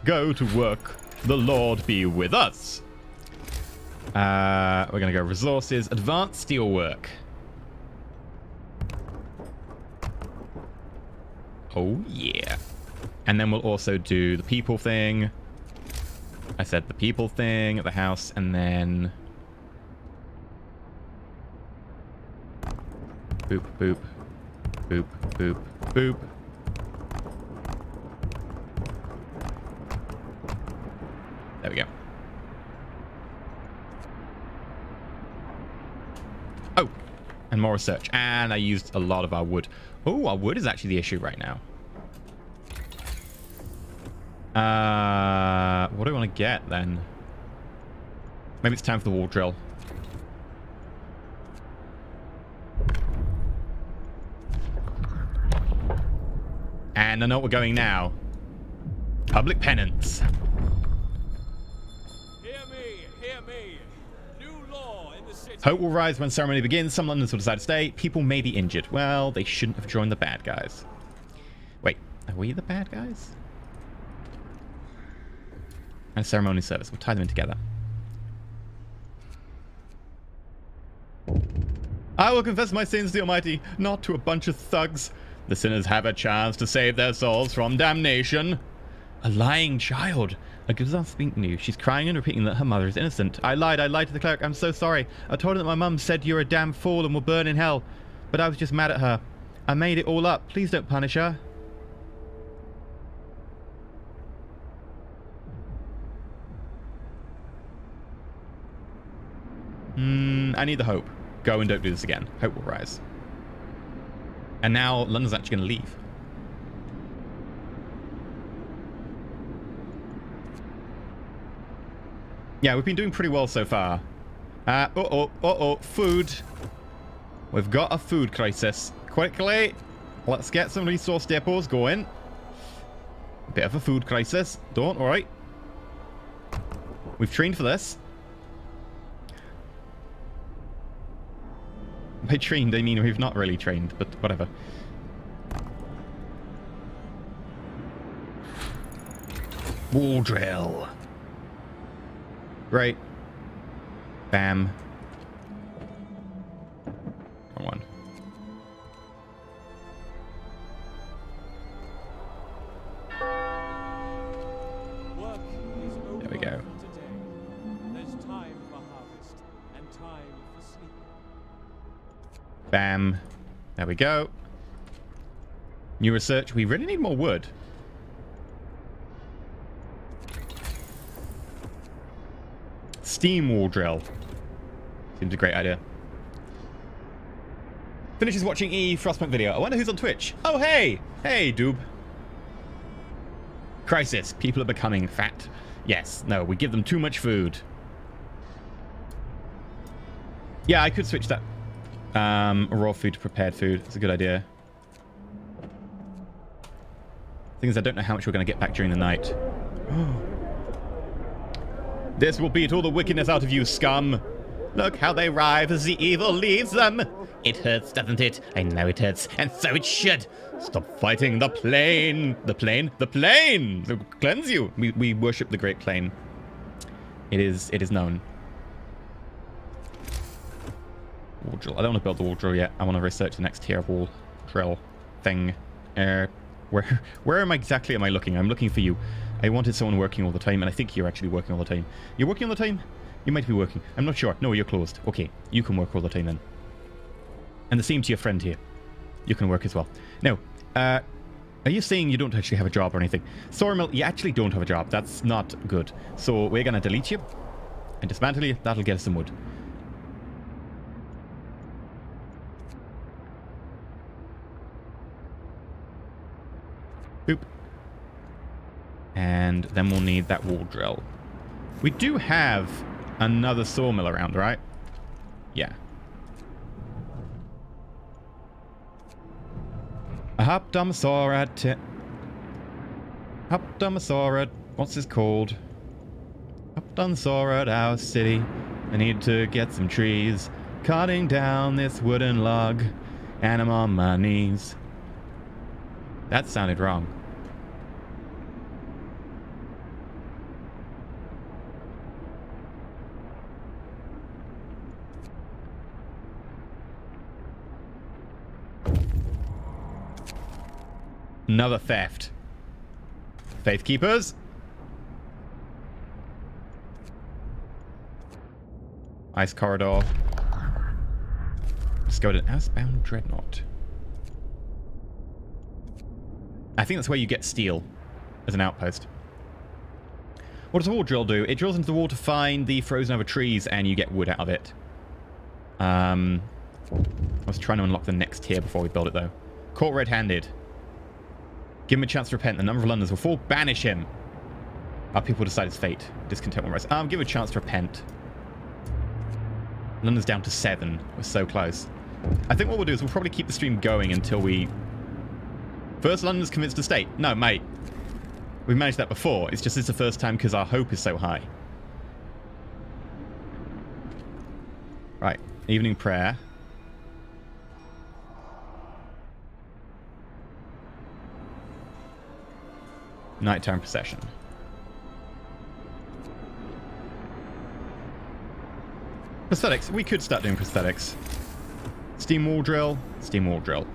Go to work. The Lord be with us. We're going to go resources. Advanced steelwork. Oh, yeah. And then we'll also do the people thing. I said the people thing at the house, and then... Boop, boop. Boop, boop, boop. There we go. Oh, and more research. And I used a lot of our wood. Oh, our wood is actually the issue right now. What do I want to get then? Maybe it's time for the wall drill. And I know we're going now. Public penance. Hear me, hear me. New law in the city. Hope will rise when ceremony begins. Some Londoners will decide to stay. People may be injured. Well, they shouldn't have joined the bad guys. Wait, are we the bad guys? And ceremony service. We'll tie them in together. I will confess my sins to the Almighty, not to a bunch of thugs. The sinners have a chance to save their souls from damnation. A lying child. A Gazan speaking to you. She's crying and repeating that her mother is innocent. I lied to the cleric. I'm so sorry. I told her that my mum said you're a damn fool and will burn in hell. But I was just mad at her. I made it all up. Please don't punish her. I need the hope. Go and don't do this again. Hope will rise. And now London's actually going to leave. Yeah, we've been doing pretty well so far. Food. We've got a food crisis. Quickly, let's get some resource depots going. Bit of a food crisis. Don't worry. We've trained for this. By trained, I mean we've not really trained, but whatever. Wall drill. Great. Bam. Wrong one. Work is over. There we go. For today. There's time for harvest and time for sleep. Bam. There we go. New research. We really need more wood. Steam wall drill. Seems a great idea. Finishes watching Frostpunk video. I wonder who's on Twitch. Oh, hey! Hey, Doob. Crisis. People are becoming fat. Yes. No, we give them too much food. Yeah, I could switch that raw food to prepared food. It's a good idea. Thing is, I don't know how much we're going to get back during the night. This will beat all the wickedness out of you, scum. Look how they writhe as the evil leaves them. It hurts, doesn't it? I know it hurts, and so it should. Stop fighting the plane. The plane? The plane! It'll cleanse you. We worship the great plane. It is known. Wall drill. I don't want to build the wall drill yet. I want to research the next tier of wall drill thing. Where exactly am I looking? I'm looking for you. I wanted someone working all the time, and I think you're actually working all the time. You're working all the time? You might be working. I'm not sure. No, you're closed. Okay, you can work all the time then. And the same to your friend here. You can work as well. Now, are you saying you don't actually have a job or anything? Sawmill, you actually don't have a job. That's not good. So we're going to delete you and dismantle you. That'll get us some wood. Boop. And then we'll need that wall drill. We do have another sawmill around, right? Yeah. I hopped on my saw what's this called? Hopped on the saw at our city. I need to get some trees. Cutting down this wooden log. And I'm on my knees. That sounded wrong. Another theft. Faith Keepers. Ice Corridor. Let's go to an Housebound Dreadnought. I think that's where you get steel as an outpost. What does a wall drill do? It drills into the wall to find the frozen over trees and you get wood out of it. I was trying to unlock the next tier before we build it though. Caught red-handed. Give him a chance to repent. The number of Londoners will fall. Banish him. Our people decide his fate. Discontent will rise. Give him a chance to repent. London's down to 7. We're so close. I think what we'll do is we'll probably keep the stream going until we... First London's convinced to stay. No, mate. We've managed that before. It's just it's the first time because our hope is so high. Right. Evening prayer. Nighttime procession. Prosthetics. We could start doing prosthetics. Steam wall drill. Steam wall drill.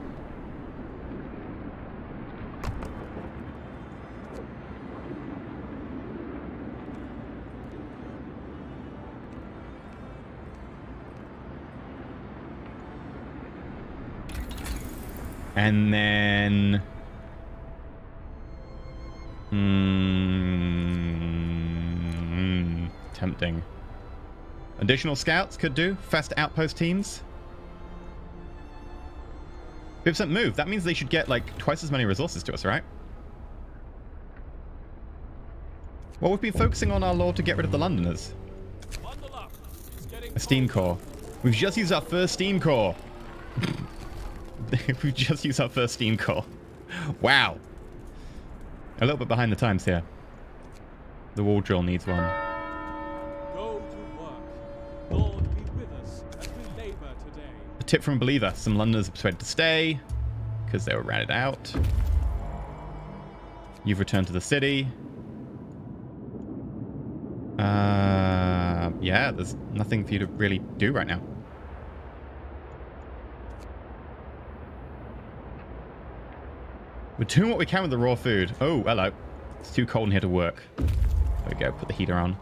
And then... tempting. Additional scouts could do. Fast outpost teams. 50% move. That means they should get like twice as many resources to us, right? Well, we've been focusing on our law to get rid of the Londoners. A steam core. We've just used our first steam core. We've just used our first steam core. Wow. A little bit behind the times here. The wall drill needs one. Go to work. Lord be with us as we labor today. A tip from a believer. Some Londoners are persuaded to stay because they were ratted out. You've returned to the city. Yeah, there's nothing for you to really do right now. We're doing what we can with the raw food. Oh, hello. It's too cold in here to work. There we go. Put the heater on.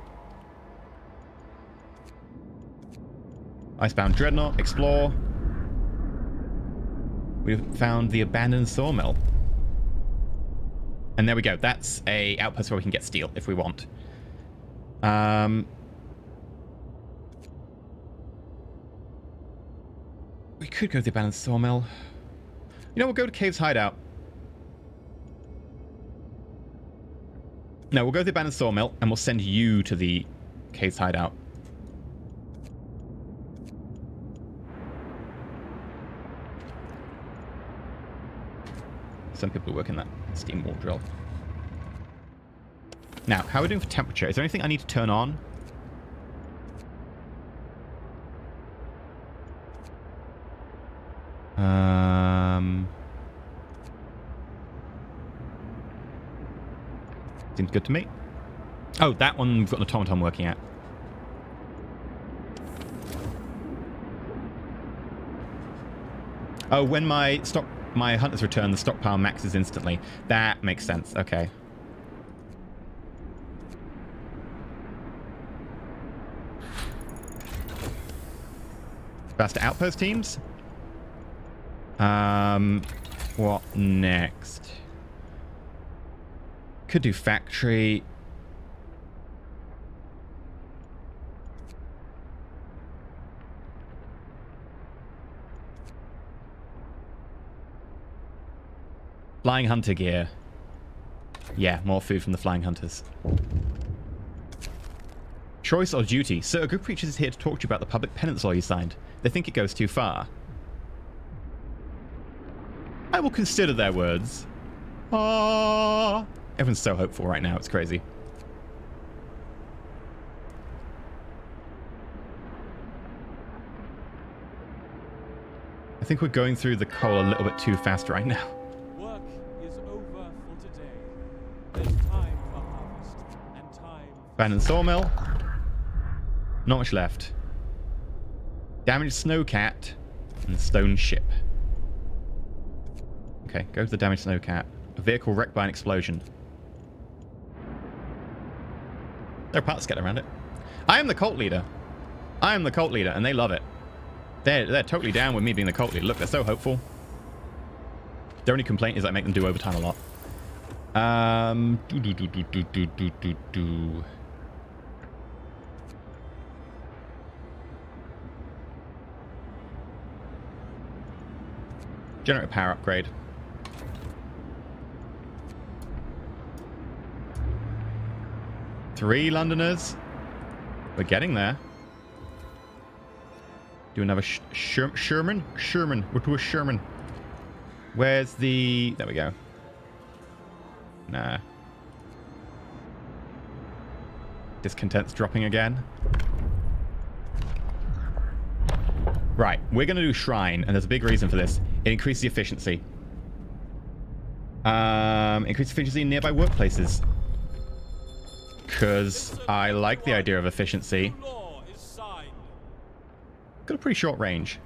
Icebound Dreadnought. Explore. We've found the abandoned sawmill. And there we go. That's a outpost where we can get steel if we want. We could go to the abandoned sawmill. You know, we'll go to Cave's hideout. No, we'll go to the abandoned sawmill and we'll send you to the Cave's hideout. some people who work in that steam wall drill. Now, how are we doing for temperature? Is there anything I need to turn on? Seems good to me. Oh, that one we've got an automaton working at. Oh, when my hunters return, the stockpile maxes instantly. That makes sense. Okay. Faster outpost teams. What next? Could do factory. Flying hunter gear. Yeah, more food from the flying hunters. Choice or duty? Sir, a group of creatures is here to talk to you about the public penance law you signed. They think it goes too far. I will consider their words. Ah, everyone's so hopeful right now. It's crazy. I think we're going through the coal a little bit too fast right now. Work is over for today. There's time for harvest and time. Abandoned sawmill. Not much left. Damaged snowcat and stone ship. Okay, go to the damaged snowcat. A vehicle wrecked by an explosion. There are parts getting around it. I am the cult leader. I am the cult leader, and they love it. They're totally down with me being the cult leader. Look, they're so hopeful. Their only complaint is I make them do overtime a lot. Generator power upgrade. Three Londoners. We're getting there. Do another Sherman? Sherman. We're to a Sherman. Where's the... There we go. Nah. Discontent's dropping again. Right. We're going to do Shrine, and there's a big reason for this. It increases the efficiency. Increase efficiency in nearby workplaces. Because I like the idea of efficiency. Got a pretty short range.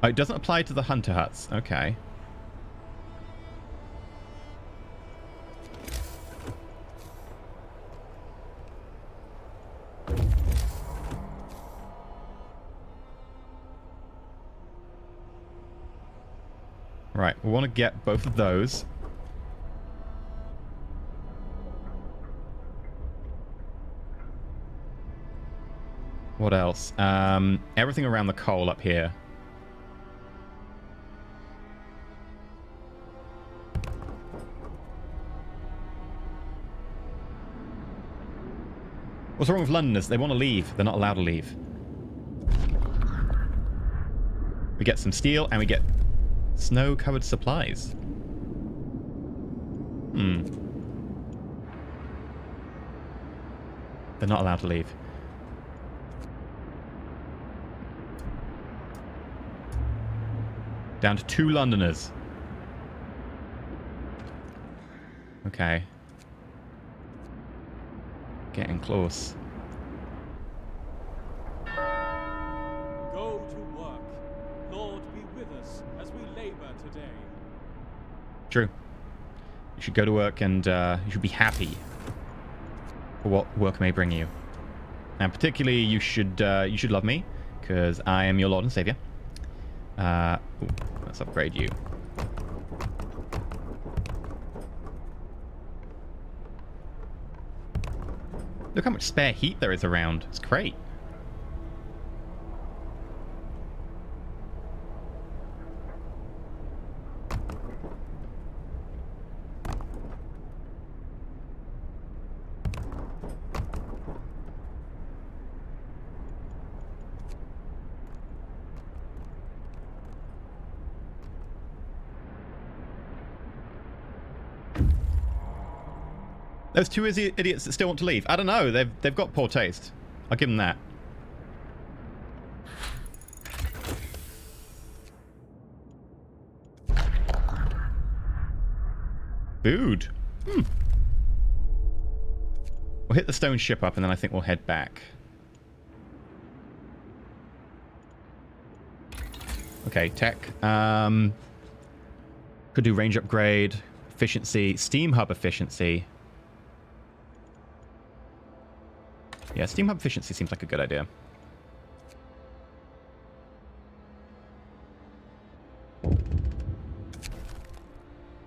Oh, it doesn't apply to the hunter huts. Okay. Right, we want to get both of those. What else? Everything around the coal up here. What's wrong with Londoners? They want to leave. They're not allowed to leave. We get some steel and we get snow-covered supplies. They're not allowed to leave. Down to 2 Londoners. Okay. Getting close. Go to work. Lord be with us as we labor today. True. You should go to work and you should be happy for what work may bring you. And particularly, you should love me, because I am your Lord and Savior. Ooh, let's upgrade you. Look how much spare heat there is around. It's great. Those two idiots that still want to leave. I don't know. They've got poor taste. I'll give them that. Food. We'll hit the stone ship up and then I think we'll head back. Okay, tech. Could do range upgrade, efficiency, steam hub efficiency. Yeah, steam hub efficiency seems like a good idea.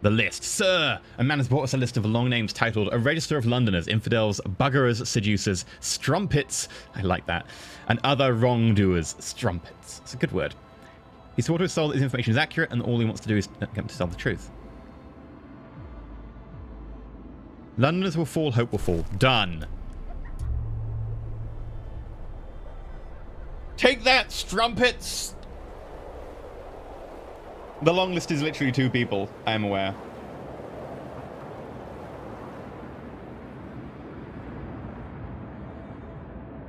The list. Sir, a man has brought us a list of long names titled A Register of Londoners, Infidels, Buggerers, Seducers, Strumpets, I like that, and other wrongdoers. Strumpets. It's a good word. He swore to his soul that his information is accurate and all he wants to do is get him to tell the truth. Londoners will fall, hope will fall. Done. Take that, strumpets! The long list is literally 2 people, I am aware.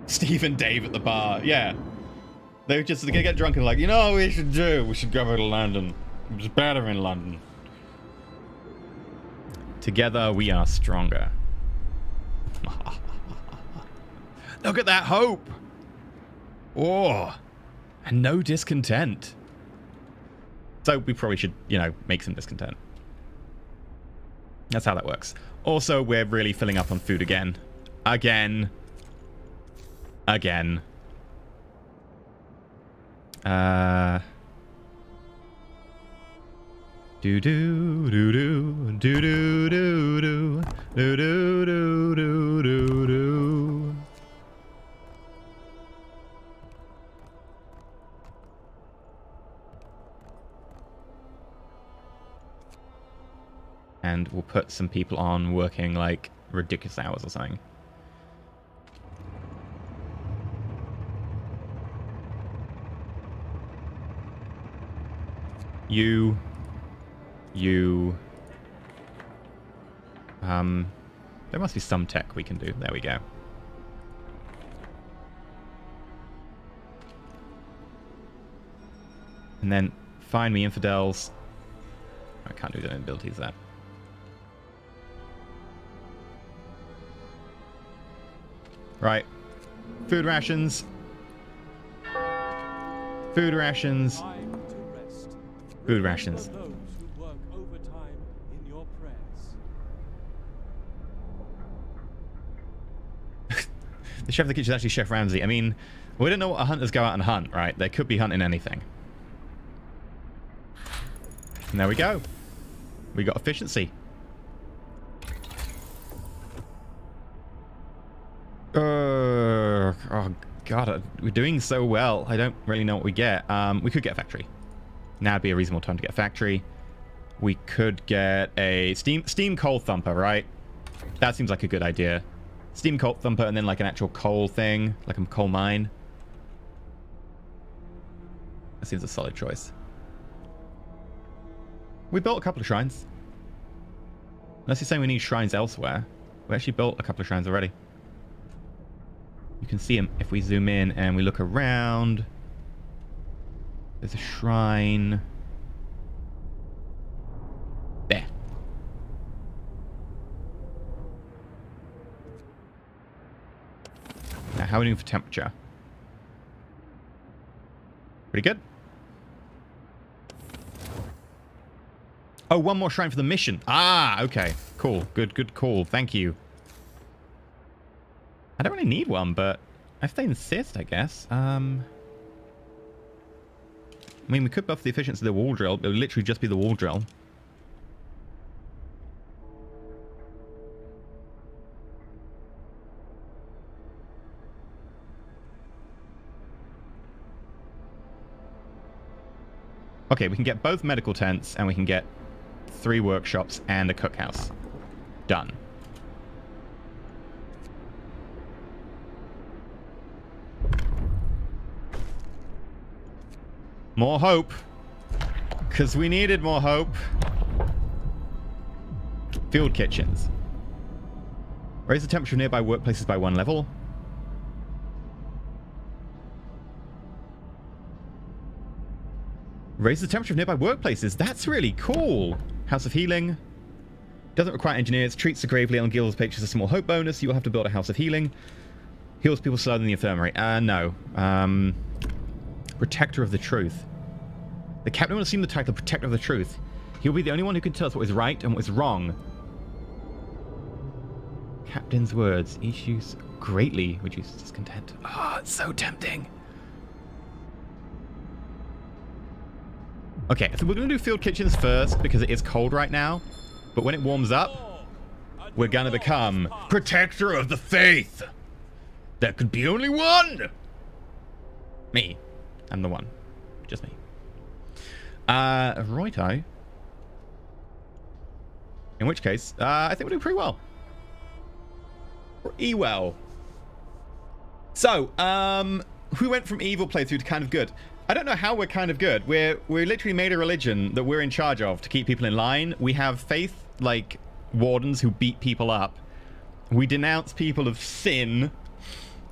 Steve and Dave at the bar, yeah. They're just gonna get drunk and like, you know what we should do? We should go over to London. It's better in London. Together we are stronger. Look at that hope! Oh, and no discontent. So we probably should, you know, make some discontent. That's how that works. Also, we're really filling up on food again. Again. Do do do do do do do do do do do do do. And we'll put some people on working like ridiculous hours or something. You. There must be some tech we can do. There we go. And then find me infidels. I can't do the abilities there. Right. Food rations. Food rations. Food rations. The chef of the kitchen is actually Chef Ramsay. I mean, we don't know what hunters go out and hunt, right? They could be hunting anything. And there we go. We got efficiency. Oh god, we're doing so well. I don't really know what we get. We could get a factory. Now would be a reasonable time to get a factory. We could get a steam coal thumper, right? That seems like a good idea. Steam coal thumper and then like an actual coal thing, like a coal mine. That seems a solid choice. We built a couple of shrines. Unless you're saying we need shrines elsewhere. We actually built a couple of shrines already. You can see them if we zoom in and we look around. There's a shrine. There. Now, how are we doing for temperature? Pretty good. Oh, one more shrine for the mission. Ah, okay. Cool. Good call. Thank you. I don't really need one, but if they insist, I guess. I mean, we could buff the efficiency of the wall drill. It would literally just be the wall drill. Okay, we can get both medical tents, and we can get 3 workshops and a cookhouse. Done. More hope. Because we needed more hope. Field kitchens. Raise the temperature of nearby workplaces by 1 level. Raise the temperature of nearby workplaces. That's really cool. House of Healing. Doesn't require engineers. Treats the gravely on Guild's pictures a small hope bonus. You will have to build a House of Healing. Heals people slower than the infirmary. No. Protector of the Truth. The captain will assume the title Protector of the Truth. He will be the only one who can tell us what is right and what is wrong. Captain's words. Issues greatly reduce discontent. Oh, it's so tempting. Okay, so we're going to do field kitchens first because it is cold right now. But when it warms up, we're going to become Protector of the Faith. There could be only one. Me. I'm the one. Just me. Righto. In which case, I think we're doing pretty well. Pretty well. So, we went from evil playthrough to kind of good. I don't know how we're kind of good. We're literally made a religion that we're in charge of to keep people in line. We have faith, like wardens who beat people up. We denounce people of sin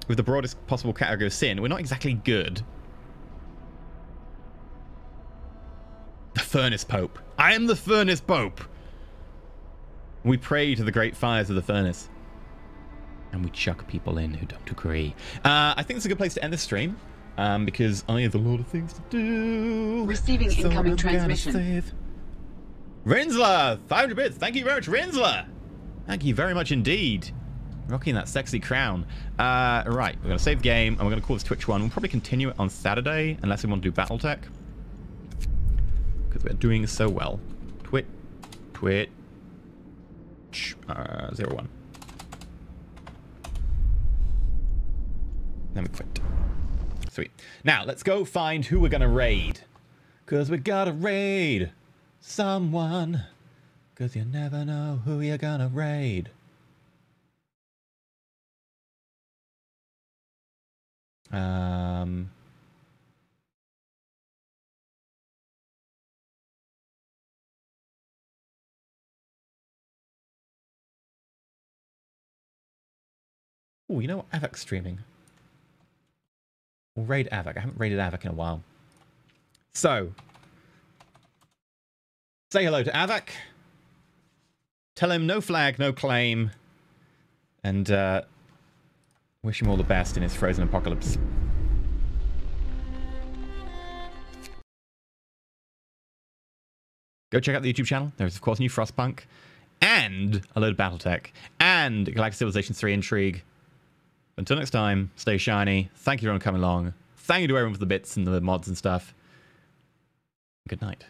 with the broadest possible category of sin. We're not exactly good. The Furnace Pope. I am the Furnace Pope. We pray to the great fires of the furnace. And we chuck people in who don't agree. I think it's a good place to end this stream. Because I have a lot of things to do. Receiving incoming transmission. Rinsler, 500 bits. Thank you very much, Rinsler. Thank you very much indeed. Rocking that sexy crown. Right, we're going to save game, and we're going to call this Twitch 1. We'll probably continue it on Saturday, unless we want to do Battletech. Because we're doing so well. Twitch. 01. Then we quit. Sweet. Now, let's go find who we're going to raid. Because we got to raid someone. Because you never know who you're going to raid. Oh, you know what? Avoc's streaming. We'll raid Avoc. I haven't raided Avoc in a while. So, say hello to Avoc. Tell him no flag, no claim. And wish him all the best in his frozen apocalypse. Go check out the YouTube channel. There's, of course, new Frostpunk. And a load of Battletech. And Galactic Civilization 3 Intrigue. Until next time, stay shiny. Thank you everyone for coming along. Thank you to everyone for the bits and the mods and stuff. Good night.